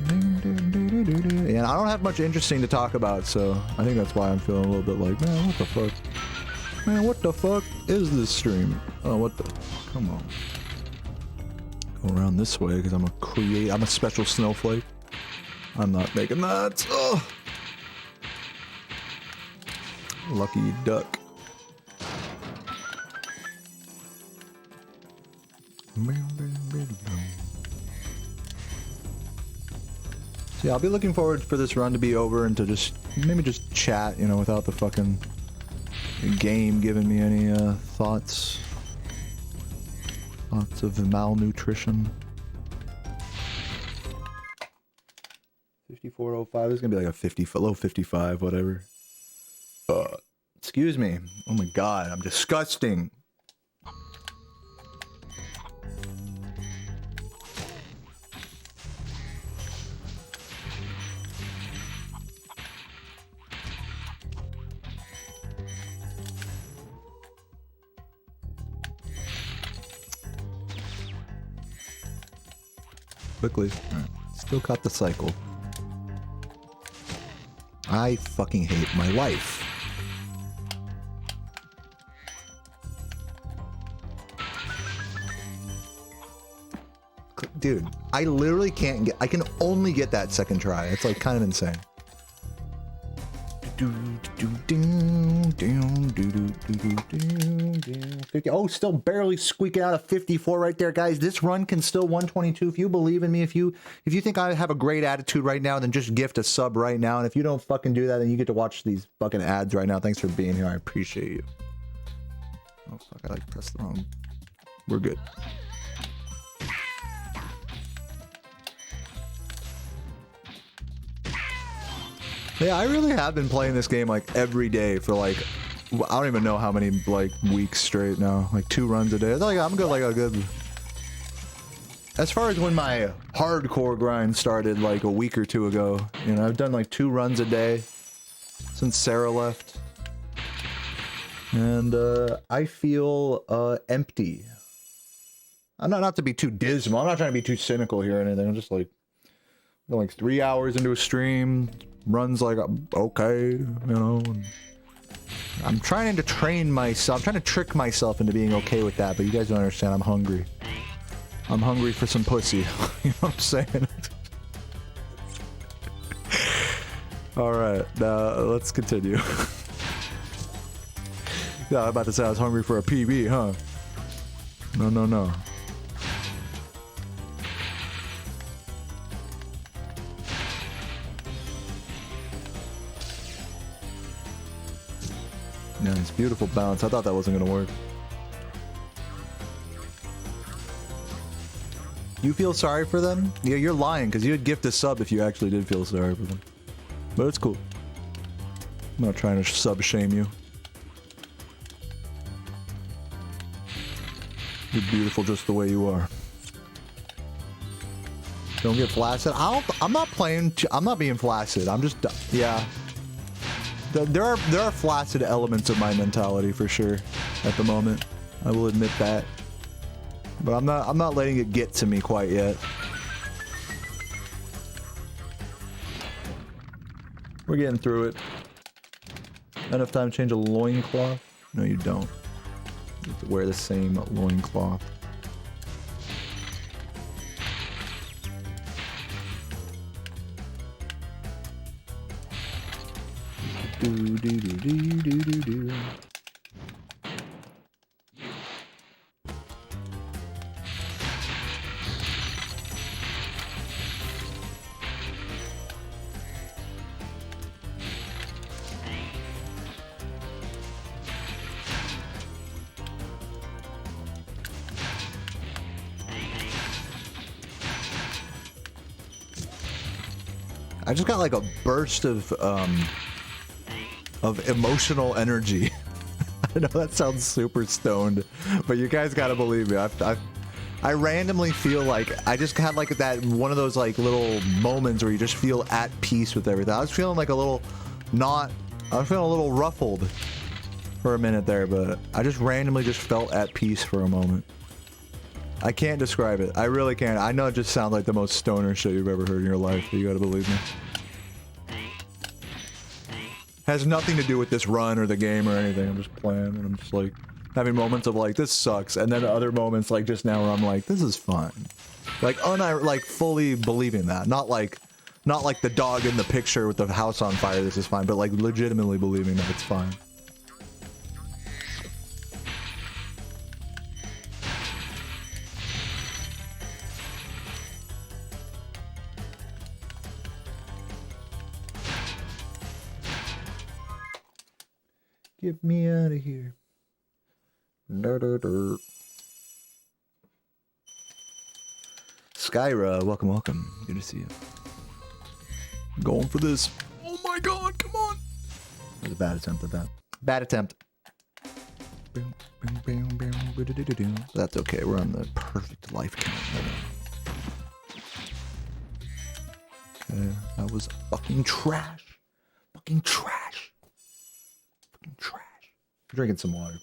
And I don't have much interesting to talk about, so I think that's why I'm feeling a little bit like, man, what the fuck? Man, what the fuck is this stream? Oh, what the... Come on. Go around this way, because I'm a special snowflake. I'm not making that. Oh. Lucky duck. So yeah, I'll be looking forward for this run to be over and to just maybe just chat, you know, without the fucking game giving me any thoughts of malnutrition. 5405. There's gonna be like a 50, low 55, whatever. Excuse me. Oh my god, I'm disgusting. Quickly. Still caught the cycle. I fucking hate my life. Dude, I literally can't get... I can only get that second try. It's like kind of insane. Oh, still barely squeaking out a 54 right there, guys. This run can still 122 if you believe in me. If you think I have a great attitude right now, then just gift a sub right now. And if you don't fucking do that, then you get to watch these fucking ads right now. Thanks for being here. I appreciate you. Oh fuck, I like pressed the wrong. We're good. Yeah, I really have been playing this game like every day for like, I don't even know how many like weeks straight now. Like 2 runs a day. It's like I'm good, like a good. As far as when my hardcore grind started like a week or 2 ago, you know, I've done like 2 runs a day since Sarah left, and I feel empty. I'm not to be too dismal. I'm not trying to be too cynical here or anything. I'm just like 3 hours into a stream. Runs like okay, you know. I'm trying to train myself. I'm trying to trick myself into being okay with that, but you guys don't understand. I'm hungry. I'm hungry for some pussy. You know what I'm saying? All right, now let's continue. Yeah, I'm about to say I was hungry for a PB, huh? No. Nice, beautiful bounce. I thought that wasn't gonna work. You feel sorry for them? Yeah, you're lying, because you'd gift a sub if you actually did feel sorry for them. But it's cool. I'm not trying to sub shame you. You're beautiful just the way you are. Don't get flaccid. I'm not playing. I'm not being flaccid. I'm just, yeah. There are flaccid elements of my mentality for sure at the moment. I will admit that. But I'm not letting it get to me quite yet. We're getting through it. Enough time to change a loincloth? No, you don't. You have to wear the same loincloth. Do. I just got like a burst of emotional energy. I know that sounds super stoned, but you guys gotta believe me. I randomly feel like I just had like that one of those like little moments where you just feel at peace with everything. I was feeling like a little I was feeling a little ruffled for a minute there, but I just randomly just felt at peace for a moment. I can't describe it. I really can't. I know it just sounds like the most stoner shit you've ever heard in your life, but you gotta believe me. Has nothing to do with this run or the game or anything. I'm just playing and I'm just like having moments of like, this sucks, and then other moments like just now where I'm like, this is fun. Like like fully believing that. Not like the dog in the picture with the house on fire, this is fine, but like legitimately believing that it's fine. Get me out of here. Skyra, welcome, welcome. Good to see you. Going for this. Oh my god, come on. That was a bad attempt at that. Bad attempt. That's okay, we're on the perfect life count. Okay, that was fucking trash. Fucking trash. Fucking trash. I'm drinking some water.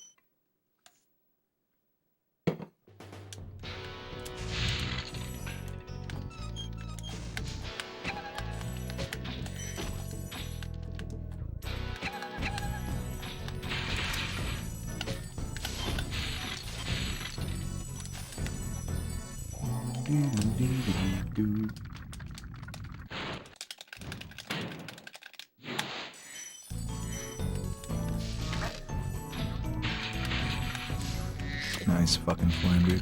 Nice fucking flame, dude.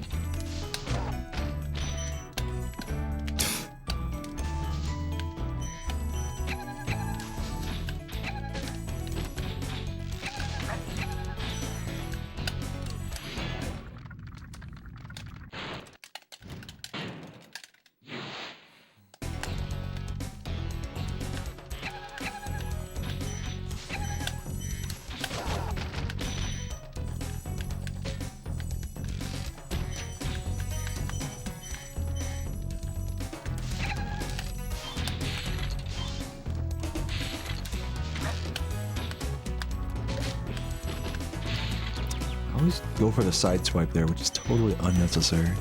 Go for the side swipe there, which is totally unnecessary.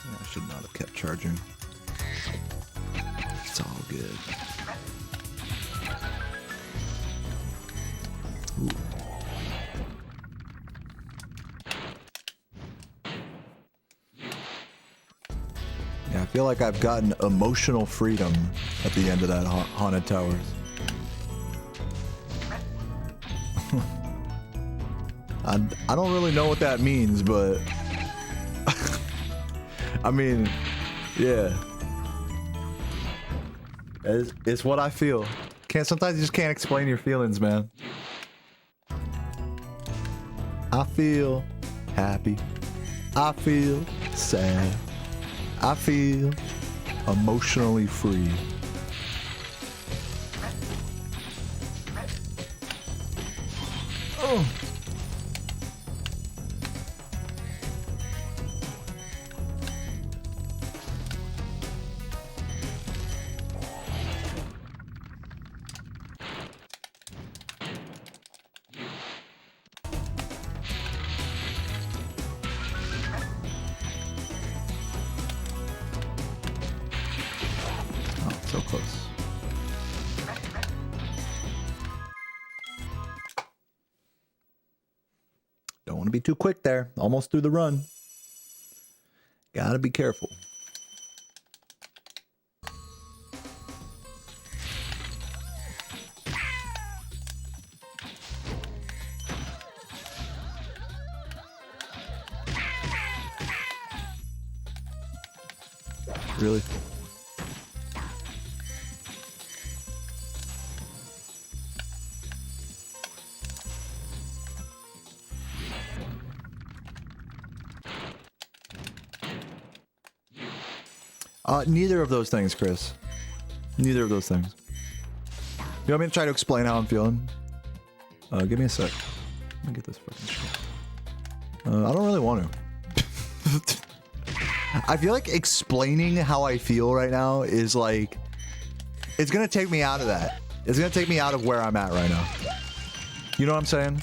I should not have kept charging. It's all good. Ooh. I feel like I've gotten emotional freedom at the end of that Haunted Towers. I don't really know what that means, but I mean, yeah, it's what I feel. Sometimes you just can't explain your feelings, man. I feel happy. I feel sad. I feel emotionally free. Oh. So close. Don't want to be too quick there. Almost through the run. Gotta be careful. Really? Neither of those things, Chris. Neither of those things. You want me to try to explain how I'm feeling? Give me a sec. Let me get this fucking shit. I don't really want to. I feel like explaining how I feel right now is like... It's gonna take me out of that. It's gonna take me out of where I'm at right now. You know what I'm saying?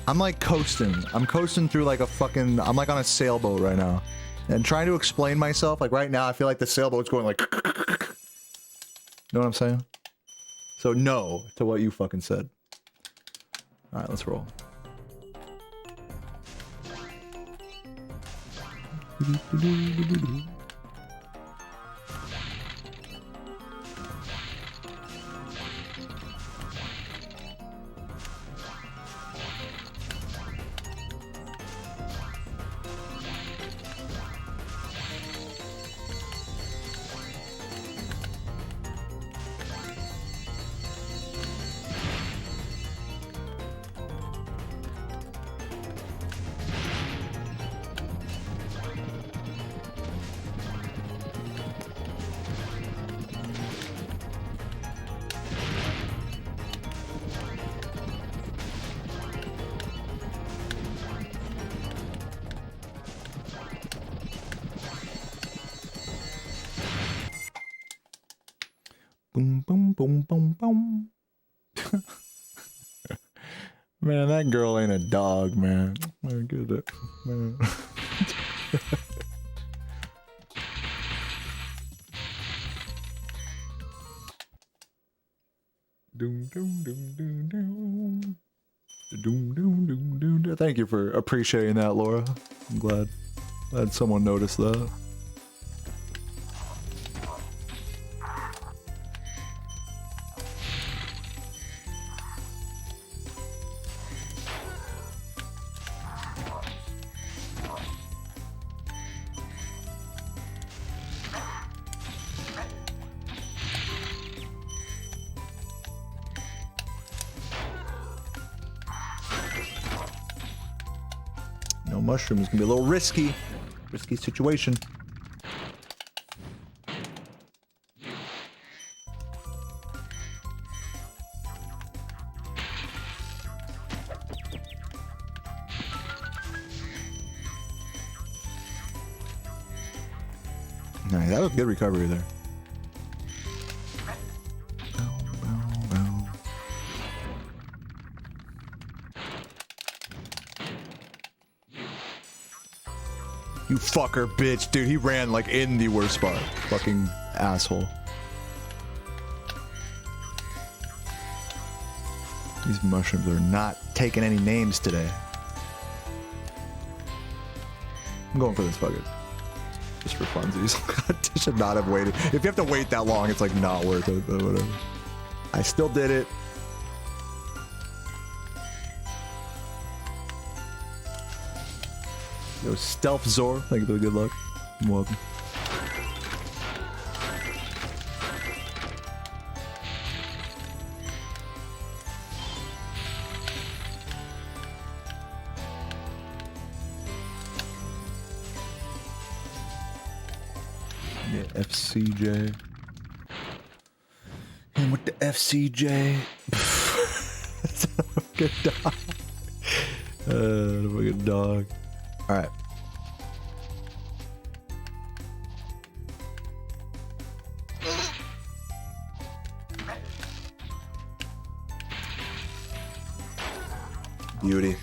I'm like coasting. I'm coasting through like a fucking... I'm like on a sailboat right now. And trying to explain myself, like right now, I feel like the sailboat's going like... You know what I'm saying? So no to what you fucking said. Alright, let's roll. Boom, boom, boom, boom, boom. Man, that girl ain't a dog, man. Man, get it, man. Doom, doom, doom, doom, doom. Doom, doom, doom, doom, doom. Thank you for appreciating that, Laura. I'm glad someone noticed that. Mushrooms can be a little risky situation. Nice, that was good recovery there. You fucker, bitch. Dude, he ran like in the worst spot. Fucking asshole. These mushrooms are not taking any names today. I'm going for this fucker. Just for funsies. I should not have waited. If you have to wait that long, it's like not worth it, but whatever. I still did it. Yo, Stealth Zor, thank you for the good luck. I'm welcome. Yeah, FCJ. And with the FCJ. Good dog. Fucking dog. All right. Beauty.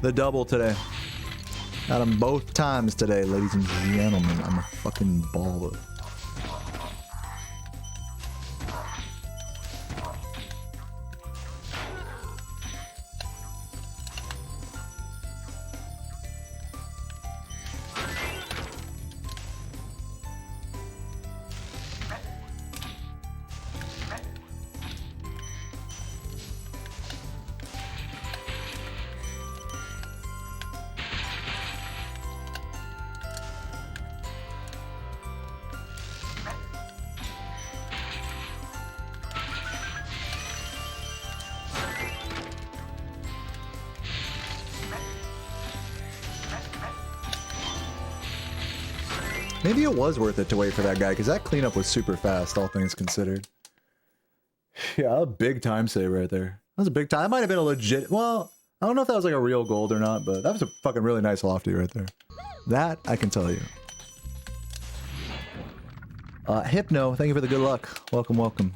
The double today. Got them both times today, ladies and gentlemen. I'm a fucking baller. Maybe it was worth it to wait for that guy, because that cleanup was super fast, all things considered. Yeah, a big time save right there. That was a big time. That might have been a legit... Well, I don't know if that was like a real gold or not, but that was a fucking really nice lofty right there. That, I can tell you. Hypno, thank you for the good luck. Welcome, welcome.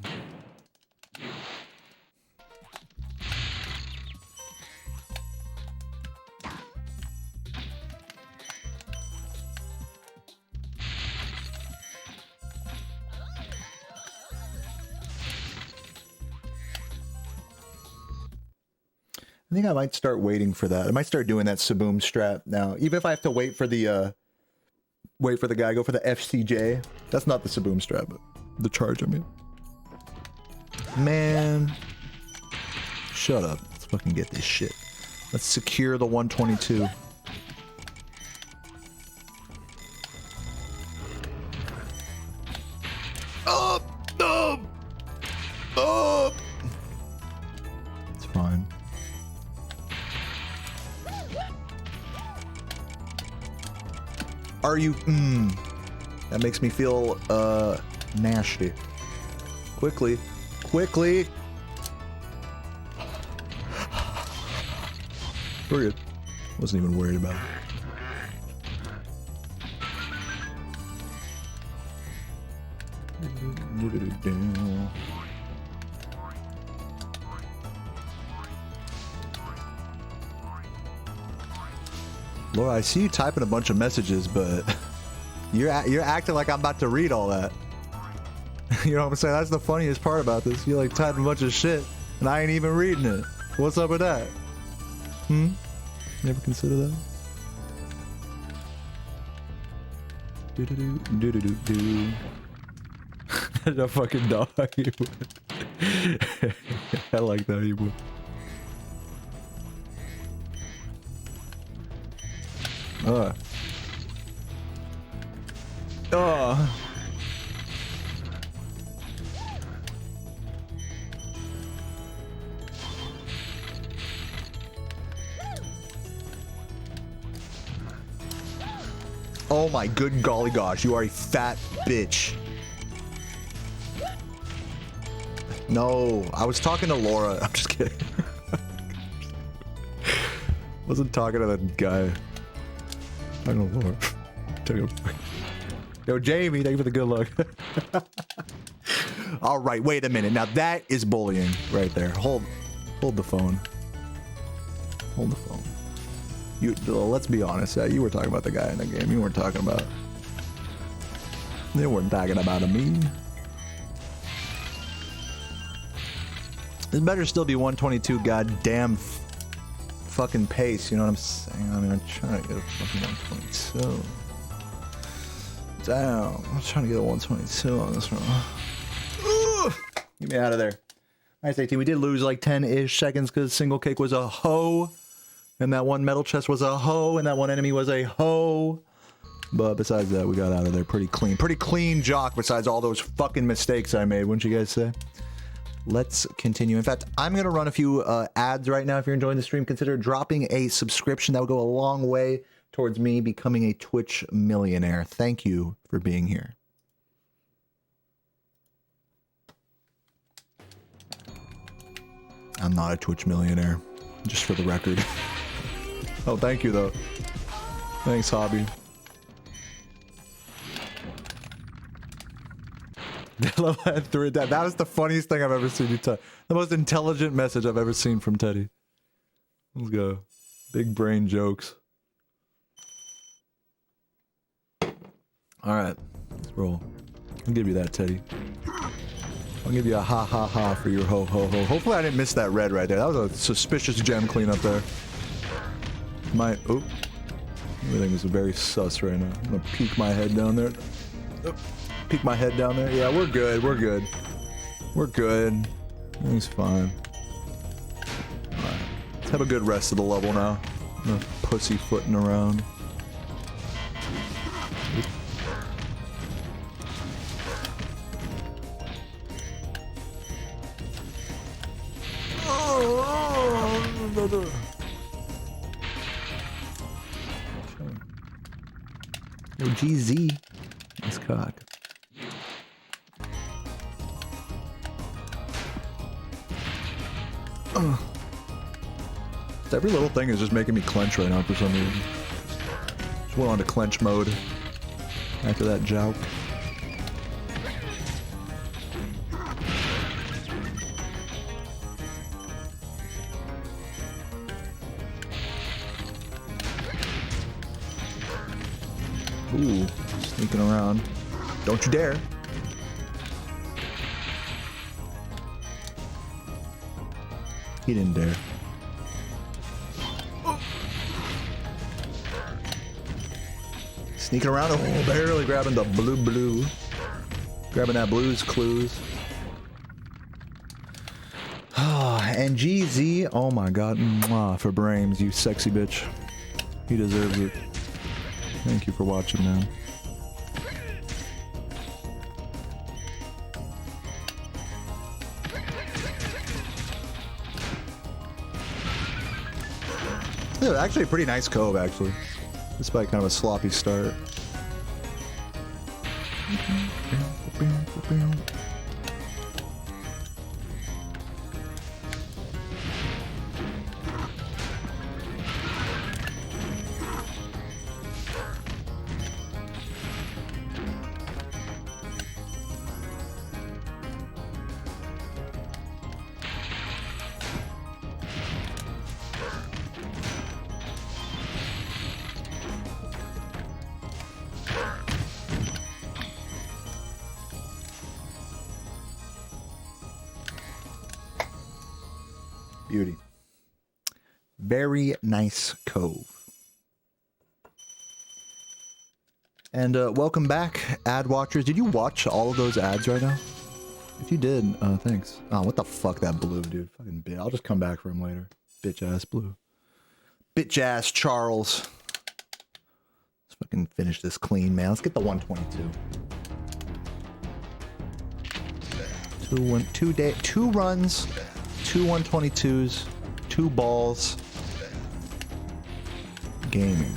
I think I might start waiting for that. I might start doing that Saboom strat now. Even if I have to wait for the guy, go for the FCJ. That's not the Saboom strat, but the charge, I mean. Man. Shut up. Let's fucking get this shit. Let's secure the 122. Up! Up! Up! It's fine. Are you... That makes me feel, nasty. Quickly. Quickly! We're good. Wasn't even worried about it. Laura, I see you typing a bunch of messages, but you're acting like I'm about to read all that. You know what I'm saying? That's the funniest part about this. You like typing a bunch of shit, and I ain't even reading it. What's up with that? Never consider that? Do-do-do-do-do-do. That's a fucking dog. I like that, you. Oh my good golly gosh, you are a fat bitch. No, I was talking to Laura. I'm just kidding. Wasn't talking to that guy. I don't know. Yo, Jamie, thank you for the good luck. All right, wait a minute. Now that is bullying right there. Hold the phone. Hold the phone. Let's be honest. You were talking about the guy in the game. You weren't talking about. They weren't talking about me. This better still be 122. Goddamn. Fucking pace, you know what I'm saying? I mean, I'm trying to get a fucking 122. Damn, I'm trying to get a 122 on this one. Get me out of there. Nice 18. We did lose like 10-ish seconds because Single Cake was a hoe. And that one metal chest was a hoe. And that one enemy was a hoe. But besides that, we got out of there pretty clean. Pretty clean jock besides all those fucking mistakes I made, wouldn't you guys say? Let's continue. In fact, I'm going to run a few ads right now. If you're enjoying the stream, consider dropping a subscription. That would go a long way towards me becoming a Twitch millionaire. Thank you for being here. I'm not a Twitch millionaire, just for the record. Oh, thank you, though. Thanks, Hobby. That was the funniest thing I've ever seen you type. The most intelligent message I've ever seen from Teddy. Let's go. Big brain jokes. Alright. Let's roll. I'll give you that, Teddy. I'll give you a ha ha ha for your ho ho ho. Hopefully I didn't miss that red right there. That was a suspicious gem cleanup there. Oop. Everything is very sus right now. I'm gonna peek my head down there. Oop. Peek my head down there. Yeah, we're good. We're good. We're good. Everything's fine. Alright. Let's have a good rest of the level now. No pussyfooting around. Yo, GZ. Every little thing is just making me clench right now for some reason. Just went on to clench mode after that joke. Ooh, sneaking around. Don't you dare. He didn't dare. Sneaking around, oh, barely grabbing the blue. Grabbing that Blue's Clues. And GZ, oh my god, mwah, for Brames, you sexy bitch. He deserves it. Thank you for watching, man. Yeah, actually a pretty nice cove, actually. Despite kind of a sloppy start. Beauty. Very nice cove. And welcome back, ad watchers. Did you watch all of those ads right now? If you did, thanks. Oh, what the fuck, that Blue, dude. Fucking bitch. I'll just come back for him later. Bitch ass Blue. Bitch ass Charles. Let's fucking finish this clean, man. Let's get the 122. Two runs. 2 122s, 2 balls, gaming.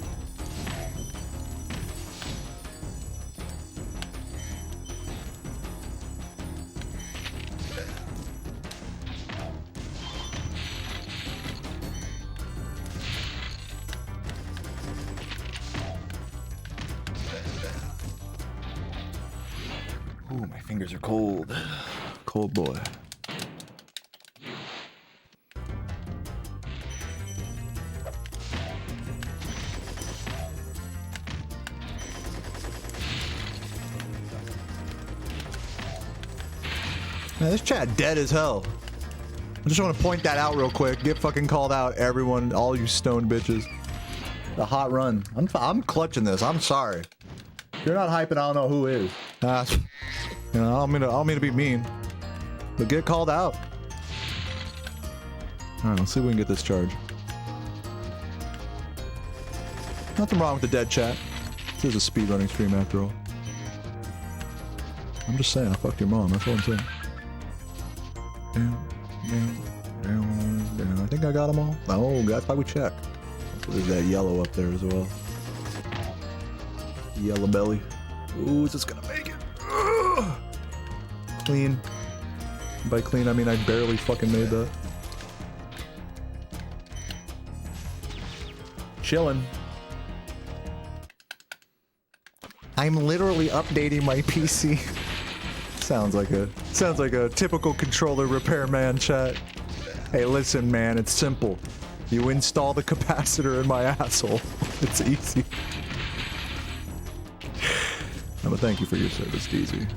Ooh, my fingers are cold. Cold boy. Man, this chat dead as hell. I just want to point that out real quick. Get fucking called out, everyone, all you stoned bitches. The hot run. I'm clutching this. I'm sorry. If you're not hyping, I don't know who is. You know, I don't mean to be mean, but get called out. All right, let's see if we can get this charge. Nothing wrong with the dead chat. This is a speedrunning stream after all. I'm just saying, I fucked your mom. That's all I'm saying. I think I got them all. Oh, that's why we check. So there's that yellow up there as well. Yellow belly. Ooh, is this gonna make it? Ugh. Clean. By clean, I mean I barely fucking made that. Chillin'. I'm literally updating my PC. Sounds like a typical controller repairman chat. Hey, listen, man, it's simple. You install the capacitor in my asshole. It's easy. No, but thank you for your service, DZ.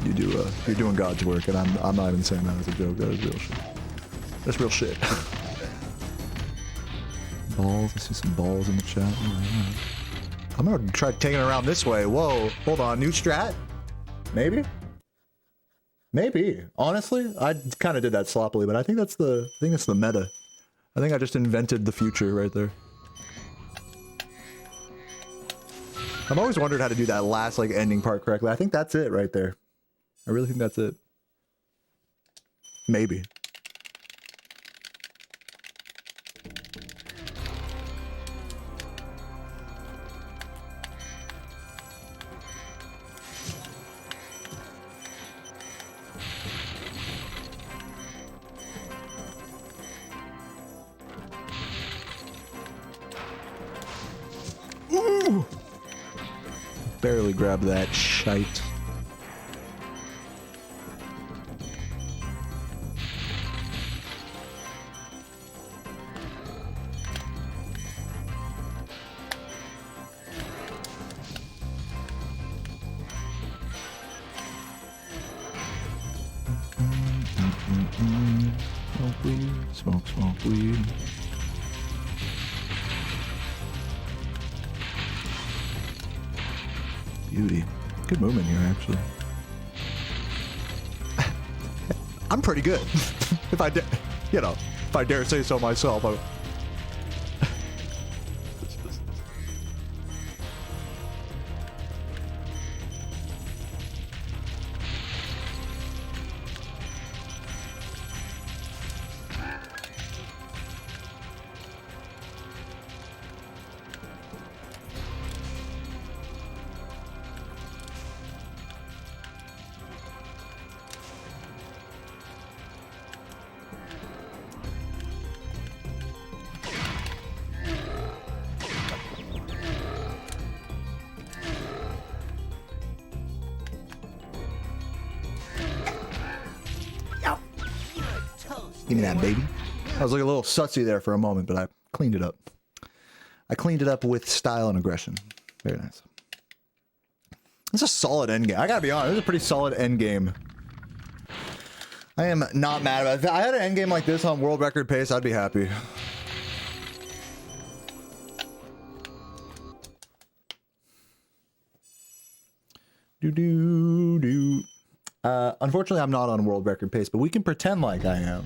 You're doing God's work, and I'm not even saying that as a joke. That is real shit. That's real shit. Balls. I see some balls in the chat. Right. I'm gonna try taking it around this way. Whoa, hold on, new strat? Maybe? Maybe. Honestly, I kind of did that sloppily, but I think that's the meta. I think I just invented the future right there. I've always wondered how to do that last like ending part correctly. I think that's it right there. I really think that's it. Maybe. barely grabbed that shite. Smoke weed, smoke weed. Beauty. Good movement here, actually. I'm pretty good. If I dare, you know, if I dare say so myself. Give me that, baby. I was like a little sutsy there for a moment, but I cleaned it up. I cleaned it up with style and aggression. Very nice. It's a solid end game. I gotta be honest, it's a pretty solid end game. I am not mad about it. If I had an end game like this on world record pace, I'd be happy. Unfortunately, I'm not on world record pace, but we can pretend like I am.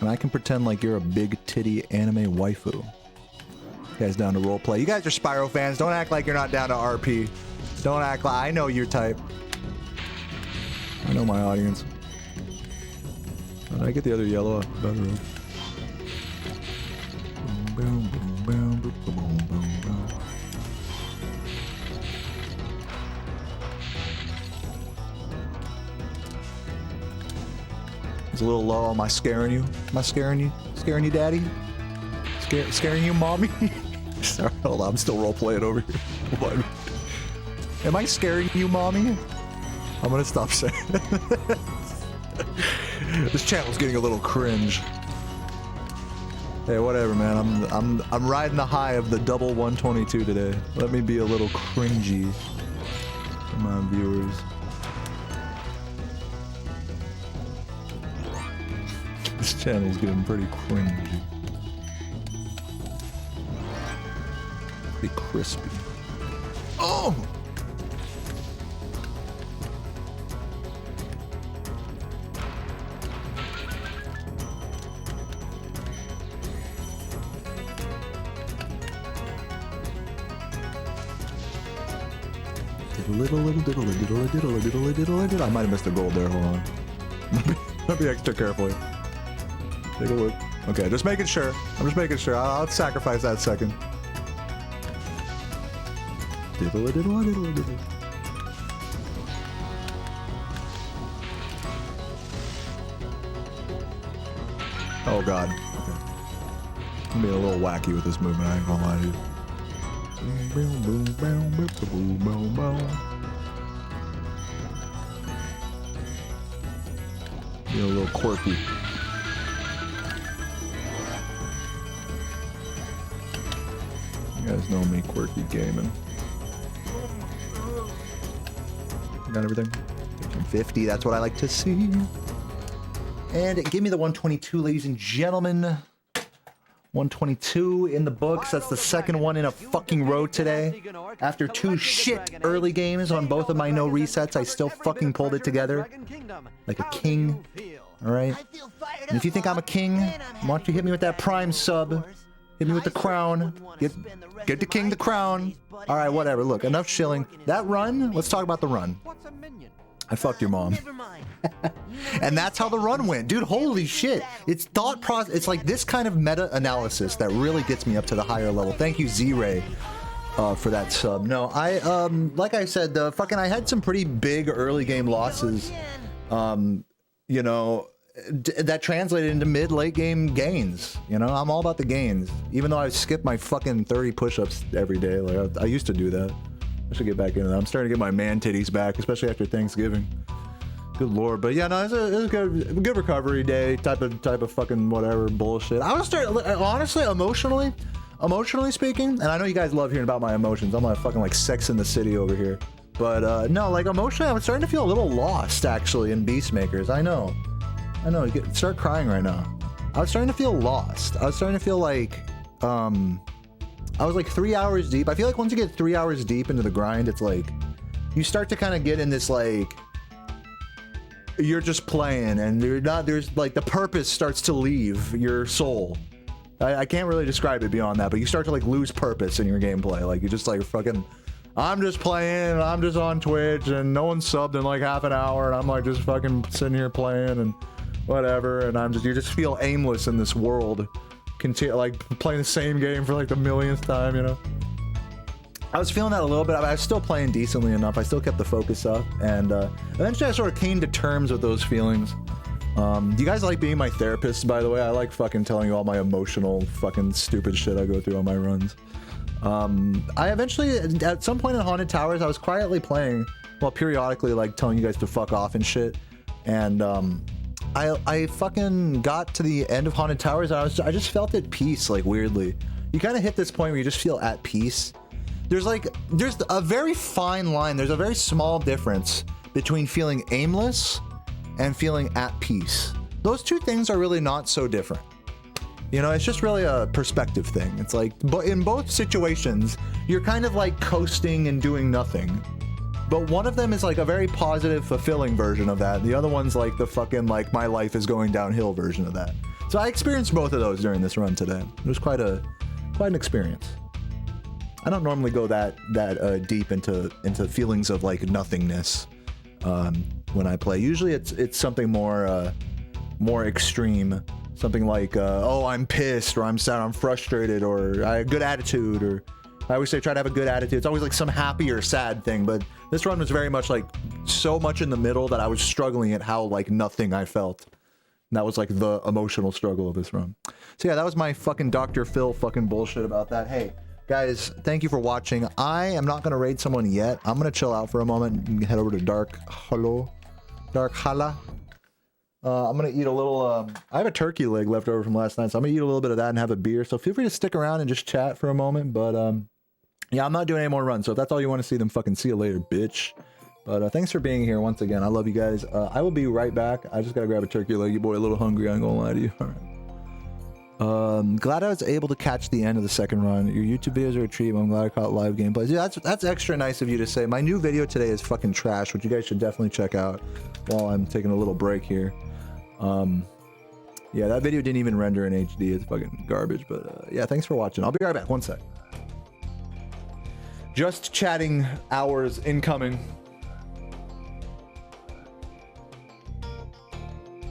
And I can pretend like you're a big titty anime waifu. You guys down to roleplay? You guys are Spyro fans. Don't act like you're not down to RP. Don't act like I know your type. I know my audience. How did I get the other yellow up? Better. Boom, boom, boom, boom, boom, boom, boom, boom. It's a little low. Am I scaring you? Am I scaring you? Scaring you, daddy? Scaring you, mommy? Sorry, hold on. I'm still role-playing over here. What? Am I scaring you, mommy? I'm gonna stop saying it. This channel's getting a little cringe. Hey, whatever, man. I'm riding the high of the double 122 today. Let me be a little cringy for my viewers. This channel's getting pretty cringy. Pretty crispy. Oh! I might have missed a gold there. Hold on. Let me extra carefully. Take a look. Okay, just making sure. I'm just making sure. I'll sacrifice that second. Oh god. Okay. I'm being a little wacky with this movement, I ain't gonna lie to you. Being a little quirky. You guys know me, quirky gaming. Got everything? 50, that's what I like to see. And give me the 122, ladies and gentlemen. 122 in the books. That's the second one in a fucking row today. After two shit early games on both of my no resets, I still fucking pulled it together like a king. Alright? And if you think I'm a king, why don't you hit me with that prime sub? Hit me with the crown. Get the king the crown. Alright, whatever. Look, enough shilling. That run, let's talk about the run. I fucked your mom. And that's how the run went. Dude, holy shit. It's thought process. It's like this kind of meta-analysis that really gets me up to the higher level. Thank you, Z-Ray, for that sub. No, like I said, I had some pretty big early game losses. You know, that translated into mid-late game gains. You know, I'm all about the gains. Even though I skip my fucking 30 push-ups every day, like I used to do that. I should get back into that. I'm starting to get my man titties back, especially after Thanksgiving. Good lord, but yeah, no, it's a good recovery day, type of fucking whatever bullshit. I was honestly, emotionally speaking, and I know you guys love hearing about my emotions. I'm like fucking like Sex in the City over here, but no, like emotionally, I'm starting to feel a little lost actually in Beastmakers. I know, start crying right now. I was starting to feel lost. I was starting to feel like, I was like 3 hours deep. I feel like once you get 3 hours deep into the grind, it's like you start to kind of get in this like. You're just playing and there's like the purpose starts to leave your soul. I can't really describe it beyond that, but you start to like lose purpose in your gameplay. Like you just like fucking, I'm just playing, I'm just on Twitch and no one's subbed in like half an hour and I'm like just fucking sitting here playing and whatever, and you just feel aimless in this world. Continue like playing the same game for like the millionth time, you know? I was feeling that a little bit. I was still playing decently enough. I still kept the focus up, and eventually I sort of came to terms with those feelings. Do you guys like being my therapist, by the way? I like fucking telling you all my emotional fucking stupid shit I go through on my runs. I eventually, at some point in Haunted Towers, I was quietly playing, well, periodically like telling you guys to fuck off and shit, and I fucking got to the end of Haunted Towers, and I just felt at peace, like weirdly. You kind of hit this point where you just feel at peace. There's a very fine line, there's a very small difference between feeling aimless and feeling at peace. Those two things are really not so different. You know, it's just really a perspective thing. It's like, but in both situations, you're kind of like coasting and doing nothing. But one of them is like a very positive, fulfilling version of that. The other one's like the fucking like my life is going downhill version of that. So I experienced both of those during this run today. It was quite an experience. I don't normally go that deep into feelings of like nothingness when I play. Usually it's something more extreme, something like oh, I'm pissed, or I'm sad, I'm frustrated, or I have good attitude, or I always say try to have a good attitude. It's always like some happy or sad thing, but this run was very much like so much in the middle that I was struggling at how like nothing I felt. And that was like the emotional struggle of this run. So yeah, that was my fucking Dr. Phil fucking bullshit about that. Hey, guys, thank you for watching. I am not going to raid someone yet. I'm going to chill out for a moment and head over to Dark Hala. I'm going to eat a little, I have a turkey leg left over from last night, so I'm going to eat a little bit of that and have a beer. So feel free to stick around and just chat for a moment. But yeah, I'm not doing any more runs. So if that's all you want to see, then fucking see you later, bitch. But thanks for being here once again. I love you guys. I will be right back. I just got to grab a turkey leg. Your boy a little hungry. I ain't going to lie to you. All right. Glad I was able to catch the end of the second run. Your YouTube videos are a treat. I'm glad I caught live gameplays. Yeah, that's extra nice of you to say. My new video today is fucking trash, which you guys should definitely check out while I'm taking a little break here. Yeah, that video didn't even render in HD. It's fucking garbage. But yeah, thanks for watching. I'll be right back. One sec. Just chatting hours incoming.